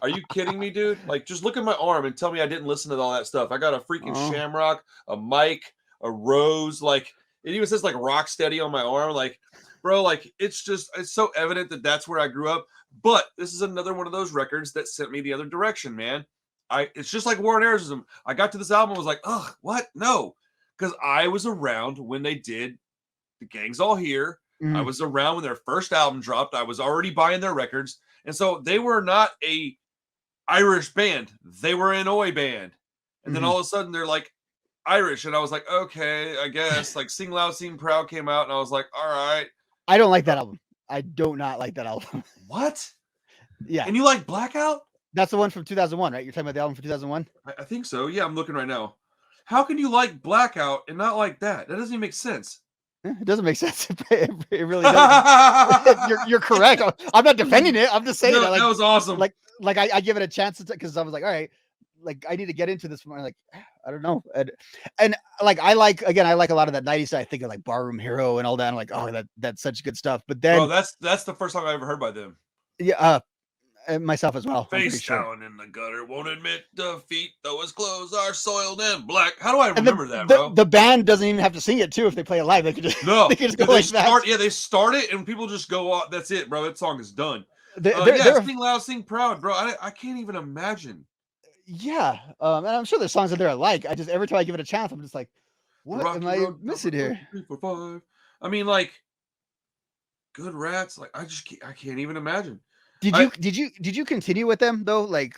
are you kidding me, dude? Like, just look at my arm and tell me I didn't listen to all that stuff. I got a freaking Shamrock, a mic, a rose. Like, it even says like Rocksteady on my arm. Like, bro, like it's so evident that that's where I grew up. But this is another one of those records that sent me the other direction, man. It's just like War and Arism. I got to this album and was like, ugh, what? No. Because I was around when they did The Gang's All Here. I was around when their first album dropped. I was already buying their records. And so they were not a Irish band. They were an Oi band. And then all of a sudden they're like Irish. And I was like, okay, I guess. Like Sing Loud, Sing Proud came out. And I was like, all right. I don't like that album. I do not like that album. What? Yeah. And you like Blackout? That's the one from 2001, right? You're talking about the album from 2001? I think so. Yeah, I'm looking right now. How can you like Blackout and not like that? That doesn't even make sense. It doesn't make sense. It really doesn't. You're correct. I'm not defending it. I'm just saying that was awesome. Like I give it a chance because I was like, all right, like I need to get into this more. Like, I don't know. And like I like a lot of that 90s stuff. I think of like Barroom Hero and all that. I'm like, oh, that's such good stuff. But then that's the first song I ever heard by them. Yeah, and myself as well. Face down in the gutter, won't admit defeat, though his clothes are soiled and black. How do I remember that, bro? The band doesn't even have to sing it too if they play it live. They could just they could just go like that. Yeah, they start it and people just go off. That's it, bro. That song is done. They're Sing Loud, Sing Proud, bro. I can't even imagine. Yeah, and I'm sure there's songs that they're like. I just every time I give it a chance, I'm just like, what am I missing here? 3, 4, 5. I mean, like, Good Rats. Like, I can't even imagine. Did you continue with them though? Like,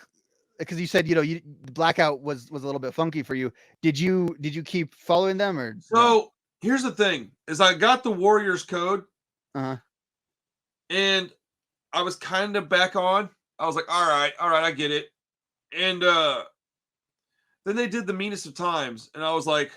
because you said you Blackout was a little bit funky for you. Did you keep following them or So no? here's the thing: is I got the Warriors code, Uh-huh. and I was kind of back on. I was like, all right, I get it. And then they did the meanest of times, and I was like,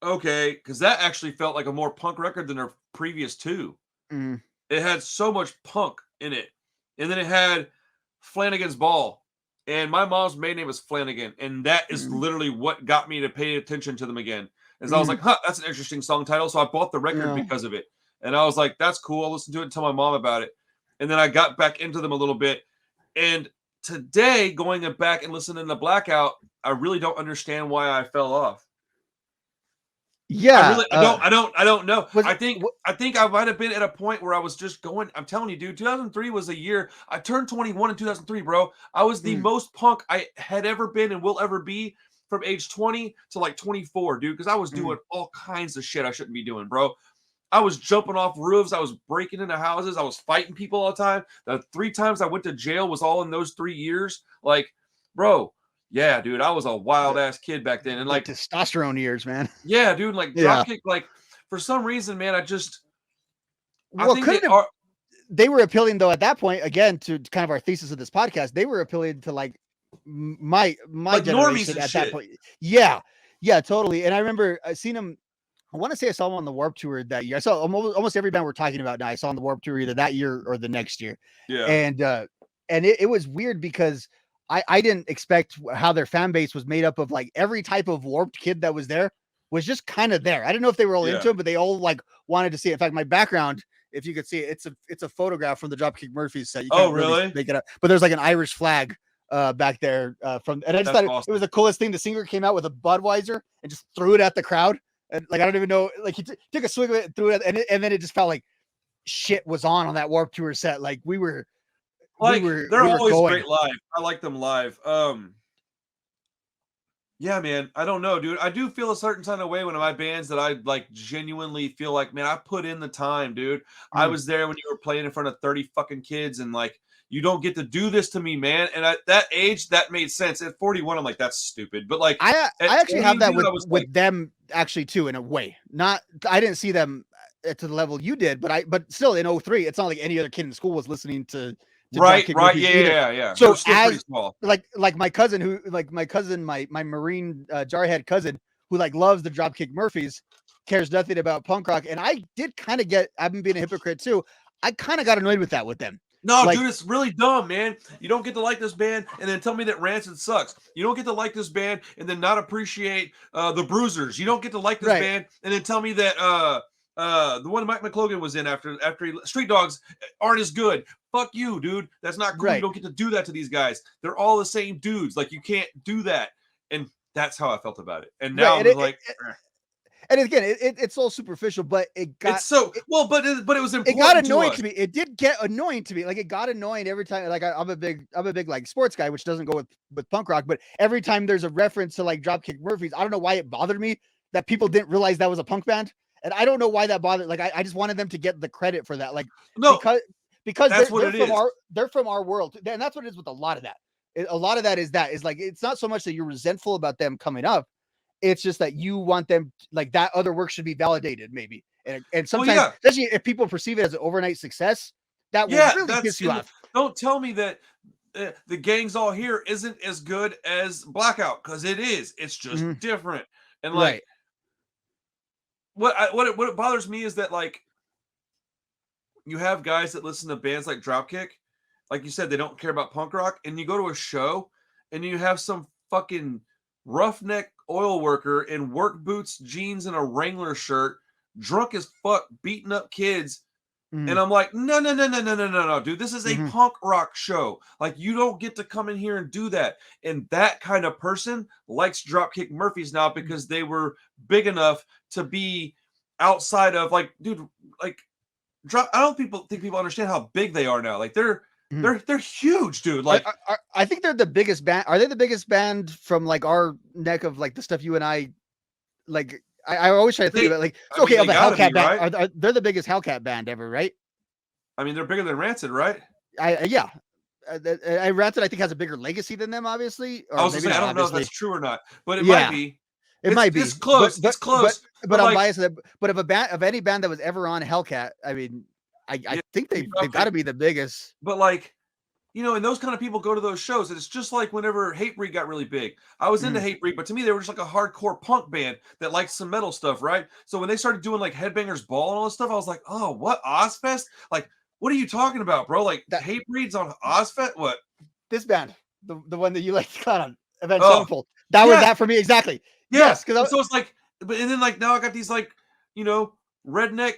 okay, because that actually felt like a more punk record than their previous two. Mhm. It had so much punk in it, and then it had Flanagan's Ball, and my mom's maiden name was Flanagan, and that is Mhm. literally what got me to pay attention to them again. Is I was Mhm. like, huh, that's an interesting song title, so I bought the record Yeah. because of it, and I was like, that's cool. I'll listen to it and tell my mom about it, and then I got back into them a little bit, and today going back and listening to Blackout, I really don't understand why I fell off. Yeah. I don't know. Was I think I might have been at a point where I was just going. I'm telling you, dude, 2003 was a year. I turned 21 in 2003, bro. I was the mm, most punk I had ever been and will ever be from age 20 to like 24, dude, because I was mm. doing all kinds of shit I shouldn't be doing, bro. I was jumping off roofs. I was breaking into houses. I was fighting people all the time. The 3 times I went to jail was all in those 3 years. Like, bro, yeah, dude, I was a wild the ass kid back then. And the like, testosterone years, man. yeah, dude, like Yeah. dropkick, like for some reason, man, I Well, think they couldn't have are they were appealing though at that point again to kind of our thesis of this podcast. They were appealing to like my like normies generation and at that shit. point. Yeah. Yeah, totally. And I remember I seen him. I want to say I saw him on the Warp Tour that year. I saw almost every band we're talking about now. I saw on the Warp Tour either that year or the next year, Yeah. and it was weird because I didn't expect how their fan base was made up of like every type of Warped kid that was there was just kind of there. I didn't know if they were all Yeah. into it, but they all like wanted to see it. In fact, my background, if you could see it, it's a photograph from the Dropkick Murphys set. You Oh, can't really really? make it up, but there's like an Irish flag back there from, and I just That's thought it was awesome. the coolest thing. The singer came out with a Budweiser and just threw it at the crowd, and like I don't even know, like he took a swig of it, and threw it, and then it just felt like shit was on that Warp Tour set. Like we were Like, they're always going. great live. I like them live. Yeah, man. I don't know, dude. I do feel a certain kind of way when my bands that I like genuinely feel like, man, I put in the time, dude. I Mm. was there when you were playing in front of 30 fucking kids, and like, you don't get to do this to me, man. And at that age, that made sense. At 41, I'm like, that's stupid. But like at I actually 20, have that dude, I was like, with them actually too in a way. Not I didn't see them to the level you did, but still in 03, it's not like any other kid in school was listening to right, Dropkick right, Murphys yeah, either. yeah, yeah. They were So still pretty as small. like my cousin who my Marine jarhead cousin who like loves the Dropkick Murphys, cares nothing about punk rock, and I did kind of get, I've been being a hypocrite too. I kind of got annoyed with that with them. No, Like dude, it's really dumb, man. You don't get to like this band and then tell me that Rancid sucks. You don't get to like this band and then not appreciate the Bruisers. You don't get to like this right. band and then tell me that the one Mike McLogan was in after Street Dogs aren't as good. Fuck you, dude. That's not cool. You Right. don't get to do that to these guys. They're all the same dudes. Like you can't do that. And that's how I felt about it. And now Right. I'm like, And again, it's all superficial, but it's so well, but it was it got important to annoying us. to me. It did get annoying to me. Like it got annoying every time. Like I'm a big like sports guy, which doesn't go with punk rock. But every time there's a reference to like Dropkick Murphys, I don't know why it bothered me that people didn't realize that was a punk band, and I don't know why that bothered. Like I just wanted them to get the credit for that. Like No, because that's what they're it from is. our world, and that's what it is with a lot of that. A lot of that is like it's not so much that you're resentful about them coming up. It's just that you want them like that other work should be validated, maybe. And Well, sometimes, yeah. especially if people perceive it as an overnight success, that will Yeah, really piss you off. don't tell me that the Gangs All Here isn't as good as Blackout because it is. It's just Mhm. different. And like Right. what it bothers me is that like you have guys that listen to bands like Dropkick, like you said, they don't care about punk rock, and you go to a show and you have some fucking roughneck oil worker in work boots, jeans, and a Wrangler shirt, drunk as fuck, beating up kids. And Mhm. I'm like, no, no, no, no, no, no, no, no, dude. This is a Mhm. punk rock show. Like, you don't get to come in here and do that. And that kind of person likes Dropkick Murphys now because they were big enough to be outside of like, dude, like I don't think people understand how big they are now. Like Mhm. they're huge, dude. Like I think they're the biggest band. Are they the biggest band from like our neck of like the stuff you and I like? I always try to think they, of it like I mean, okay, of they the gotta be Hellcat band. right. They're the biggest Hellcat band ever, right? I mean, they're bigger than Rancid, right? Yeah. Rancid, I think, has a bigger legacy than them, obviously, I or was gonna maybe say, I not. don't know if Obviously, that's true or not, but it might yeah, be. it might be. It's close. It's close. But I'm like, biased. But of any band that was ever on Hellcat, I mean, I yeah, think they've got to be the biggest. But like, and those kind of people go to those shows. And it's just like whenever Hatebreed got really big. I was into Hatebreed, but to me, they were just like a hardcore punk band that liked some metal stuff, right? So when they started doing like Headbangers Ball and all this stuff, I was like, oh, what? Ozfest? Like, what are you talking about, bro? Like, Hatebreed's on Ozfest? What? This band, the one that you like to clown on, Event Oh, Sevenfold. That was that for me, exactly. Yeah. Yes, because so it's like, and then like now I got these like, redneck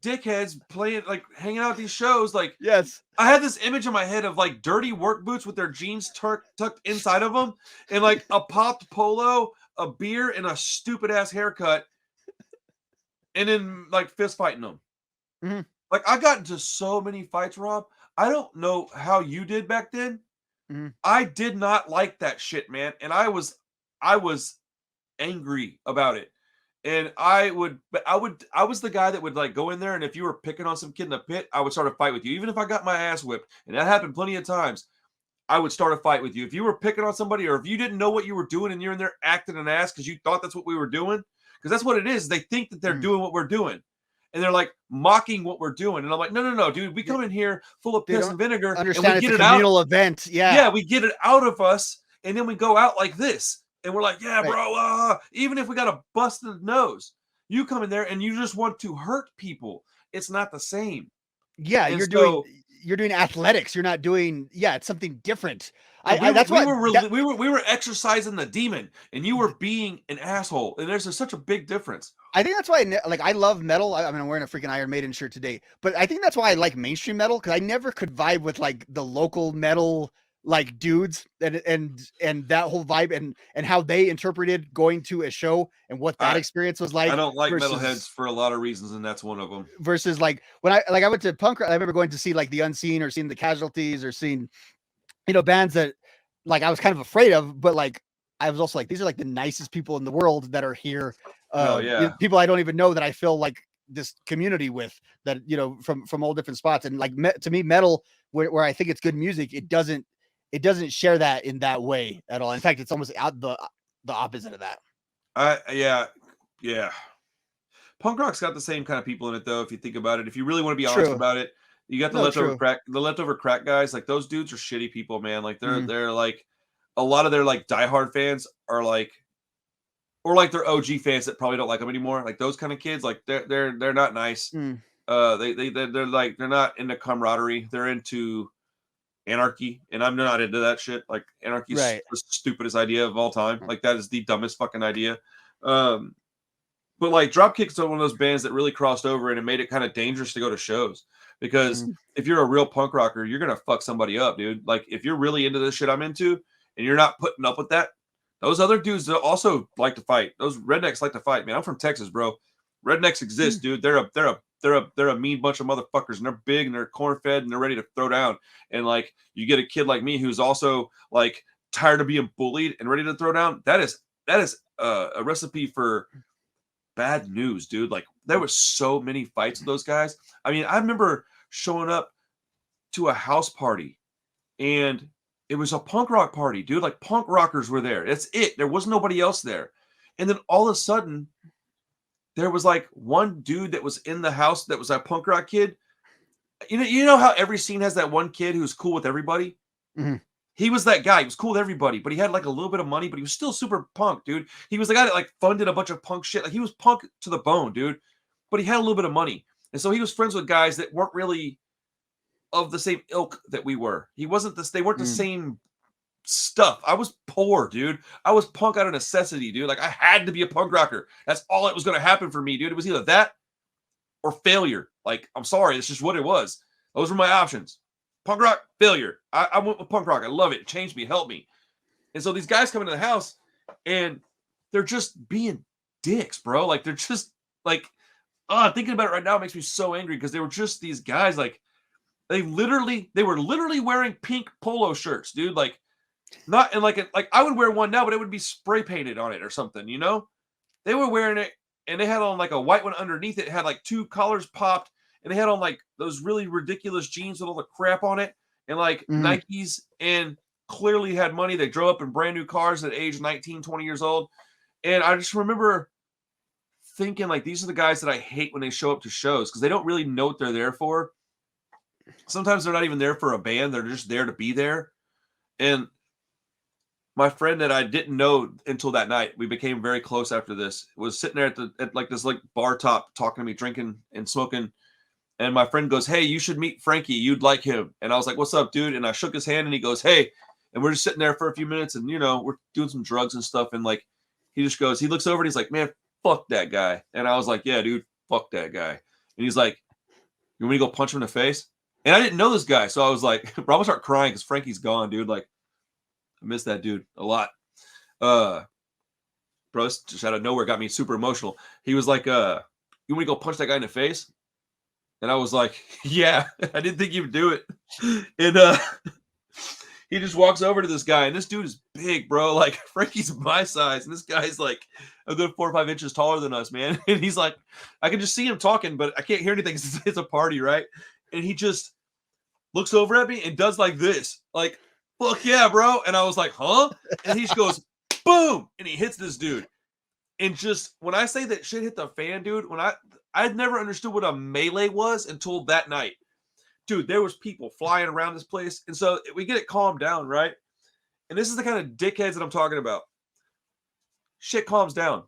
dickheads playing, like hanging out at these shows. Like, yes, I had this image in my head of like dirty work boots with their jeans tucked inside of them, and like a popped polo, a beer, and a stupid ass haircut, and then like fist fighting them. Like, I got into so many fights, Rob. I don't know how you did back then. I did not like that shit, man, and I was angry about it. And I was the guy that would like go in there, and if you were picking on some kid in the pit, I would start a fight with you. Even if I got my ass whipped, and that happened plenty of times, I would start a fight with you. If you were picking on somebody, or if you didn't know what you were doing and you're in there acting an ass because you thought that's what we were doing, because that's what it is. They think that they're doing what we're doing, and they're like mocking what we're doing. And I'm like, no, dude, we come in here full of piss and vinegar, and we get it out. Event, yeah, we get it out of us, and then we go out like this. And we're like, yeah, bro, even if we got a busted nose, you come in there and you just want to hurt people. It's not the same. Yeah, and you're doing athletics. You're not doing, it's something different. That's why we were exercising the demon, and you were being an asshole. And there's such a big difference. I think that's why, like, I love metal. I mean, I'm wearing a freaking Iron Maiden shirt today, but I think that's why I like mainstream metal, because I never could vibe with like the local metal like dudes and that whole vibe and how they interpreted going to a show and what that experience was like. I don't like metalheads for a lot of reasons, and that's one of them. Versus like when I went to punk, I remember going to see like the Unseen or seeing the Casualties or seeing, bands that like I was kind of afraid of, but like I was also like, these are like the nicest people in the world that are here. People I don't even know that I feel like this community with, that from all different spots. And like to me, metal, where I think it's good music, it doesn't share that in that way at all. In fact, it's almost out the opposite of that. Yeah. Punk rock's got the same kind of people in it, though. If you think about it, if you really want to be honest about it, you got the leftover crack guys. Like, those dudes are shitty people, man. Like, they're like, a lot of their like diehard fans are like, or like their OG fans that probably don't like them anymore. Like, those kind of kids, like they're not nice. They're like, they're not into camaraderie. They're into anarchy, and I'm not into that shit. Like, anarchy is the stupidest idea of all time. Like, that is the dumbest fucking idea. But like, Dropkick's one of those bands that really crossed over, and it made it kind of dangerous to go to shows, because if you're a real punk rocker, you're gonna fuck somebody up, dude. Like, if you're really into this shit I'm into, and you're not putting up with that, those other dudes also like to fight. Those rednecks like to fight, man. I'm from Texas, bro. Rednecks exist, dude. They're a mean bunch of motherfuckers, and they're big, and they're corn fed, and they're ready to throw down. And like, you get a kid like me who's also like tired of being bullied and ready to throw down. That is a recipe for bad news, dude. Like, there was so many fights with those guys. I mean, I remember showing up to a house party, and it was a punk rock party, dude. Like, punk rockers were there. That's it. There was nobody else there. And then all of a sudden, there was like one dude that was in the house that was a punk rock kid. You know how every scene has that one kid who's cool with everybody? He was that guy. He was cool with everybody, but he had like a little bit of money, but he was still super punk, dude. He was the guy that like funded a bunch of punk shit. Like, he was punk to the bone, dude, but he had a little bit of money. And so he was friends with guys that weren't really of the same ilk that we were. They weren't the same stuff. I was poor, dude. I was punk out of necessity, dude. Like, I had to be a punk rocker. That's all that was going to happen for me, dude. It was either that or failure. Like, I'm sorry, it's just what it was. Those were my options. Punk rock, failure. I went with punk rock. I love it. It changed me, helped me. And so these guys come into the house, and they're just being dicks, bro. Like, they're just like, thinking about it right now makes me so angry, because they were just these guys. Like, they were literally wearing pink polo shirts, dude. Like, not in like I would wear one now, but it would be spray painted on it or something, They were wearing it, and they had on like a white one underneath it. It had like two collars popped, and they had on like those really ridiculous jeans with all the crap on it. and like Nikes, and clearly had money. They drove up in brand new cars at age 19, 20 years old. And I just remember thinking, like, these are the guys that I hate when they show up to shows because they don't really know what they're there for. Sometimes they're not even there for a band. They're just there to be there. And my friend that I didn't know until that night, we became very close after this, was sitting there at like this like bar top talking to me, drinking and smoking. And my friend goes, "Hey, you should meet Frankie. You'd like him." And I was like, "What's up, dude?" And I shook his hand and he goes, "Hey." And we're just sitting there for a few minutes and, you know, we're doing some drugs and stuff. And like, he just goes, he looks over and he's like, "Man, fuck that guy." And I was like, "Yeah, dude, fuck that guy." And he's like, "You want me to go punch him in the face?" And I didn't know this guy. So I was like, bro, I'm gonna start crying because Frankie's gone, dude. Like, I miss that dude a lot. Bro, this just out of nowhere got me super emotional. He was like, "You want me to go punch that guy in the face?" And I was like, "Yeah." I didn't think he would do it. And he just walks over to this guy, and this dude is big, bro. Like, Frankie's my size, and this guy's like a good 4 or 5 inches taller than us, man. And he's like, I can just see him talking, but I can't hear anything. It's a party, right? And he just looks over at me and does like this, like, "Fuck yeah, bro." And I was like, "Huh?" And he just goes, boom, and he hits this dude. And just when I say that shit hit the fan, dude, when I'd never understood what a melee was until that night. Dude, there was people flying around this place. And so we get it calmed down, right? And this is the kind of dickheads that I'm talking about. Shit calms down.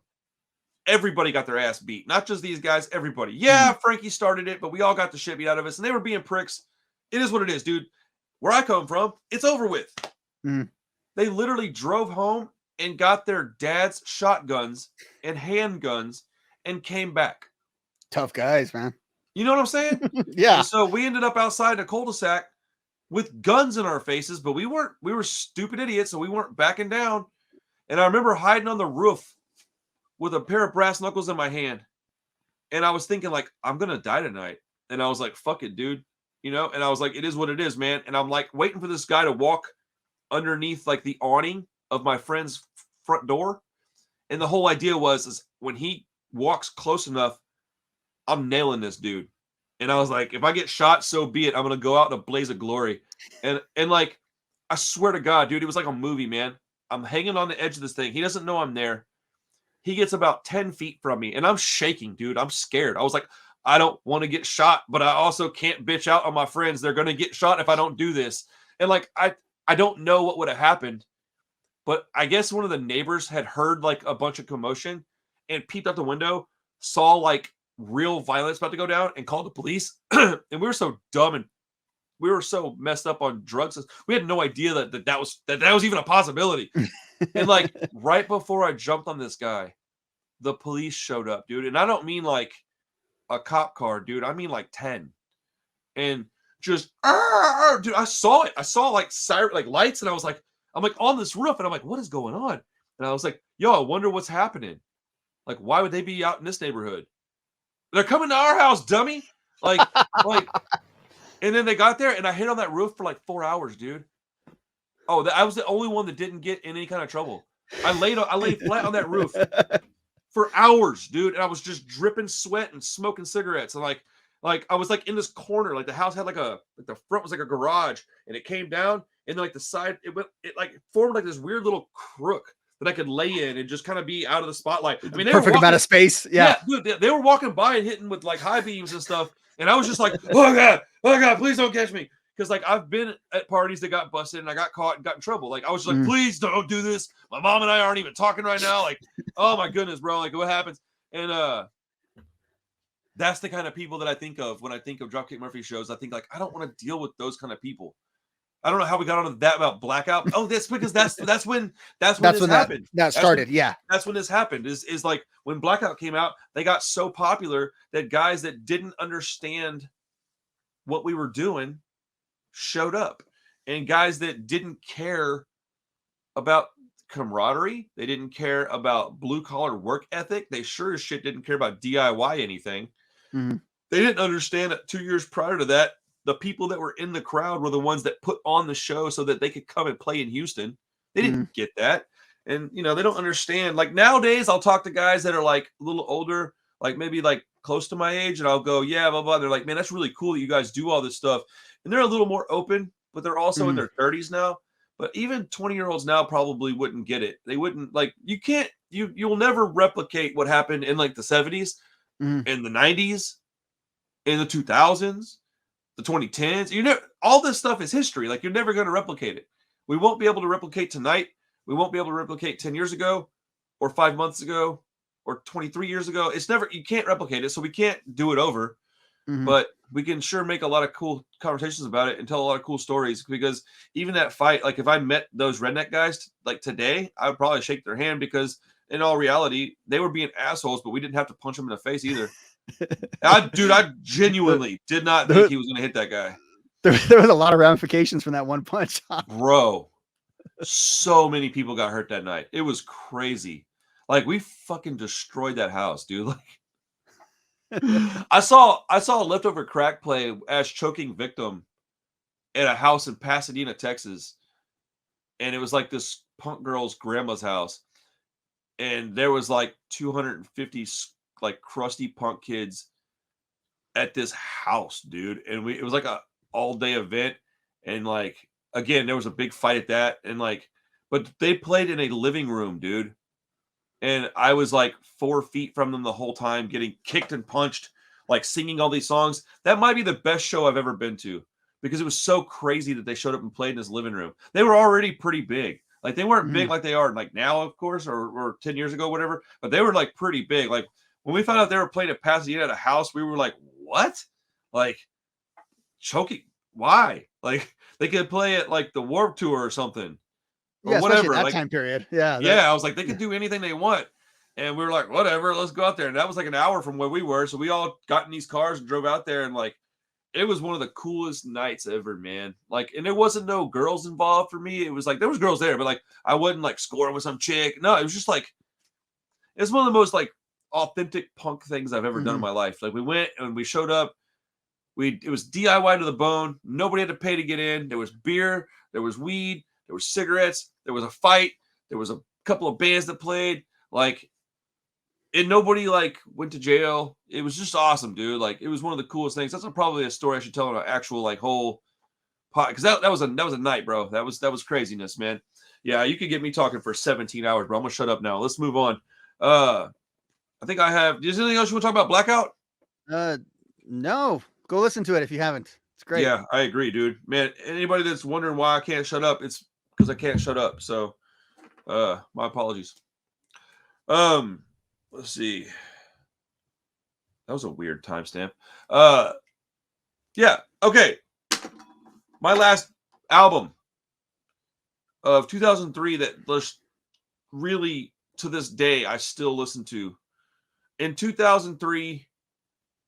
Everybody got their ass beat. Not just these guys, everybody. Yeah, Frankie started it, but we all got the shit beat out of us. And they were being pricks. It is what it is, dude. Where I come from, it's over with. They literally drove home and got their dad's shotguns and handguns and came back. Tough guys, man. You know what I'm saying? Yeah. And so we ended up outside in a cul-de-sac with guns in our faces, but we were stupid idiots, so we weren't backing down. And I remember hiding on the roof with a pair of brass knuckles in my hand. And I was thinking, like, I'm going to die tonight. And I was like, fuck it, dude. You know? And I was like, it is what it is, man. And I'm like waiting for this guy to walk underneath like the awning of my friend's front door. And the whole idea was is when he walks close enough, I'm nailing this dude. And I was like, if I get shot, so be it. I'm going to go out in a blaze of glory. And like, I swear to God, dude, it was like a movie, man. I'm hanging on the edge of this thing. He doesn't know I'm there. He gets about 10 feet from me and I'm shaking, dude. I'm scared. I was like, I don't want to get shot, but I also can't bitch out on my friends. They're going to get shot if I don't do this. And like, I don't know what would have happened, but I guess one of the neighbors had heard like a bunch of commotion and peeped out the window, saw like real violence about to go down and called the police. And we were so dumb and we were so messed up on drugs. We had no idea that was even a possibility. And like right before I jumped on this guy, the police showed up, dude. And I don't mean like a cop car, dude. I mean like 10. And just, dude, I saw it. I saw like siren, like lights, and I'm like on this roof, and I'm like, what is going on? And I was like, yo, I wonder what's happening. Like, why would they be out in this neighborhood? They're coming to our house, dummy. Like, and then they got there, and I hid on that roof for like 4 hours, dude. Oh, I was the only one that didn't get in any kind of trouble. I laid flat on that roof for hours, dude, and I was just dripping sweat and smoking cigarettes, and like I was like in this corner, like the house had like the front was like a garage, and it came down, and then like the side, it like formed like this weird little crook that I could lay in and just kind of be out of the spotlight. I mean, perfect amount of space. Yeah, dude, they were walking by and hitting with like high beams and stuff, and I was just like, oh god, please don't catch me. Because like I've been at parties that got busted and I got caught and got in trouble. Like I was just like, please don't do this. My mom and I aren't even talking right now. Like, oh my goodness, bro. Like what happens? And that's the kind of people that I think of when I think of Dropkick Murphy shows. I think like I don't want to deal with those kind of people. I don't know how we got onto that about Blackout. Oh, that's because that's when this happened. That started. Yeah. That's when this happened. Is like when Blackout came out, they got so popular that guys that didn't understand what we were doing showed up, and guys that didn't care about camaraderie, they didn't care about blue collar work ethic, they sure as shit didn't care about DIY anything. They didn't understand that 2 years prior to that, the people that were in the crowd were the ones that put on the show so that they could come and play in Houston. They didn't get that. And you know, they don't understand. Like nowadays I'll talk to guys that are like a little older, like maybe like close to my age, and I'll go, yeah, blah blah. They're like, man, that's really cool that you guys do all this stuff. And they're a little more open but they're also in their 30s now. But even 20-year-olds now probably wouldn't get it. They wouldn't like you'll never replicate what happened in like the 70s, in the 90s, in the 2000s, the 2010s. All this stuff is history. Like you're never going to replicate it. We won't be able to replicate tonight. We won't be able to replicate 10 years ago or 5 months ago or 23 years ago. You can't replicate it. So we can't do it over. But we can sure make a lot of cool conversations about it and tell a lot of cool stories, because even that fight, like if I met those redneck guys like today, I would probably shake their hand, because in all reality, they were being assholes, but we didn't have to punch them in the face either. I genuinely did not think he was going to hit that guy. There was a lot of ramifications from that one punch. Bro, so many people got hurt that night. It was crazy. Like we fucking destroyed that house, dude. Like I saw a leftover crack play as choking victim at a house in Pasadena, Texas. And it was like this punk girl's grandma's house. And there was like 250 like crusty punk kids at this house, dude. And it was like a all-day event. And like, again, there was a big fight at that. And like, but they played in a living room, dude. And I was like 4 feet from them the whole time, getting kicked and punched, like singing all these songs. That might be the best show I've ever been to, because it was so crazy that they showed up and played in this living room. They were already pretty big. Like they weren't big like they are like now, of course, or 10 years ago, whatever. But they were like pretty big. Like when we found out they were playing at Pasadena at a house, we were like, what? Like choking? Why? Like they could play at like the Warped Tour or something. Or whatever, that like, time period. Yeah. I was like, they could do anything they want. And we were like, whatever, let's go out there. And that was like an hour from where we were. So we all got in these cars and drove out there. And like, it was one of the coolest nights ever, man. Like, and there wasn't no girls involved for me. It was like, there was girls there, but like, I wasn't like scoring with some chick. No, it was just like, it's one of the most like authentic punk things I've ever done in my life. Like we went and we showed up. It was DIY to the bone. Nobody had to pay to get in. There was beer. There was weed. There was cigarettes. There was a fight. There was a couple of bands that played. Like, and nobody like went to jail. It was just awesome, dude. Like, it was one of the coolest things. That's probably a story I should tell in an actual like whole pot, because that was a night, bro. That was craziness, man. Yeah, you could get me talking for 17 hours, bro. I'm gonna shut up now. Let's move on. I think I have. Is there anything else you want to talk about? Blackout? No. Go listen to it if you haven't. It's great. Yeah, I agree, dude. Man, anybody that's wondering why I can't shut up, it's because I can't shut up. So, my apologies. Let's see. That was a weird timestamp. Yeah. Okay. My last album of 2003 that was really, to this day, I still listen to. In 2003,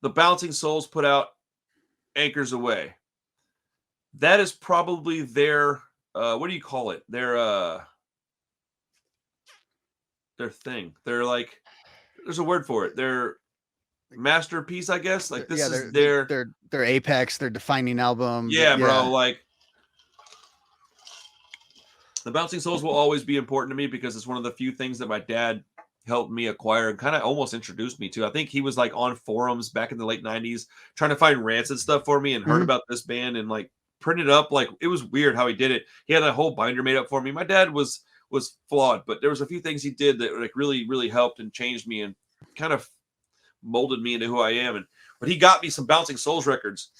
the Bouncing Souls put out Anchors Away. That is probably their what do you call it? Their thing. They're like, there's a word for it. Their masterpiece, I guess. Like this is their apex, their defining album. Yeah, bro. Like the Bouncing Souls will always be important to me, because it's one of the few things that my dad helped me acquire and kind of almost introduced me to. I think he was like on forums back in the late 90s trying to find Rancid stuff for me, and heard about this band and like printed up. Like it was weird how he did it. He had a whole binder made up for me. My dad was flawed, but there was a few things he did that like really, really helped and changed me and kind of molded me into who I am. But he got me some Bouncing Souls records,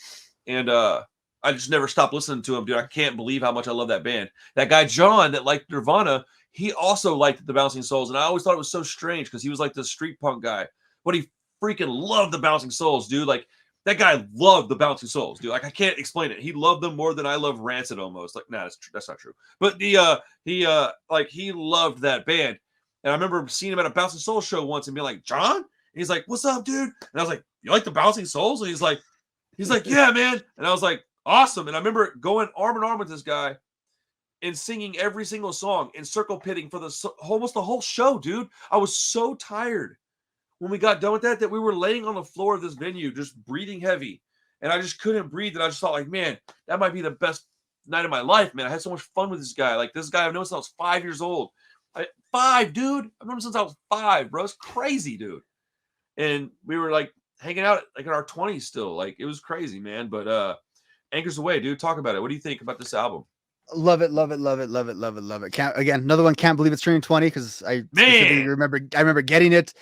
and I just never stopped listening to him, dude. I can't believe how much I love that band. That guy John that liked Nirvana, he also liked the Bouncing Souls, and I always thought it was so strange because he was like the street punk guy, but he freaking loved the Bouncing Souls, dude. Like that guy loved the Bouncing Souls, dude. Like I can't explain it. He loved them more than I love Rancid almost. Like, nah, that's not true. But he loved that band, and I remember seeing him at a Bouncing Souls show once and being like, John, and he's like, what's up, dude? And I was like, you like the Bouncing Souls? And he's like, yeah, man. And I was like, awesome. And I remember going arm in arm with this guy and singing every single song and circle pitting for almost the whole show, dude. I was so tired when we got done with that we were laying on the floor of this venue, just breathing heavy. And I just couldn't breathe. And I just thought like, man, that might be the best night of my life, man. I had so much fun with this guy. Like this guy I've known since I was 5 years old. 5, dude. I've known him since I was 5, bro. It's crazy, dude. And we were like hanging out like in our 20s still. Like it was crazy, man. But Anchors Away, dude. Talk about it. What do you think about this album? Love it, love it, love it, love it, love it, love it. Again, another one. Can't believe it's turning 20 because I specifically remember. I remember getting it.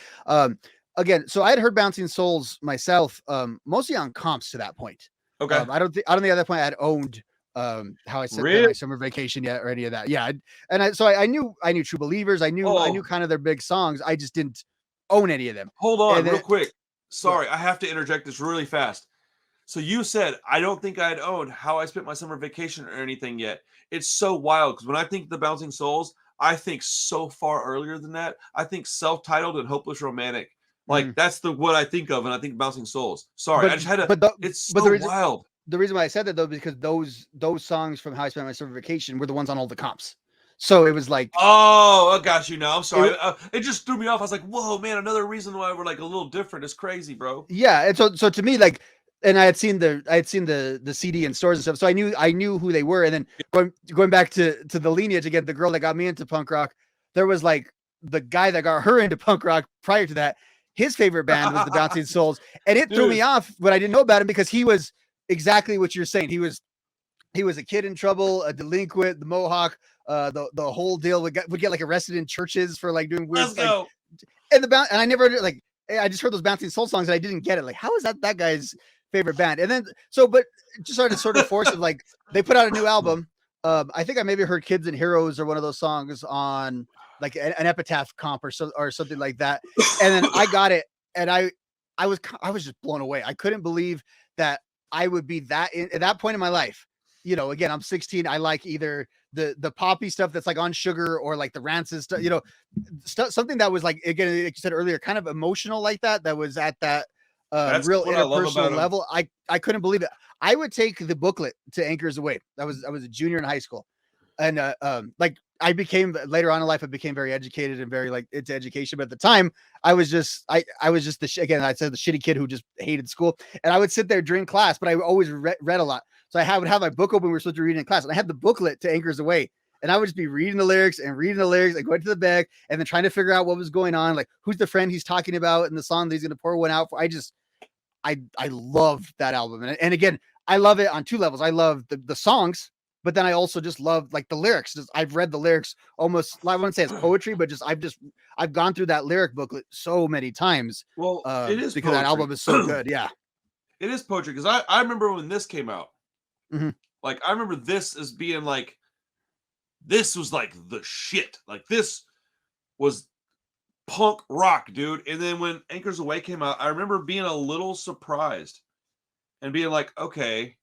Again, so I had heard Bouncing Souls myself, mostly on comps to that point. Okay. I don't think at that point I had owned How I Spent My Summer Vacation yet or any of that. Yeah, so I knew True Believers. I knew kind of their big songs. I just didn't own any of them. Hold on, real quick. Sorry, I have to interject this really fast. So you said, I don't think I had owned How I Spent My Summer Vacation or anything yet. It's so wild because when I think the Bouncing Souls, I think so far earlier than that. I think Self-Titled and Hopeless Romantic. Like that's what I think of, and I think Bouncing Souls. Sorry, I just had to. It's so wild. The reason why I said that though, because those songs from How I Spent My Summer Vacation were the ones on all the comps. So it was like, oh, I got you now. I'm sorry. It just threw me off. I was like, whoa, man, another reason why we're like a little different. It's crazy, bro. Yeah, and so to me, like, and I had seen the CD in stores and stuff, so I knew who they were. And then going back to the lineage again, the girl that got me into punk rock, there was like the guy that got her into punk rock prior to that. His favorite band was the Bouncing Souls, and it threw me off when I didn't know about him because he was exactly what you're saying. He was a kid in trouble, a delinquent, the Mohawk, the whole deal would get like arrested in churches for like doing weird stuff. And I never like, I just heard those Bouncing Soul songs and I didn't get it. Like, how is that guy's favorite band? And then but just started sort of force of like, they put out a new album. I think I maybe heard Kids and Heroes or one of those songs on like an Epitaph comp or something like that. And then I got it and I was just blown away. I couldn't believe that I would be at that point in my life. You know, again, I'm 16. I like either the poppy stuff that's like on Sugar or like the Rancid stuff, you know, something that was like, again, like you said earlier, kind of emotional like that was at that real interpersonal level. I couldn't believe it. I would take the booklet to Anchors Away. I was a junior in high school. And like I became later on in life, I became very educated and very like into education. But at the time I was just I was just again, I said the shitty kid who just hated school. And I would sit there during class, but I always read a lot. So I would have my book open. We were supposed to read in class, and I had the booklet to Anchors Away, and I would just be reading the lyrics and going to the back, and then trying to figure out what was going on, like who's the friend he's talking about in the song that he's going to pour one out for. I love that album, and again, I love it on two levels. I love the songs, but then I also just love like the lyrics. I've read the lyrics almost. I wouldn't say it's poetry, but I've gone through that lyric booklet so many times. Well, it is because poetry. that album is so good. Yeah, it is poetry because I remember when this came out. Mm-hmm. Like I remember this as being like, this was like the shit. Like this was punk rock, dude. And then when Anchors Away came out, I remember being a little surprised and being like, okay,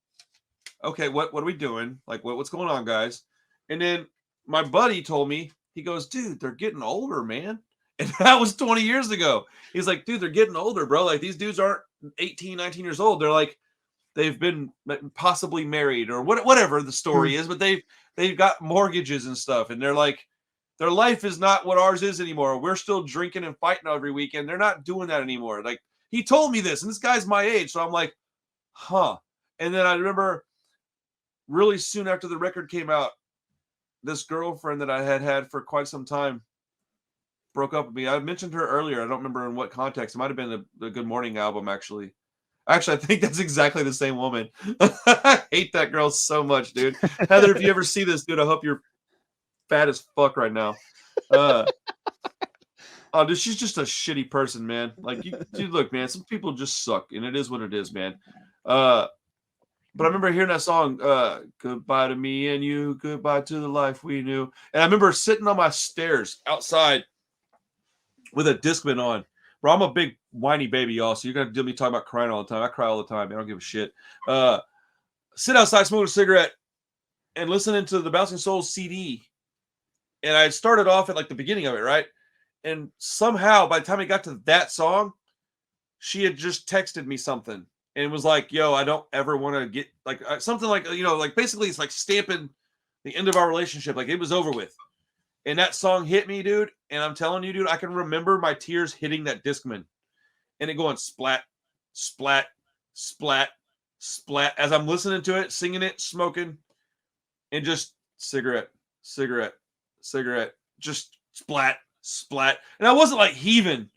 what are we doing? Like what's going on, guys? And then my buddy told me, he goes, dude, they're getting older, man. And that was 20 years ago. He's like, dude, they're getting older, bro. Like these dudes aren't 18, 19 years old. They're like, they've been possibly married or whatever the story is, but they've got mortgages and stuff. And they're like, their life is not what ours is anymore. We're still drinking and fighting every weekend. They're not doing that anymore. Like he told me this, and this guy's my age. So I'm like, huh. And then I remember really soon after the record came out, this girlfriend that I had for quite some time broke up with me. I mentioned her earlier. I don't remember in what context. It might have been the Good Morning album, actually. Actually, I think that's exactly the same woman. I hate that girl so much, dude. Heather, if you ever see this, dude, I hope you're fat as fuck right now. Oh, dude, she's just a shitty person, man. Like, dude, look, man, some people just suck, and it is what it is, man. But I remember hearing that song, Goodbye to Me and You, Goodbye to the Life We Knew. And I remember sitting on my stairs outside with a Discman on. Bro, I'm a big whiny baby, y'all, so you're going to do me talking about crying all the time. I cry all the time. I don't give a shit. Sit outside, smoking a cigarette, and listening to the Bouncing Souls CD. And I started off at, like, the beginning of it, right? And somehow, by the time I got to that song, she had just texted me something. And it was like, yo, I don't ever want to get, like, something like, you know, like, basically it's like stamping the end of our relationship. Like, it was over with. And that song hit me, dude. And I'm telling you, dude, I can remember my tears hitting that Discman. And it going splat, splat, splat, splat. As I'm listening to it, singing it, smoking. And just cigarette, cigarette, cigarette. Just splat, splat. And I wasn't like heaving.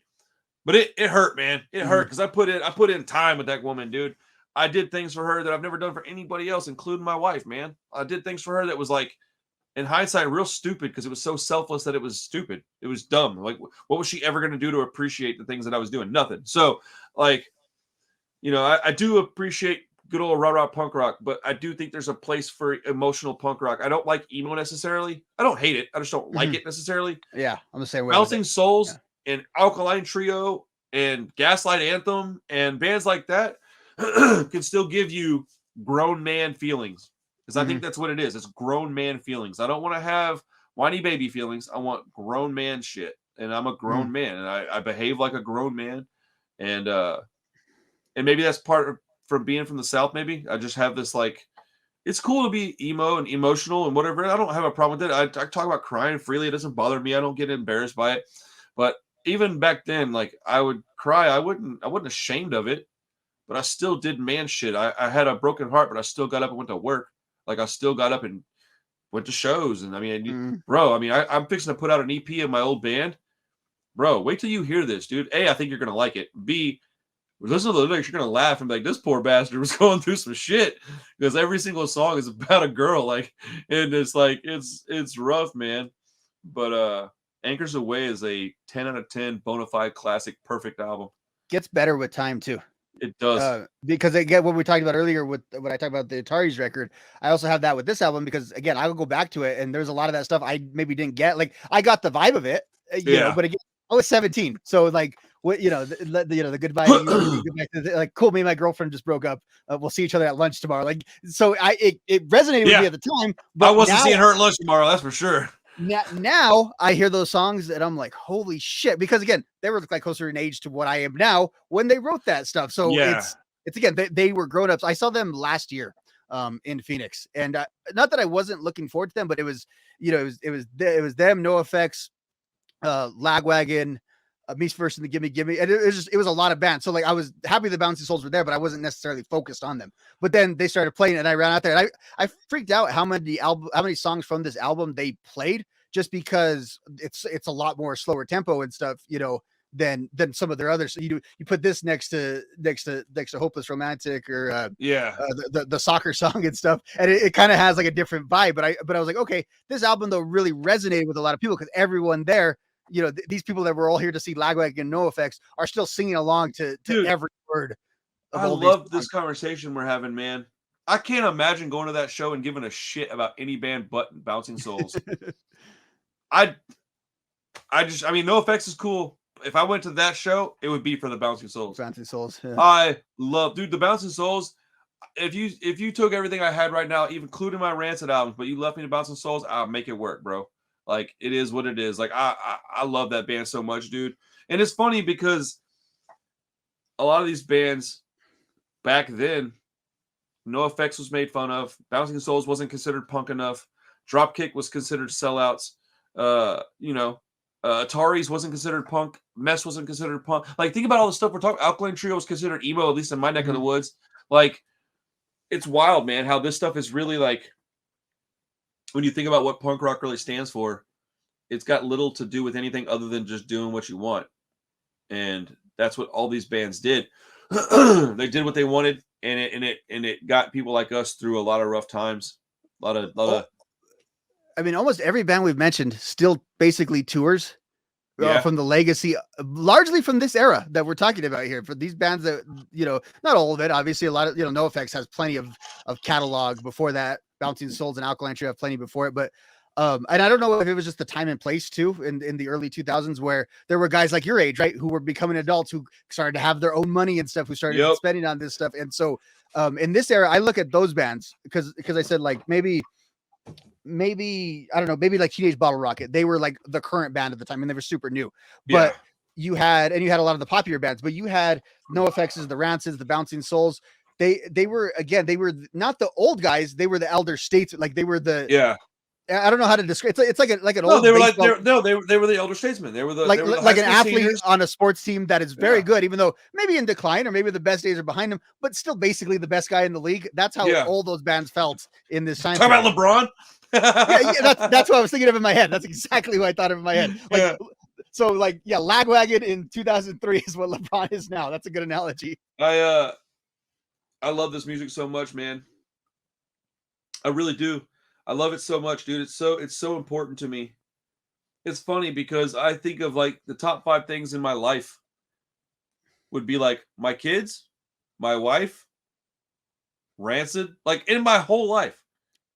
But it hurt, man. It hurt because I put in time with that woman, dude. I did things for her that I've never done for anybody else, including my wife, man. I did things for her that was like, in hindsight, real stupid because it was so selfless that it was stupid. It was dumb. Like, what was she ever going to do to appreciate the things that I was doing? Nothing. So, like, I do appreciate good old rah-rah punk rock, but I do think there's a place for emotional punk rock. I don't like emo necessarily. I don't hate it. I just don't like it necessarily. Yeah, I'm the same way. Bouncing Souls and Alkaline Trio and Gaslight Anthem and bands like that can still give you grown man feelings. Because I think that's what it is. It's grown man feelings. I don't want to have whiny baby feelings. I want grown man shit. And I'm a grown man. And I behave like a grown man. And maybe that's part of from being from the South, maybe. I just have this, like, it's cool to be emo and emotional and whatever. I don't have a problem with it. I talk about crying freely. It doesn't bother me. I don't get embarrassed by it. But even back then, like, I would cry. I wasn't ashamed of it. But I still did man shit. I had a broken heart, but I still got up and went to work. Like, I still got up and went to shows. And I mean, bro, I mean, I'm fixing to put out an EP of my old band. Bro, wait till you hear this, dude. A, I think you're going to like it. B, listen to the lyrics, you're going to laugh and be like, this poor bastard was going through some shit. Because every single song is about a girl. Like, and it's like, it's rough, man. But Anchors Away is a 10 out of 10 bona fide classic, perfect album. Gets better with time, too. It does. Because again, what we talked about earlier with when I talked about the Atari's record, I also have that with this album because again, I will go back to it and there's a lot of that stuff I maybe didn't get. Like I got the vibe of it, you know, but again, I was 17. So like what, the goodbye, like, cool. Me and my girlfriend just broke up. We'll see each other at lunch tomorrow. Like, so it resonated with me at the time, but I wasn't seeing her at lunch tomorrow. That's for sure. Now I hear those songs and I'm like, holy shit. Because again, they were like closer in age to what I am now when they wrote that stuff. So it's again, they were grown-ups. I saw them last year in Phoenix, and not that I wasn't looking forward to them, but it was, it was them, NOFX, Lagwagon, Me First and the Gimme, and it was a lot of bands. So like I was happy the Bouncing Souls were there, but I wasn't necessarily focused on them. But then they started playing, and I ran out there, and I freaked out how many songs from this album they played, just because it's a lot more slower tempo and stuff, than some of their others. So you put this next to Hopeless Romantic or the soccer song and stuff, and it kind of has like a different vibe. But I was like, okay, this album though really resonated with a lot of people because everyone there, these people that were all here to see Lagwagon and NOFX are still singing along to every word. I love this conversation we're having, man. I can't imagine going to that show and giving a shit about any band but Bouncing Souls. I mean, NOFX is cool. If I went to that show, it would be for the Bouncing Souls. Bouncing Souls. Yeah. I love, dude, the Bouncing Souls. If you took everything I had right now, even including my Rancid albums, but you left me to Bouncing Souls, I'll make it work, bro. Like, it is what it is. Like, I love that band so much, dude. And it's funny because a lot of these bands back then, NOFX was made fun of. Bouncing Souls wasn't considered punk enough. Dropkick was considered sellouts. Atari's wasn't considered punk. Mess wasn't considered punk. Like, think about all the stuff we're talking. Alkaline Trio was considered emo, at least in my neck of the woods. Like, it's wild, man, how this stuff is really like, when you think about what punk rock really stands for, it's got little to do with anything other than just doing what you want. And that's what all these bands did. They did what they wanted, and it got people like us through a lot of rough times. A lot of I mean, almost every band we've mentioned still basically tours from the legacy, largely from this era that we're talking about here. For these bands that, not all of it, obviously a lot of, NOFX has plenty of catalog before that. Bouncing Souls and Alkaline Trio have plenty before it, but and I don't know if it was just the time and place too in the early 2000s where there were guys like your age, right, who were becoming adults, who started to have their own money and stuff, who started spending on this stuff. And so in this era, I look at those bands because I said like maybe I don't know, maybe like Teenage Bottle Rocket. They were like the current band at the time and they were super new. But you had a lot of the popular bands, but you had NOFX's, the Rancids, the Bouncing Souls. They were not the old guys, they were the elder states, like they were the I don't know how to describe. It's like an old. They were the elder statesmen. They were the like an athlete seniors on a sports team that is very good, even though maybe in decline or maybe the best days are behind him, but still basically the best guy in the league. That's how all those bands felt in this time. Talk about LeBron. That's what I was thinking of in my head. That's exactly what I thought of in my head. Like, so like, Lagwagon in 2003 is what LeBron is now. That's a good analogy. I love this music so much, man. I really do. I love it so much, dude. It's so important to me. It's funny because I think of like the top 5 things in my life would be like my kids, my wife, Rancid. Like in my whole life,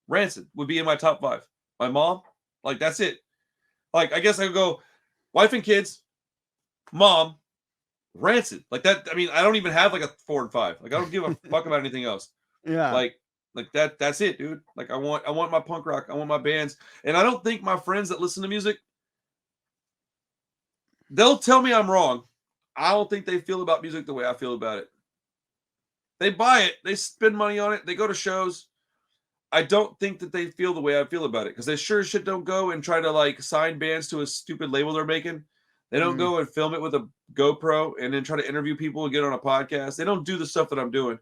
Rancid would be in my top 5. My mom, like that's it. Like I guess I would go wife and kids, mom, Rancid. Like that. I mean, I don't even have like a 4 and 5. Like I don't give a fuck about anything else. Yeah. Like that's it, dude. Like I want my punk rock. I want my bands. And I don't think my friends that listen to music, they'll tell me I'm wrong. I don't think they feel about music the way I feel about it. They buy it, they spend money on it, they go to shows. I don't think that they feel the way I feel about it because they sure as shit don't go and try to like sign bands to a stupid label they're making. They don't go and film it with a GoPro and then try to interview people and get on a podcast. They don't do the stuff that I'm doing.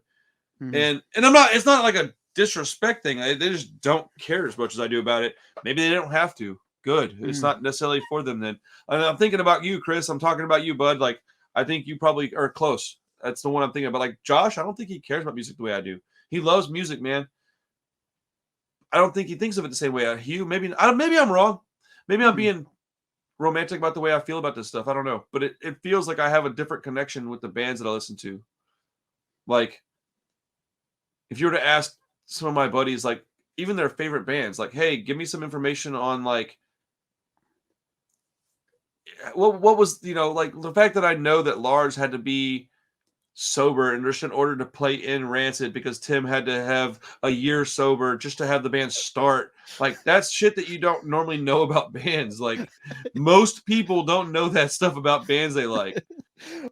And I'm not, it's not like a disrespect thing. They just don't care as much as I do about it. Maybe they don't have to. Good. It's not necessarily for them then. And I'm thinking about you, Chris. I'm talking about you, bud. Like, I think you probably are close. That's the one I'm thinking about. Like, Josh, I don't think he cares about music the way I do. He loves music, man. I don't think he thinks of it the same way. Hugh, maybe I'm wrong. Maybe I'm being romantic about the way I feel about this stuff. I don't know. But it feels like I have a different connection with the bands that I listen to. Like, if you were to ask some of my buddies, like, even their favorite bands, like, hey, give me some information on, like, what was, like, the fact that I know that Lars had to be sober and just in order to play in Rancid because Tim had to have a year sober just to have the band start. Like, that's shit that you don't normally know about bands. Like, most people don't know that stuff about bands they like.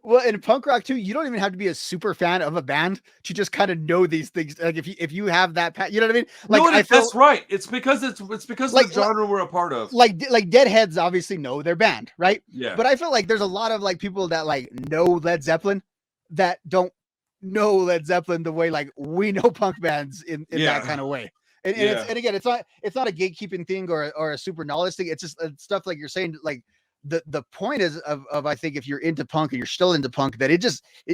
Well, in punk rock too, you don't even have to be a super fan of a band to just kind of know these things. Like if you have that, you know what I mean? Like no, that's right. It's because it's because of the genre we're a part of. Like Deadheads obviously know their band, right? Yeah. But I feel like there's a lot of like people that like know Led Zeppelin that don't know Led Zeppelin the way like we know punk bands in that kind of way. And again, it's not a gatekeeping thing or a super knowledge thing. It's just stuff like you're saying, like the point is of I think if you're into punk and you're still into punk, that it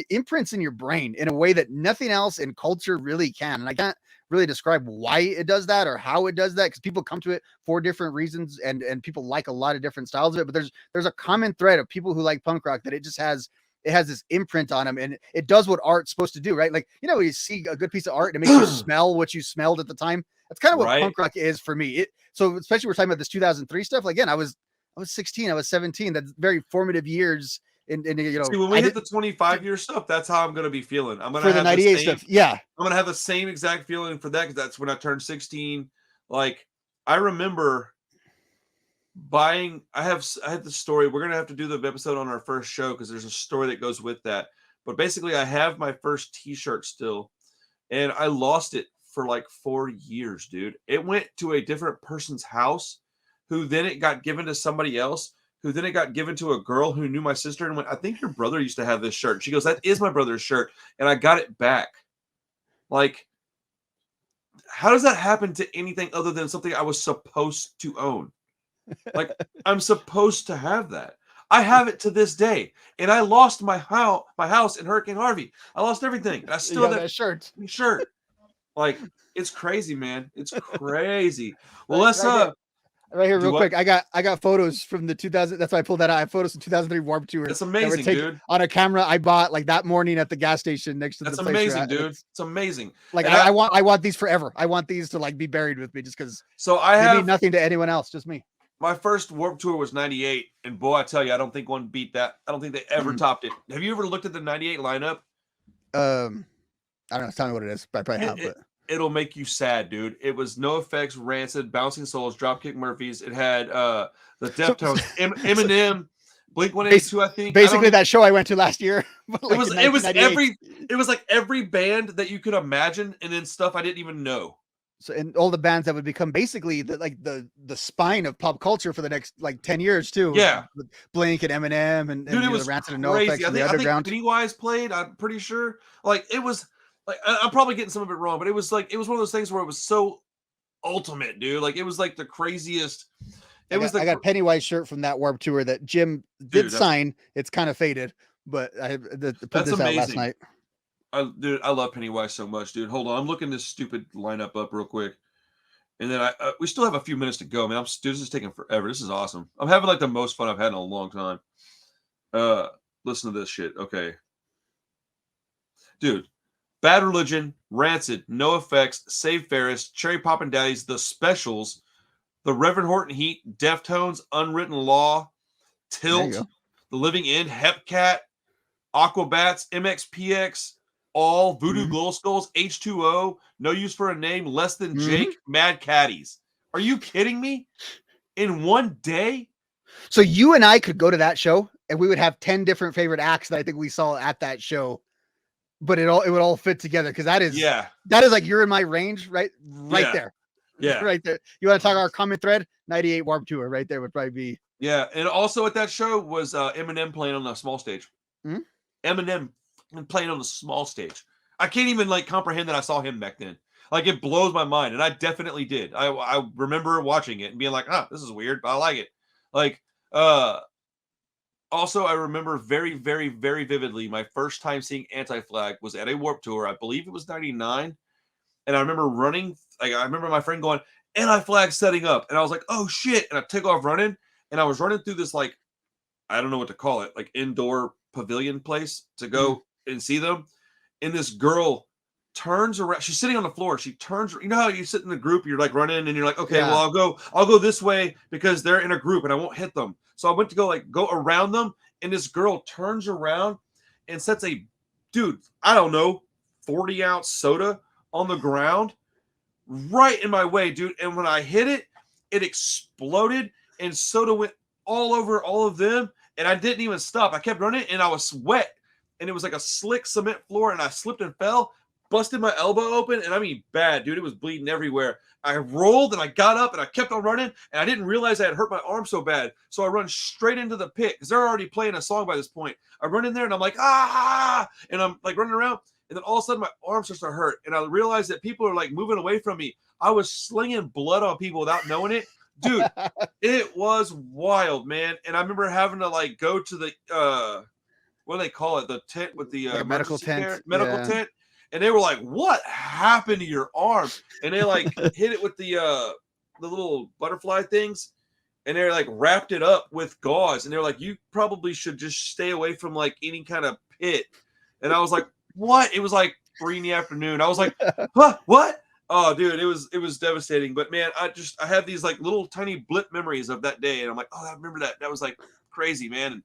imprints in your brain in a way that nothing else in culture really can. And I can't really describe why it does that or how it does that, because people come to it for different reasons and people like a lot of different styles of it. But there's a common thread of people who like punk rock that it has this imprint on them, and it does what art's supposed to do, right? Like, you see a good piece of art and it makes you smell what you smelled at the time. That's kind of what punk rock is for me. So especially we're talking about this 2003 stuff. Like, again, I was 16, I was 17. That's very formative years. See, when we hit the 25-year stuff, that's how I'm going to be feeling. I'm going to have the 98 stuff. Yeah. I'm going to have the same exact feeling for that, because that's when I turned 16. Like, I remember buying, I had the story. We're going to have to do the episode on our first show because there's a story that goes with that. But basically, I have my first t-shirt still, and I lost it for like 4 years, dude. It went to a different person's house, who then it got given to somebody else, who then it got given to a girl who knew my sister and went, I think your brother used to have this shirt. She goes, that is my brother's shirt. And I got it back. Like, how does that happen to anything other than something I was supposed to own? Like, I'm supposed to have that. I have it to this day. And I lost my house in Hurricane Harvey. I lost everything. And I still have that shirt. Like, it's crazy, man. It's crazy. Well, let's right here, real quick. I got photos from the 2000. That's why I pulled that out. I have photos from 2003 Warped Tour. That's amazing, dude. On a camera I bought like that morning at the gas station next to the place. That's amazing, dude. It's amazing. Like, I want these forever. I want these to like be buried with me, just because. So I mean nothing to anyone else, just me. My first Warped Tour was 98, and boy, I tell you, I don't think one beat that. I don't think they ever topped it. Have you ever looked at the 98 lineup? I don't know. Tell me what it is. I probably have, but. It'll make you sad, dude. It was NOFX, Rancid, Bouncing Souls, Dropkick Murphys. It had the Deftones, Eminem, Blink-182, I think. Basically, that show I went to last year. Like it was like every band that you could imagine, and then stuff I didn't even know. So, and all the bands that would become basically the spine of pop culture for the next like 10 years too. Yeah, with Blink and Eminem and dude, it was Rancid and crazy. NOFX and the underground. I think Pennywise played. I'm pretty sure. Like, it was. Like, I'm probably getting some of it wrong, but it was one of those things where it was so ultimate, dude. Like, it was like the craziest. I got a Pennywise shirt from that Warped Tour that Jim did sign. It's kind of faded, but I put this out last night. Dude, I love Pennywise so much, dude. Hold on, I'm looking this stupid lineup up real quick, and then we still have a few minutes to go, man. Dude, this is taking forever. This is awesome. I'm having like the most fun I've had in a long time. Listen to this shit. Okay, dude. Bad Religion, Rancid, NOFX, Save Ferris, Cherry Poppin' Daddies, The Specials, The Reverend Horton Heat, Deftones, Unwritten Law, There you Tilt, go. The Living End, Hepcat, Aquabats, MXPX, All, Voodoo Glow Skulls, H2O, No Use for a Name, Less Than Jake, Mad Caddies. Are you kidding me? In one day? So you and I could go to that show and we would have 10 different favorite acts that I think we saw at that show, but it would all fit together because that is like you're in my range, right there. Yeah. Right there. You want to talk our common thread? 98 Warped Tour right there would probably be. Yeah, and also at that show was Eminem playing on the small stage. Eminem playing on the small stage. I can't even like comprehend that I saw him back then. Like it blows my mind, and I definitely did. I remember watching it and being like, this is weird, but I like it. Like, also I remember very, very, very vividly my first time seeing Anti-Flag was at a Warped Tour. I believe it was 99. And I remember running, like I remember my friend going, Anti-Flag setting up. And I was like, oh shit. And I took off running, and I was running through this, like, I don't know what to call it, like indoor pavilion place to go and see them. And this girl turns around. She's sitting on the floor. She turns. You know how you sit in the group, you're like running, and you're like, okay, well, I'll go this way because they're in a group and I won't hit them. So I went to go around them, and this girl turns around and sets a, dude, I don't know, 40-ounce soda on the ground right in my way, dude. And when I hit it, it exploded, and soda went all over all of them. And I didn't even stop. I kept running, and I was wet, and it was like a slick cement floor, and I slipped and fell, busted my elbow open, and I mean bad, dude. It was bleeding everywhere. I rolled, and I got up, and I kept on running, and I didn't realize I had hurt my arm so bad. So I run straight into the pit because they're already playing a song by this point. I run in there, and I'm like, and I'm like running around, and then all of a sudden my arm starts to hurt, and I realized that people are like moving away from me. I was slinging blood on people without knowing it. Dude, it was wild, man. And I remember having to like go to the what do they call it? The tent with the like medical tent. tent. And they were like, what happened to your arm? And they like hit it with the little butterfly things, and they're like wrapped it up with gauze. And they're like, you probably should just stay away from like any kind of pit. And I was like, what? It was like 3 in the afternoon. I was like, huh, what? Oh, dude, it was devastating. But man, I have these like little tiny blip memories of that day, and I'm like, oh, I remember that. That was like crazy, man. And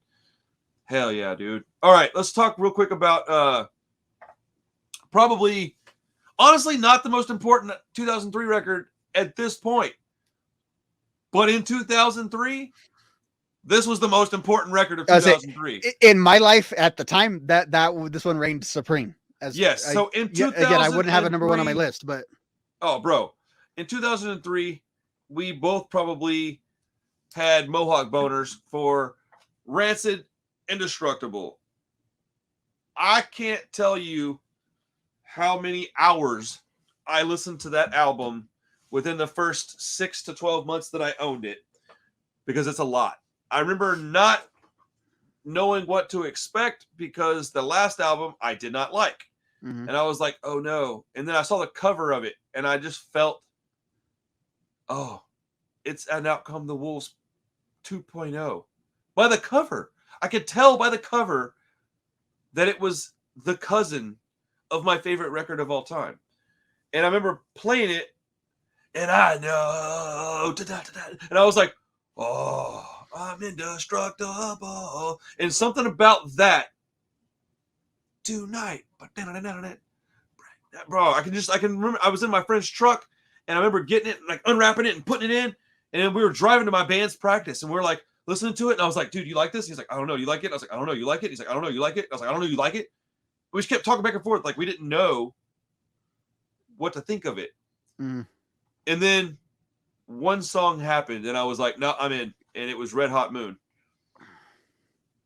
hell yeah, dude. All right, let's talk real quick about probably, honestly, not the most important 2003 record at this point, but in 2003, this was the most important record of 2003. In my life at the time, this one reigned supreme. So in 2003, again, I wouldn't have a number one on my list, but. Oh, bro. In 2003, we both probably had Mohawk boners for Rancid, Indestructible. I can't tell you how many hours I listened to that album within the first 6 to 12 months that I owned it, because it's a lot. I remember not knowing what to expect because the last album I did not like. And I was like, oh no. And then I saw the cover of it, and I just felt, oh, it's an Outcome the Wolves 2.0. By the cover. I could tell by the cover that it was the cousin of my favorite record of all time. And I remember playing it, and I know, and I was like, oh, I'm indestructible. And something about that tonight, bro, I can remember I was in my friend's truck, and I remember getting it, like unwrapping it and putting it in, and then we were driving to my band's practice, and we were like listening to it, and I was like, dude, you like this? He's like, I don't know, you like it? I was like, I don't know, you like it? He's like, I don't know, you like it? I was like, I don't know, you like it? We just kept talking back and forth, like we didn't know what to think of it. And then one song happened, and I was like, no, I'm in. And it was Red Hot Moon.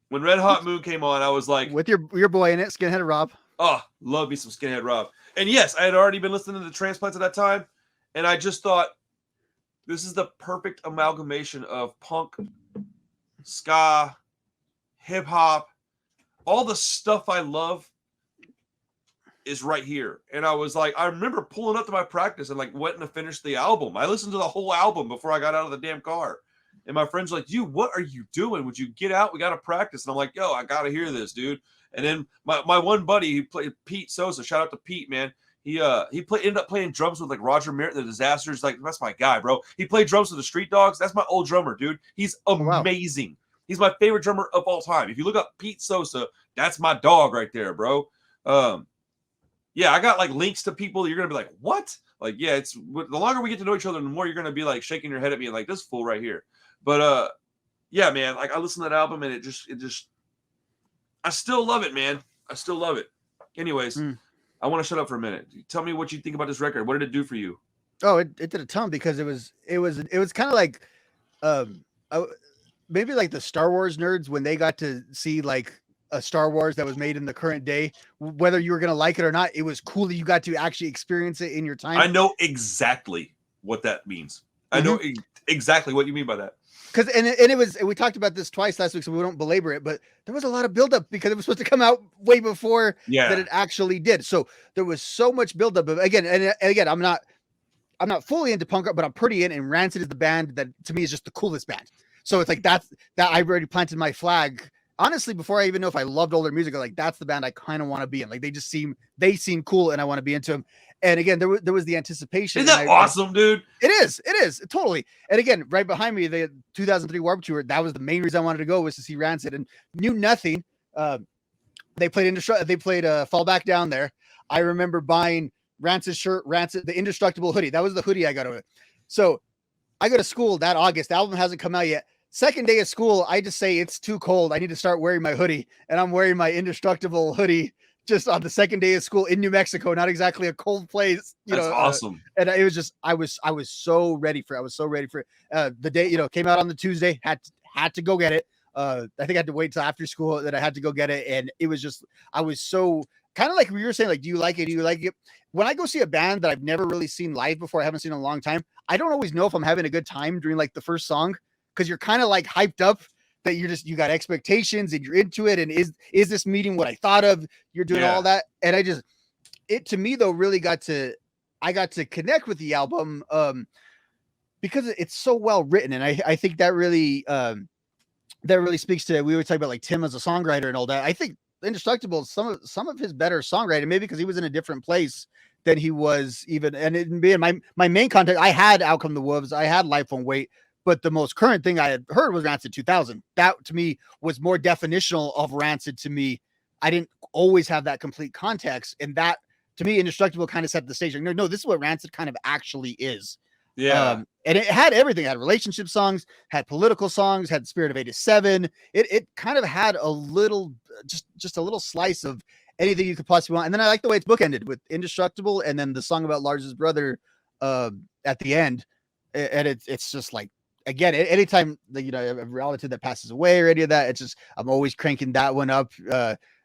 When Red Hot Moon came on, I was like, with your boy in it, Skinhead Rob. Oh, love me some Skinhead Rob. And yes, I had already been listening to the Transplants at that time, and I just thought this is the perfect amalgamation of punk, ska, hip hop, all the stuff I love is right here. And I was like, I remember pulling up to my practice and like went to finish the album. I listened to the whole album before I got out of the damn car. And my friend's like, "You, what are you doing? Would you get out? We got to practice." And I'm like, "Yo, I got to hear this, dude." And then my one buddy, he played Pete Sosa. Shout out to Pete, man. He ended up playing drums with like Roger Merritt, the Disasters. Like, that's my guy, bro. He played drums with the Street Dogs. That's my old drummer, dude. He's amazing. Wow. He's my favorite drummer of all time. If you look up Pete Sosa, that's my dog right there, bro. Yeah, I got like links to people that you're gonna be like, what? Like, yeah, it's the longer we get to know each other, the more you're gonna be like shaking your head at me and like, this fool right here. But yeah, man, like I listened to that album and it just I still love it, man. I still love it. Anyways, I want to shut up for a minute. Tell me what you think about this record. What did it do for you? Oh, it did a ton, because it was kind of like maybe like the Star Wars nerds when they got to see like a Star Wars that was made in the current day, whether you were going to like it or not. It was cool that you got to actually experience it in your time. I know exactly what that means. I know exactly what you mean by that. Because it was, we talked about this twice last week, so we don't belabor it, but there was a lot of buildup because it was supposed to come out way before that it actually did. So there was so much buildup. Again, and again, I'm not fully into punk rock, but I'm pretty in. And Rancid is the band that to me is just the coolest band. So it's like that I've already planted my flag. Honestly, before I even know if I loved older music, like that's the band I kind of want to be in. Like they seem cool, and I want to be into them. And again, there was the anticipation. Isn't that awesome, dude? It is totally. And again, right behind me, the 2003 Warped Tour. That was the main reason I wanted to go, was to see Rancid, and knew nothing. They played Fall Back Down there. I remember buying Rancid shirt, the Indestructible hoodie. That was the hoodie I got with. So I go to school that August. The album hasn't come out yet. Second day of school, I just say it's too cold. I need to start wearing my hoodie, and I'm wearing my Indestructible hoodie just on the second day of school in New Mexico. Not exactly a cold place, That's awesome. And it was just, I was so ready for it. I was so ready for it. The day, came out on the Tuesday, had to go get it. I think I had to wait till after school that I had to go get it. And it was just, I was so kind of like we were saying, like, do you like it? Do you like it? When I go see a band that I've never really seen live before, I haven't seen in a long time, I don't always know if I'm having a good time during like the first song, because you're kind of like hyped up that you got expectations and you're into it. And is this meeting what I thought of? You're doing all that. And it to me though, really I got to connect with the album because it's so well written. And I think that really speaks to, we always talk about like Tim as a songwriter and all that. I think Indestructible, some of his better songwriting, maybe because he was in a different place than he was even. And it being my main contact, I had Out Come the Wolves, I had Life Won't Wait, but the most current thing I had heard was Rancid 2000. That to me was more definitional of Rancid to me. I didn't always have that complete context, and that to me, Indestructible kind of set the stage. Like, no, this is what Rancid kind of actually is. Yeah. And it had everything. It had relationship songs, had political songs, had Spirit of 87. It kind of had a little, just a little slice of anything you could possibly want. And then I like the way it's bookended with Indestructible and then the song about Lars's brother at the end. And it's just like, again, anytime that, a relative that passes away or any of that, it's just, I'm always cranking that one up.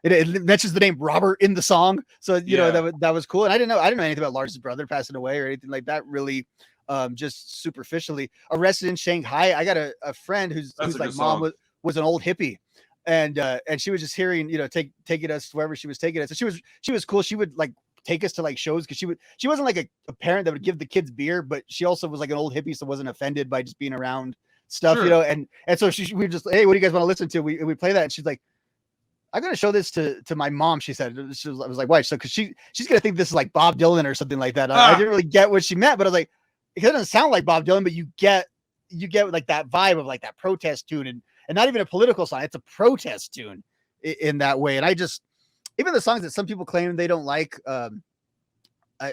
It mentions the name Robert in the song. So, that was cool. And I didn't know anything about Lars's brother passing away or anything like that, really. Just superficially. Arrested in Shanghai. I got a friend who's like mom was an old hippie, and she was just hearing, taking us wherever she was taking us. So she was cool. She would like take us to like shows because she wasn't like a parent that would give the kids beer, but she also was like an old hippie, so wasn't offended by just being around stuff, sure. And so we just, hey, what do you guys want to listen to? We play that, and she's like, I'm gonna show this to my mom. She said, I was like, why? So because she's gonna think this is like Bob Dylan or something like that. I didn't really get what she meant, but I was like, it doesn't sound like Bob Dylan, but you get like that vibe of like that protest tune and not even a political song. It's a protest tune in that way. And I just, even the songs that some people claim they don't like, I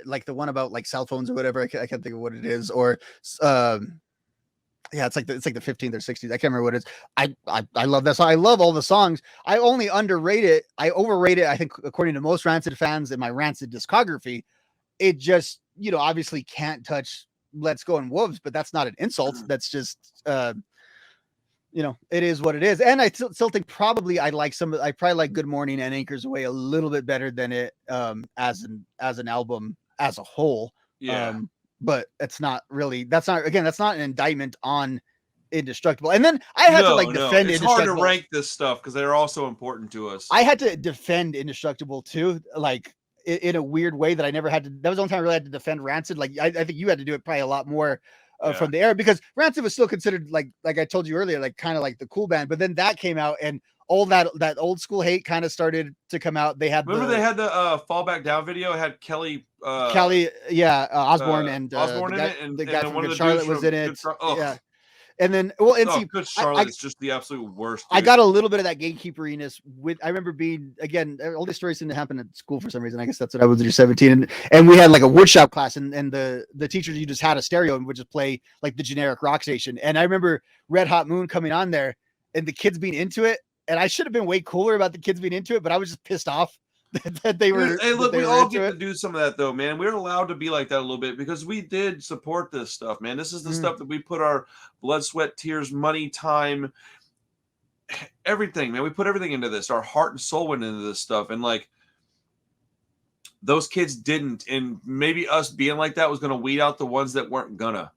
like the one about like cell phones or whatever. I can't think of what it is. Or, it's like the 15th or 60s. I can't remember what it is. I love that song. I love all the songs. I only underrate it. I overrate it. I think according to most Rancid fans in my Rancid discography, it just, obviously can't touch Let's Go and Wolves, but that's not an insult. That's just, it is what it is. And I still think probably I probably like Good Morning and Anchors Away a little bit better than it as an album as a whole. Yeah. But that's not an indictment on Indestructible. And then I had to defend it's hard to rank this stuff because they're also important to us. I had to defend Indestructible too. Like, in a weird way that I never had to. That was the only time I really had to defend Rancid. Like I think you had to do it probably a lot more from the era, because Rancid was still considered like I told you earlier, like kind of like the cool band. But then that came out, and all that old school hate kind of started to come out. They had they had the Fall Back Down video. It had Kelly Osborne and Osborne the in guy, it, and the guy then from one of Good the Charlotte dudes was from in it. Yeah. And then, well, and see, Good Charlotte is just the absolute worst. Dude. I got a little bit of that gatekeeperiness with. I remember being, again, all these stories seem to happen at school for some reason. I guess that's what I was when you're 17, and we had like a woodshop class, and the teachers, you just had a stereo and would just play like the generic rock station. And I remember Red Hot Moon coming on there, and the kids being into it, and I should have been way cooler about the kids being into it, but I was just pissed off that they were. Hey, look, we all get to do some of that though, man. We're allowed to be like that a little bit because we did support this stuff, man. This is the stuff that we put our blood, sweat, tears, money, time, everything, man. We put everything into this. Our heart and soul went into this stuff, and like those kids didn't. And maybe us being like that was going to weed out the ones that weren't gonna.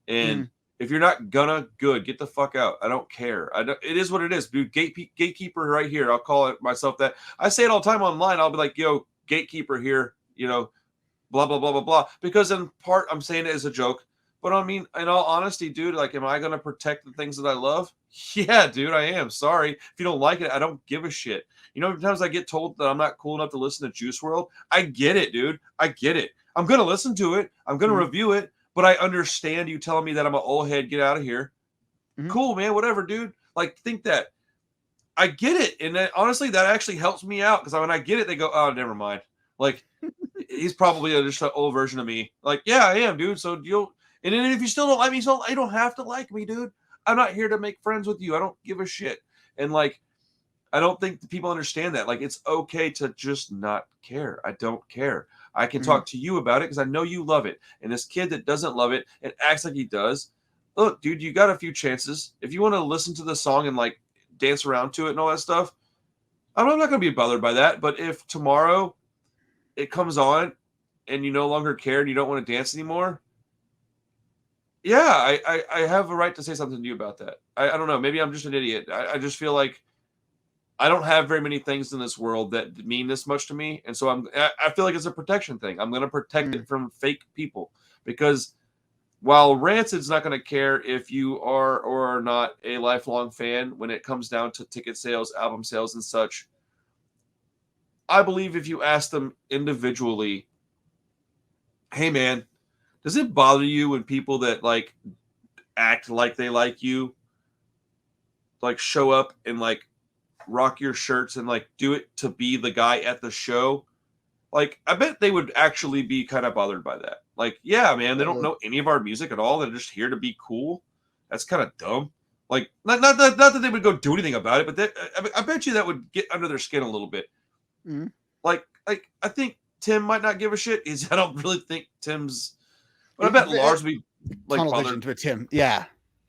And if you're not gonna, good, get the fuck out. I don't care. It is what it is, dude. Gatekeeper right here. I'll call it myself that. I say it all the time online. I'll be like, yo, gatekeeper here, you know, blah, blah, blah, blah, blah. Because in part, I'm saying it as a joke. But I mean, in all honesty, dude, like, am I going to protect the things that I love? Yeah, dude, I am. Sorry. If you don't like it, I don't give a shit. You know, sometimes I get told that I'm not cool enough to listen to Juice WRLD. I get it, dude. I get it. I'm going to listen to it. I'm going to review it. But I understand you telling me that I'm an old head. Get out of here. Cool, man. Whatever, dude. Like, think that. I get it. And then, honestly, that actually helps me out. Because when I get it, they go, oh, never mind. Like, he's probably just an old version of me. Like, yeah, I am, dude. So you'll. And then if you still don't like me, so you don't have to like me, dude. I'm not here to make friends with you. I don't give a shit. And, like, I don't think people understand that. Like, it's okay to just not care. I don't care. I can talk to you about it because I know you love it. And this kid that doesn't love it and acts like he does, look, dude, you got a few chances. If you want to listen to the song and like dance around to it and all that stuff, I'm not going to be bothered by that. But if tomorrow it comes on and you no longer care and you don't want to dance anymore, yeah, I have a right to say something to you about that. I don't know. Maybe I'm just an idiot. I just feel like I don't have very many things in this world that mean this much to me. And so I feel like it's a protection thing. I'm going to protect it from fake people, because while Rancid's not going to care if you are or are not a lifelong fan when it comes down to ticket sales, album sales, and such, I believe if you ask them individually, hey, man, does it bother you when people that like act like they like you, like show up and like rock your shirts and like do it to be the guy at the show? Like, I bet they would actually be kind of bothered by that. Like, yeah, man, they don't know any of our music at all. They're just here to be cool. That's kind of dumb. Like, not that they would go do anything about it, but I bet you that would get under their skin a little bit. Like I think Tim might not give a shit. I don't really think Tim's. But I bet Lars would be like bothered with Tim. Yeah,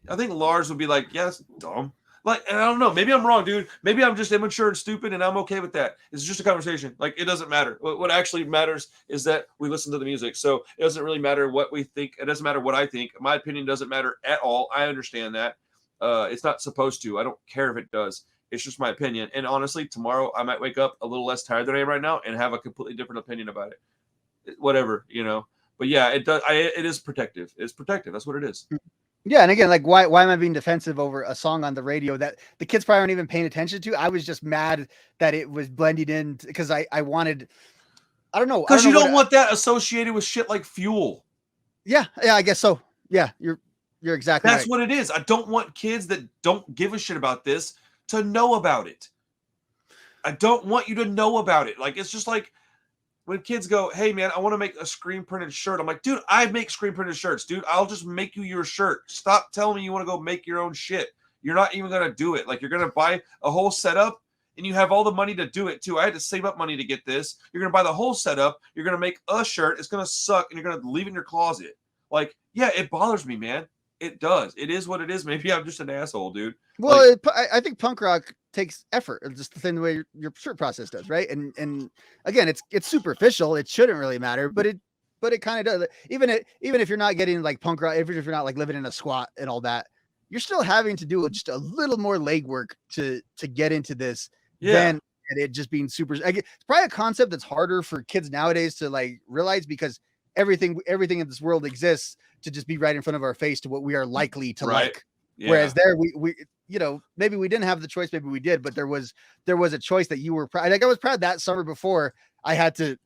I think Lars would be like, yeah, that's dumb. Like, and I don't know. Maybe I'm wrong, dude. Maybe I'm just immature and stupid, and I'm okay with that. It's just a conversation. Like, it doesn't matter. What actually matters is that we listen to the music. So it doesn't really matter what we think. It doesn't matter what I think. My opinion doesn't matter at all. I understand that. It's not supposed to. I don't care if it does. It's just my opinion. And honestly, tomorrow I might wake up a little less tired than I am right now and have a completely different opinion about it. Whatever, you know. But yeah, it does. It is protective. It's protective. That's what it is. Yeah, and again, like, why am I being defensive over a song on the radio that the kids probably aren't even paying attention to? I was just mad that it was blended in because I wanted, I don't know, because you don't want that associated with shit like Fuel. Yeah, I guess so. Yeah, you're exactly right. That's what it is. I don't want kids that don't give a shit about this to know about it. I don't want you to know about it. Like, it's just like when kids go, hey, man, I want to make a screen printed shirt. I'm like, dude, I make screen printed shirts, dude. I'll just make you your shirt. Stop telling me you want to go make your own shit. You're not even going to do it. Like, you're going to buy a whole setup and you have all the money to do it too. I had to save up money to get this. You're going to buy the whole setup. You're going to make a shirt. It's going to suck and you're going to leave it in your closet. Like, yeah, it bothers me, man. It does. It is what it is. Maybe I'm just an asshole, dude. Well, like, I think punk rock takes effort, just the same way your shirt process does, right? And again, it's superficial. It shouldn't really matter, but it kind of does. Even if you're not getting like punk rock, even if you're not like living in a squat and all that, you're still having to do just a little more legwork to get into this and it just being super. It's probably a concept that's harder for kids nowadays to like realize because everything in this world exists to just be right in front of our face to what we are likely to like. Yeah. Whereas there, we maybe we didn't have the choice, maybe we did, but there was a choice that you were proud. Like I was proud that summer before I had to.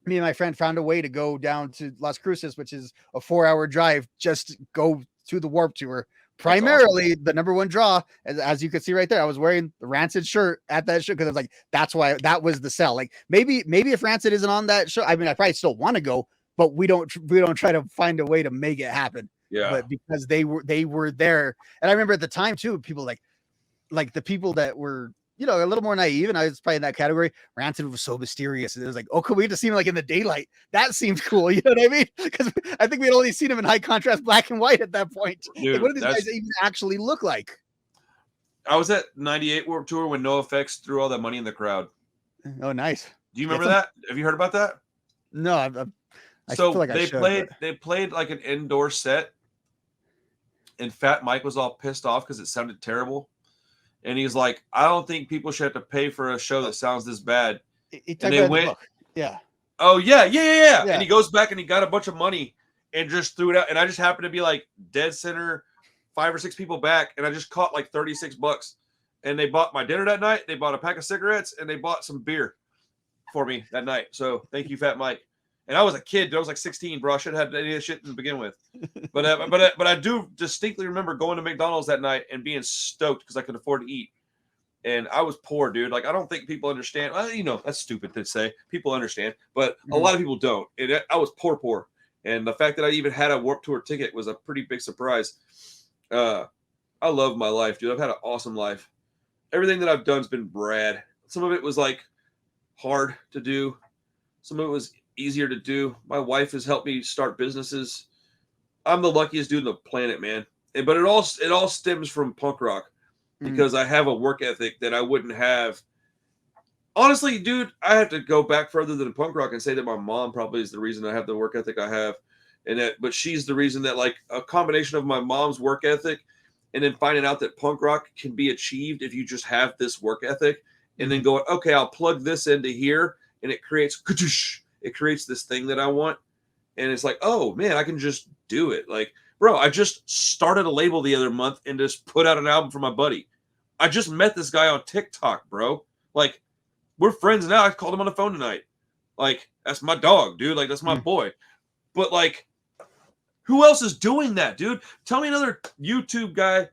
Me and my friend found a way to go down to Las Cruces, which is a 4-hour drive, just to go to the Warped Tour. Primarily, the number one draw, as you can see right there, I was wearing the Rancid shirt at that show because I was like, that's why that was the sell. Like maybe if Rancid isn't on that show, I mean, I probably still want to go, but we don't try to find a way to make it happen. Yeah. But because they were there, and I remember at the time too, people like the people that were, a little more naive, and I was probably in that category. Rancid was so mysterious. And it was like, oh, could we just see him like in the daylight? That seemed cool. You know what I mean? Because I think we had only seen him in high contrast black and white at that point. Dude, like, what do these guys even actually look like? I was at 98 Warped Tour when NOFX threw all that money in the crowd. Oh, nice. Do you remember that? Have you heard about that? No, I feel like they played like an indoor set, and Fat Mike was all pissed off because it sounded terrible. And he's like, I don't think people should have to pay for a show that sounds this bad. And they went, yeah. Oh, yeah. And he goes back and he got a bunch of money and just threw it out. And I just happened to be like dead center, 5 or 6 people back. And I just caught like $36. And they bought my dinner that night. They bought a pack of cigarettes and they bought some beer for me that night. So thank you, Fat Mike. And I was a kid. I was like 16, bro. I should have had any of this shit to begin with. But I do distinctly remember going to McDonald's that night and being stoked because I could afford to eat. And I was poor, dude. Like, I don't think people understand. Well, that's stupid to say. People understand. But a lot of people don't. And I was poor. And the fact that I even had a Warped Tour ticket was a pretty big surprise. I love my life, dude. I've had an awesome life. Everything that I've done has been rad. Some of it was, like, hard to do. Some of it was easier to do. My wife has helped me start businesses. I'm the luckiest dude on the planet, man. But it all stems from punk rock because I have a work ethic that I wouldn't have. Honestly, dude, I have to go back further than punk rock and say that my mom probably is the reason I have the work ethic I have. But she's the reason that, like, a combination of my mom's work ethic and then finding out that punk rock can be achieved if you just have this work ethic and then going, okay, I'll plug this into here and it creates this thing that I want. And it's like, oh man, I can just do it. Like, bro, I just started a label the other month and just put out an album for my buddy. I just met this guy on TikTok, bro. Like, we're friends now. I called him on the phone tonight. Like, that's my dog, dude. Like, that's my boy. But like, who else is doing that, dude? Tell me another YouTube guy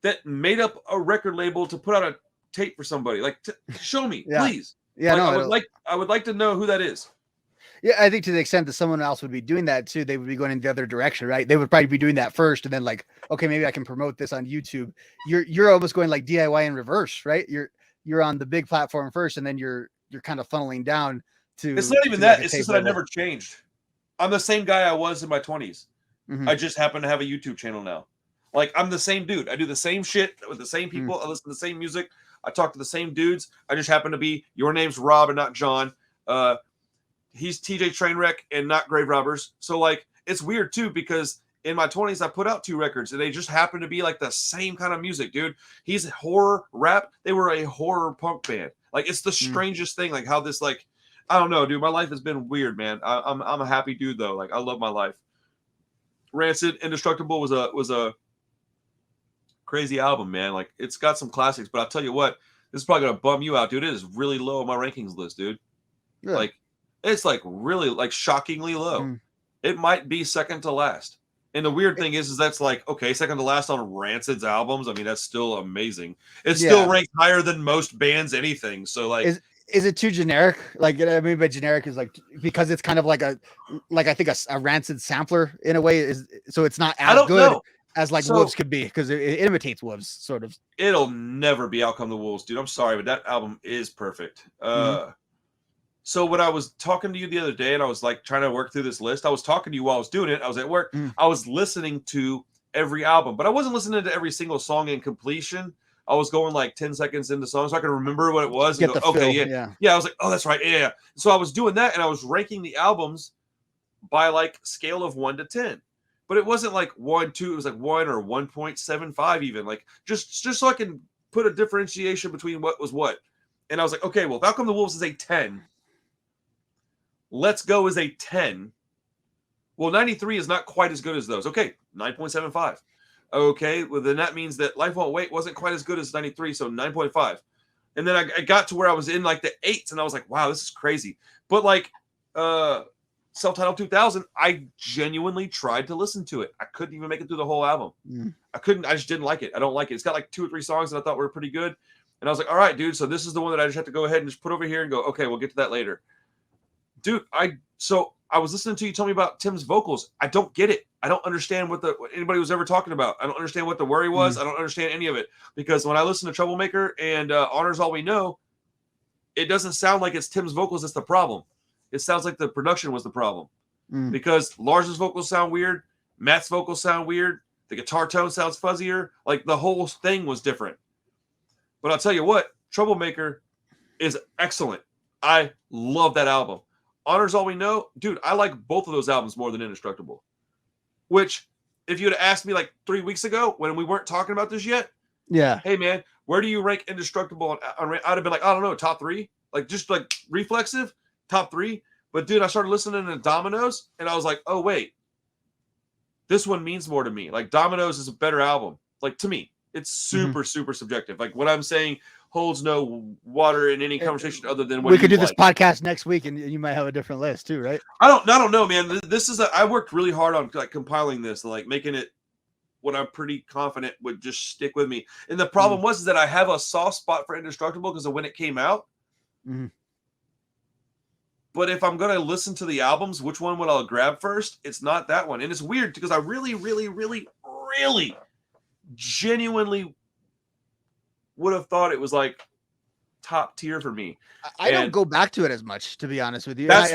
that made up a record label to put out a tape for somebody. Like, show me, please. Yeah, like, I would like to know who that is. Yeah, I think to the extent that someone else would be doing that too, they would be going in the other direction, right? They would probably be doing that first, and then like, okay, maybe I can promote this on YouTube. You're almost going like DIY in reverse, right? You're on the big platform first, and then you're kind of funneling down to. It's not even that. It's just that I never changed. I'm the same guy I was in my 20s. I just happen to have a YouTube channel now. Like, I'm the same dude. I do the same shit with the same people. I listen to the same music. I talk to the same dudes. I just happen to be, your name's Rob and not John. He's TJ Trainwreck and not Grave Robbers. So, like, it's weird, too, because in my 20s, I put out 2 records, and they just happen to be, like, the same kind of music, dude. He's horror rap. They were a horror punk band. Like, it's the strangest thing, like, how this, like, I don't know, dude. My life has been weird, man. I'm a happy dude, though. Like, I love my life. Rancid, Indestructible was a crazy album, man. Like, it's got some classics, but I'll tell you what, this is probably going to bum you out, dude. It is really low on my rankings list, dude. Yeah. Like, it's like really like shockingly low. It might be second to last. And the weird thing is that's like, okay, second to last on Rancid's albums. I mean, that's still amazing. It's still ranked higher than most bands anything. So like, is it too generic? Like, I mean, by generic is like, because it's kind of like I think a Rancid sampler in a way is, so it's not as good as like Wolves could be, because it imitates Wolves sort of. It'll never be Out Come the Wolves, dude. I'm sorry, but that album is perfect. So when I was talking to you the other day and I was like trying to work through this list, I was talking to you while I was doing it. I was at work. I was listening to every album, but I wasn't listening to every single song in completion. I was going like 10 seconds into songs so I could remember what it was. And go, okay, yeah. I was like, oh, that's right. Yeah. So I was doing that and I was ranking the albums by like scale of 1 to 10. But it wasn't like 1, 2. It was like 1 or 1.75 even. Like just so I can put a differentiation between what was what. And I was like, okay, well, if Outcome the Wolves is a 10, Let's Go is a 10. Well, 93 is not quite as good as those. Okay, 9.75. Okay, well, then that means that Life Won't Wait wasn't quite as good as 93, so 9.5. And then I got to where I was in like the 8s, and I was like, wow, this is crazy. But like Self-Titled 2000, I genuinely tried to listen to it. I couldn't even make it through the whole album. I just didn't like it. I don't like it. It's got like 2 or 3 songs that I thought were pretty good. And I was like, all right, dude, so this is the one that I just have to go ahead and just put over here and go, okay, we'll get to that later. Dude, I was listening to you tell me about Tim's vocals. I don't get it. I don't understand what anybody was ever talking about. I don't understand what the worry was. I don't understand any of it. Because when I listen to Troublemaker and Honor's All We Know, it doesn't sound like it's Tim's vocals that's the problem. It sounds like the production was the problem. Because Lars's vocals sound weird. Matt's vocals sound weird. The guitar tone sounds fuzzier. Like the whole thing was different. But I'll tell you what, Troublemaker is excellent. I love that album. Honor's All We Know, dude, I like both of those albums more than Indestructible. Which, if you had asked me like 3 weeks ago when we weren't talking about this yet, hey man, where do you rank Indestructible? I'd have been like, I don't know, top 3, like just like reflexive, top 3. But dude, I started listening to Dominoes, and I was like, oh wait, this one means more to me. Like Dominoes is a better album, like to me. It's super subjective. Like what I'm saying holds no water in any conversation other than what we could do this podcast next week, and you might have a different list too, right? I don't know, man. This is I worked really hard on like compiling this and like making it what I'm pretty confident would just stick with me. And the problem was that I have a soft spot for Indestructible because of when it came out. But if I'm gonna listen to the albums, which one would I grab first? It's not that one, and it's weird because I really genuinely would have thought it was like top tier for me. I don't go back to it as much, to be honest with you. That's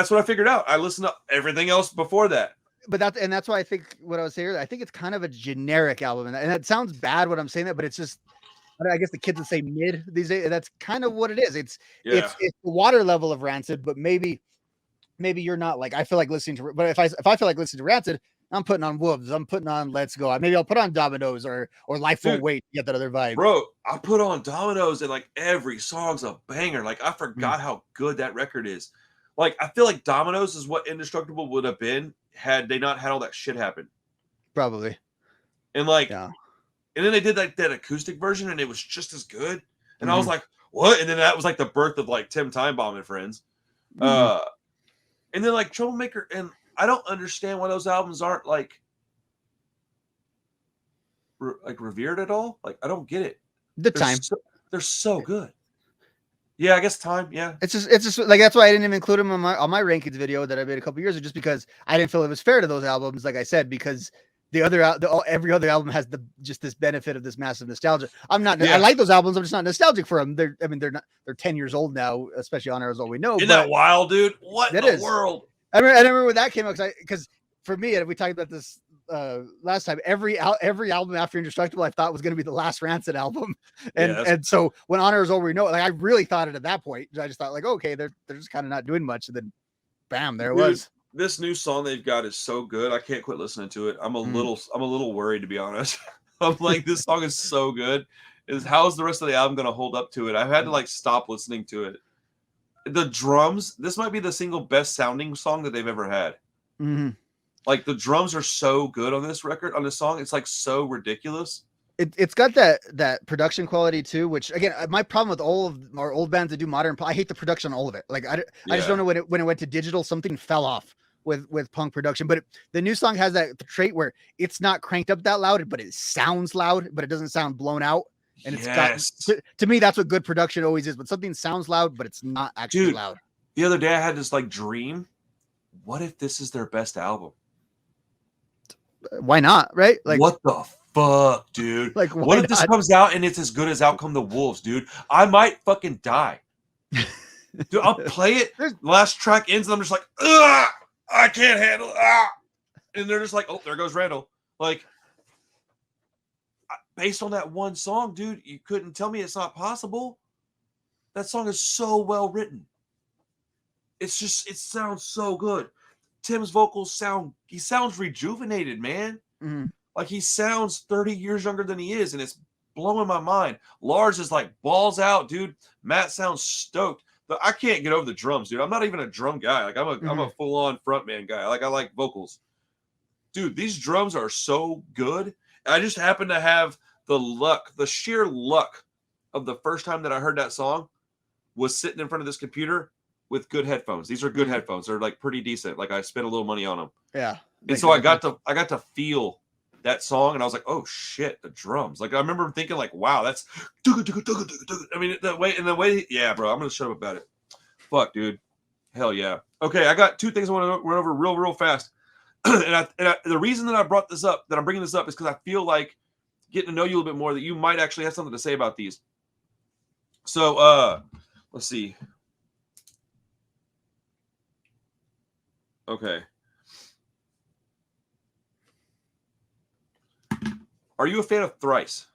what I figured out. I listened to everything else before that. But that's why I think what I was saying. I think it's kind of a generic album, and that sounds bad when I'm saying that, but it's just, I guess the kids would say mid these days. That's kind of what it is. It's the water level of Rancid, but maybe you're not like I feel like listening to. But if I feel like listening to Rancid, I'm putting on Wolves. I'm putting on Let's Go. Maybe I'll put on Dominoes or Life Won't Wait to get that other vibe. Bro, I put on Dominoes and like every song's a banger. Like I forgot how good that record is. Like I feel like Dominoes is what Indestructible would have been had they not had all that shit happen. Probably. And like, and then they did like that acoustic version and it was just as good. And I was like, what? And then that was like the birth of like Tim Timebomb and Friends. And then like Troublemaker, and I don't understand why those albums aren't like revered at all. Like I don't get it. They're so good. Yeah, I guess Time. Yeah, it's just like that's why I didn't even include them on my rankings video that I made a couple years ago, just because I didn't feel it was fair to those albums. Like I said, because every other album has just this benefit of this massive nostalgia. I like those albums. I'm just not nostalgic for them. They're 10 years old now, especially Honor's All We Know. Isn't that wild, dude? What in the world? I remember when that came out because for me, and we talked about this last time, every album after Indestructible I thought was going to be the last Rancid album, and so when Honor's All We Know, like I really thought it at that point. I just thought like, okay, they're just kind of not doing much, and then bam, there it was. This new song they've got is so good. I can't quit listening to it. I'm a little worried, to be honest. I'm like, this song is so good. How's the rest of the album going to hold up to it? I've had to like stop listening to it. The drums, this might be the single best sounding song that they've ever had. Like the drums are so good on this record, on this song. It's like so ridiculous. It's got that production quality too, which again, my problem with all of our old bands that do modern, I hate the production on all of it. Like I just don't know when it went to digital, something fell off with punk production. But the new song has that trait where it's not cranked up that loud, but it sounds loud, but it doesn't sound blown out. And it's got, to me, that's what good production always is. But something sounds loud, but it's not actually loud. The other day I had this like dream. What if this is their best album? Why not? Right? Like what the fuck, dude? Like what if this comes out and it's as good as Outcome the Wolves, dude? I might fucking die. Dude, I'll play it. The last track ends and I'm just like, ugh, I can't handle it. And they're just like, oh, there goes Randall. Like, based on that one song, dude, you couldn't tell me it's not possible. That song is so well written. It sounds so good. Tim's vocals sounds rejuvenated, man. Like he sounds 30 years younger than he is, and it's blowing my mind. Lars is like balls out, dude. Matt sounds stoked. But I can't get over the drums, dude. I'm not even a drum guy. Like I'm a full-on frontman guy. Like I like vocals. Dude, these drums are so good. I just happen to have the luck, the sheer luck of the first time that I heard that song was sitting in front of this computer with good headphones. These are good headphones. They're like pretty decent. Like I spent a little money on them. Yeah. And so I got to feel that song, and I was like, oh shit, the drums. Like I remember thinking like, wow, that's I mean the way yeah, bro, I'm gonna shut up about it. Fuck, dude. Hell yeah. Okay, I got two things I want to run over real fast. and the reason that I brought this up, that I'm bringing this up, is because I feel like getting to know you a little bit more, that you might actually have something to say about these. So let's see. Okay. Are you a fan of Thrice?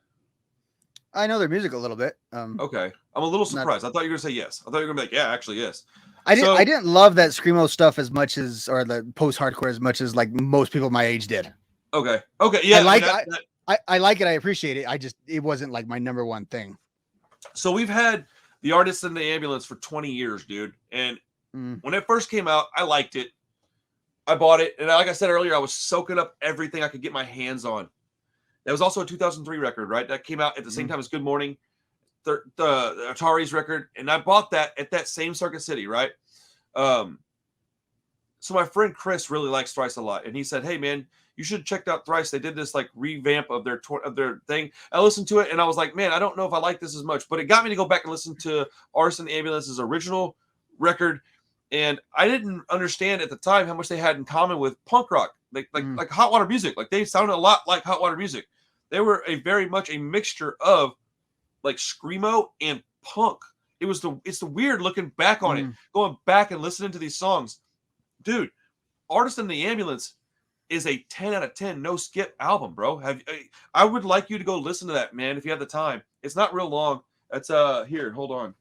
I know their music a little bit. Okay. I'm a little surprised. I thought you were going to say yes. I thought you were going to be like, yeah, actually, yes. I didn't love that screamo stuff as much as, or the post-hardcore as much as like most people my age did. Okay. Okay. Yeah. I like it. I appreciate it. It wasn't like my number one thing. So we've had The Artist in the Ambulance for 20 years, dude. And when it first came out, I liked it. I bought it. And like I said earlier, I was soaking up everything I could get my hands on. That was also a 2003 record, right? That came out at the same time as Good Morning, the Atari's record. And I bought that at that same Circuit City, right? So my friend Chris really likes Thrice a lot. And he said, hey, man, you should check out Thrice. They did this like revamp of their thing. I listened to it and I was like, man, I don't know if I like this as much. But it got me to go back and listen to Artist in the Ambulance's original record. And I didn't understand at the time how much they had in common with punk rock, like Hot Water Music. Like they sounded a lot like Hot Water Music. They were very much a mixture of like screamo and punk. It's the weird looking back on it, going back and listening to these songs, dude. Artist in the Ambulance is a 10 out of 10 no skip album, bro. I would like you to go listen to that, man, if you have the time. It's not real long. That's here, hold on.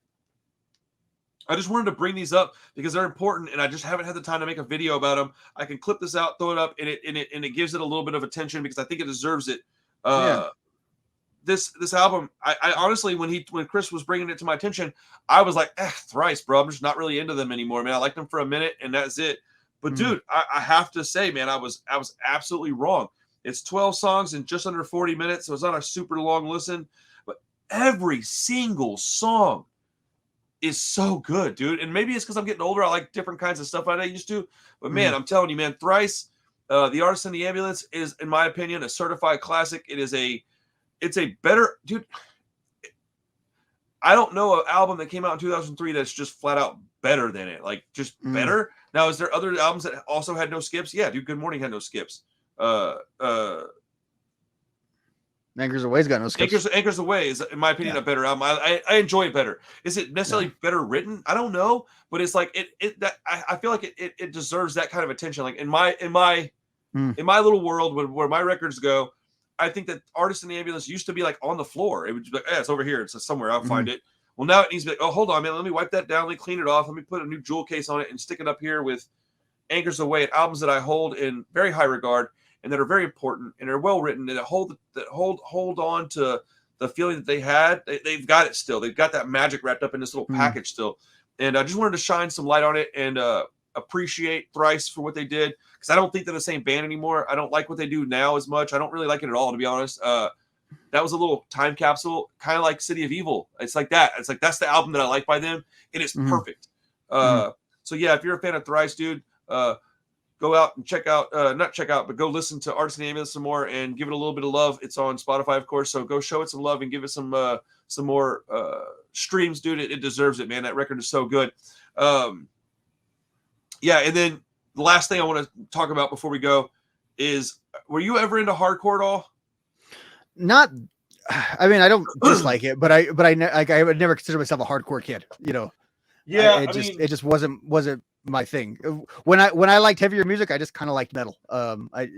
I just wanted to bring these up because they're important, and I just haven't had the time to make a video about them. I can clip this out, throw it up, and it gives it a little bit of attention because I think it deserves it. This album, I honestly, when Chris was bringing it to my attention, I was like, Thrice, bro. I'm just not really into them anymore, man. I liked them for a minute, and that's it. But dude, I have to say, man, I was absolutely wrong. It's 12 songs in just under 40 minutes, so it's not a super long listen. But every single song is so good, dude. And maybe it's because I'm getting older. I like different kinds of stuff I used to. But man, I'm telling you, man, Thrice, The Artist in the Ambulance is, in my opinion, a certified classic. It's a better, dude. I don't know an album that came out in 2003 that's just flat out better than it. Like just better. Now, is there other albums that also had no skips? Yeah, dude. Good Morning had no skips. Anchors Away's got no skips. Anchors Away is, in my opinion, a better album. I enjoy it better. Is it necessarily better written? I don't know, but it's like I feel like it deserves that kind of attention. Like in my little world where my records go, I think that Artist in the Ambulance used to be like on the floor. It would be like, it's over here. It's somewhere. I'll find it. Well, now it needs to be like, oh, hold on, man. Let me wipe that down. Let me clean it off. Let me put a new jewel case on it and stick it up here with Anchors Away, and albums that I hold in very high regard and that are very important and are well written and that hold on to the feeling that they had. They've got it still. They've got that magic wrapped up in this little package still. And I just wanted to shine some light on it and appreciate Thrice for what they did, because I don't think they're the same band anymore. I don't like what they do now as much. I don't really like it at all, to be honest. That was a little time capsule, kind of like City of Evil. It's like that. It's like that's the album that I like by them, and it's perfect. So yeah, if you're a fan of Thrice, dude, go out and but go listen to Artist in the Ambulance some more and give it a little bit of love. It's on Spotify, of course, so go show it some love and give it some more streams, dude. It deserves it, man. That record is so good. Yeah, and then the last thing I want to talk about before we go is, were you ever into hardcore at all? Not, I mean, I don't dislike it, but I would never consider myself a hardcore kid, you know. Yeah, it just wasn't my thing. When I liked heavier music, I just kind of liked metal. It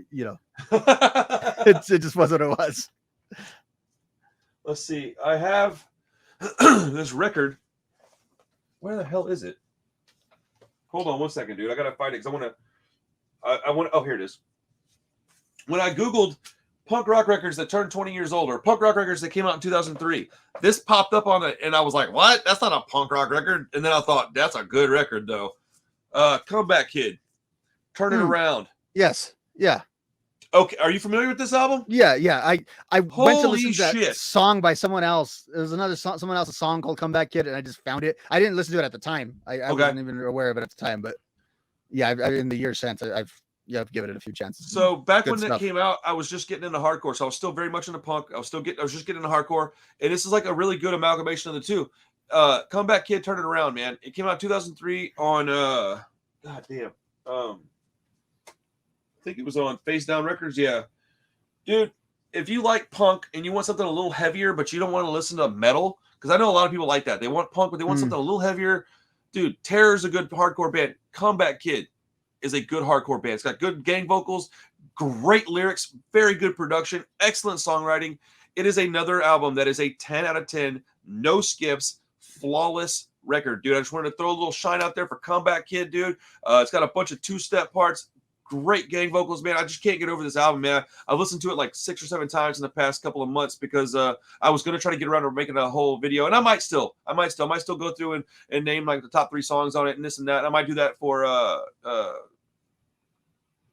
just wasn't what it was. Let's see. I have this record. Where the hell is it? Hold on one second, dude. I gotta find it because I want. Oh, here it is. When I Googled punk rock records that turned 20 years old, or punk rock records that came out in 2003. This popped up on it, and I was like, what? That's not a punk rock record. And then I thought, that's a good record, though. Comeback Kid. Turn It Around. Yes. Yeah. Okay. Are you familiar with this album? Yeah. Yeah. I went to listen to that shit. song by someone else. It was another song, someone else's song called Comeback Kid, and I just found it. I didn't listen to it at the time. I wasn't even aware of it at the time, but yeah, in the years since, I've given it a few chances. So back when that came out, I was just getting into hardcore. So I was still very much into punk. I was just getting into hardcore. And this is like a really good amalgamation of the two. Comeback Kid, Turn It Around, man. It came out in 2003 on God damn. I think it was on Face Down Records. Yeah. Dude, if you like punk and you want something a little heavier, but you don't want to listen to metal, because I know a lot of people like that. They want punk, but they want something a little heavier. Dude, Terror's a good hardcore band. Comeback Kid is a good hardcore band. It's got good gang vocals, great lyrics, very good production, excellent songwriting. It is another album that is a 10 out of 10, no skips, flawless record, dude. I just wanted to throw a little shine out there for Comeback Kid, dude. It's got a bunch of two-step parts, great gang vocals, man. I just can't get over this album, man. I listened to it like 6 or 7 times in the past couple of months because I was going to try to get around to making a whole video, and I might still go through and name like the top 3 songs on it and this and that. And I might do that for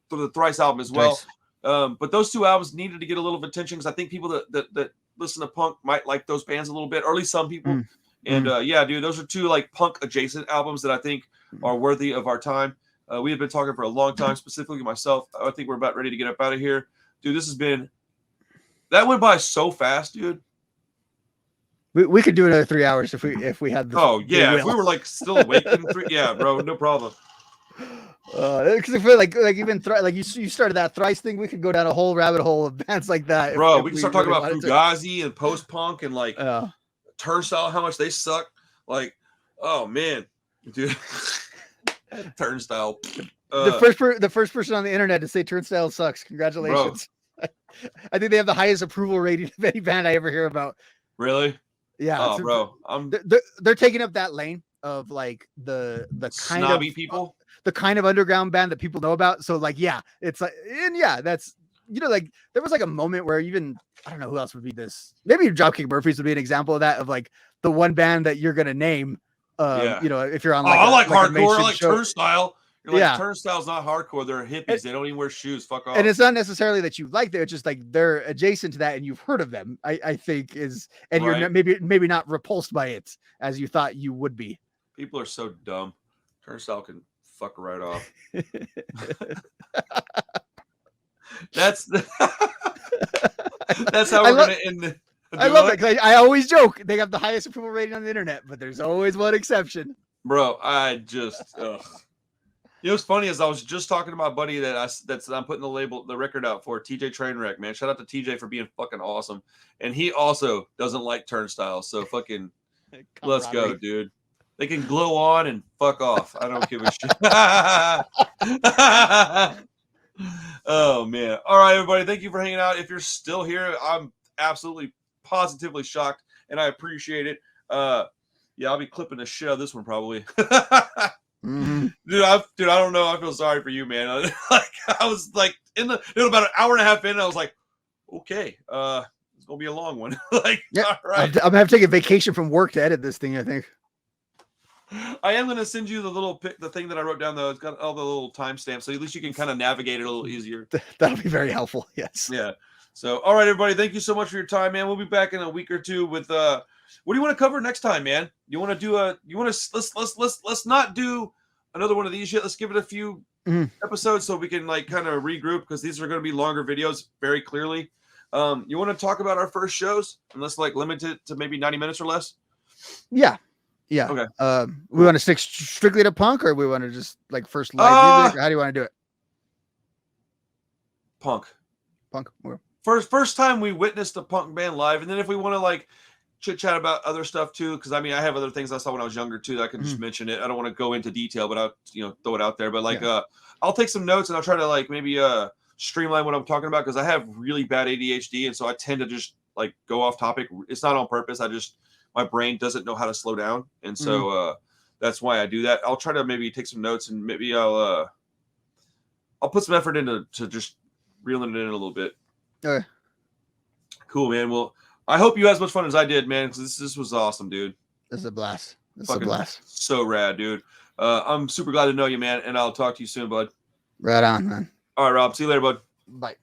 the Thrice album as well. Nice. But those 2 albums needed to get a little attention because I think people that listen to punk might like those bands a little bit, or at least some people. And yeah, dude, those are 2 like punk adjacent albums that I think are worthy of our time. We have been talking for a long time, specifically myself. I think we're about ready to get up out of here. Dude, that went by so fast, dude. We could do another 3 hours if we had if we were like still awake in 3, yeah, bro, no problem. Because I feel like even you started that Thrice thing, we could go down a whole rabbit hole of bands like that. Bro, we can start talking about Fugazi and post-punk and like Turnstile, how much they suck. Like, oh man, dude. Turnstile. The first person on the internet to say Turnstile sucks. Congratulations. I think they have the highest approval rating of any band I ever hear about. Really? Yeah. Oh, bro. They're taking up that lane of like the kind snobby of people, the kind of underground band that people know about. So like, yeah, it's like, and yeah, that's, like there was like a moment where even, I don't know who else would be this. Maybe Dropkick Murphys would be an example of that, of like the one band that you're going to name. If you're on I like hardcore, I like show. Turnstile. You're like, Turnstile's not hardcore. They're hippies. They don't even wear shoes. Fuck off. And it's not necessarily that you like them. It's just like they're adjacent to that and you've heard of them, I think is, and you're maybe not repulsed by it as you thought you would be. People are so dumb. Turnstile can fuck right off. That's how we're going to end the... I love it because I always joke they have the highest approval rating on the internet, but there's always one exception. Bro, I just You know what's funny is I was just talking to my buddy that I'm putting the record out for, TJ Trainwreck, man. Shout out to TJ for being fucking awesome. And he also doesn't like Turnstile, so fucking let's go, dude. They can glow on and fuck off. I don't give a shit. Oh man. All right, everybody. Thank you for hanging out. If you're still here, I'm absolutely positively shocked, and I appreciate it. Yeah, I'll be clipping the shit out of this one probably. Dude, I don't know. I feel sorry for you, man. Like I was like about an hour and a half in, I was like, okay, it's gonna be a long one. Like, all right. I'm gonna have to take a vacation from work to edit this thing, I think. I am gonna send you the thing that I wrote down though. It's got all the little timestamps, so at least you can kind of navigate it a little easier. That'll be very helpful. Yes. Yeah. So, all right, everybody, thank you so much for your time, man. We'll be back in a week or two with what do you want to cover next time, man? You want to do let's not do another one of these yet. Let's give it a few episodes so we can like kind of regroup, because these are going to be longer videos very clearly. You want to talk about our first shows and let's like limit it to maybe 90 minutes or less? Yeah. Okay. We want to stick strictly to punk, or we want to just like first live music, or how do you want to do it? Punk. More. First time we witnessed a punk band live, and then if we want to like chit chat about other stuff too, because I mean I have other things I saw when I was younger too that I can just mention it. I don't want to go into detail, but I'll throw it out there. But like I'll take some notes and I'll try to like maybe streamline what I'm talking about, because I have really bad ADHD, and so I tend to just like go off topic. It's not on purpose. My brain doesn't know how to slow down, and so that's why I do that. I'll try to maybe take some notes, and maybe I'll put some effort into just reeling it in a little bit. Okay. Cool, man. Well, I hope you had as much fun as I did, man, because this was awesome, dude. This is a blast. This is a Fucking blast. so rad, dude. I'm super glad to know you, man, and I'll talk to you soon, bud. Right on, man. All right, Rob. See you later, bud. Bye.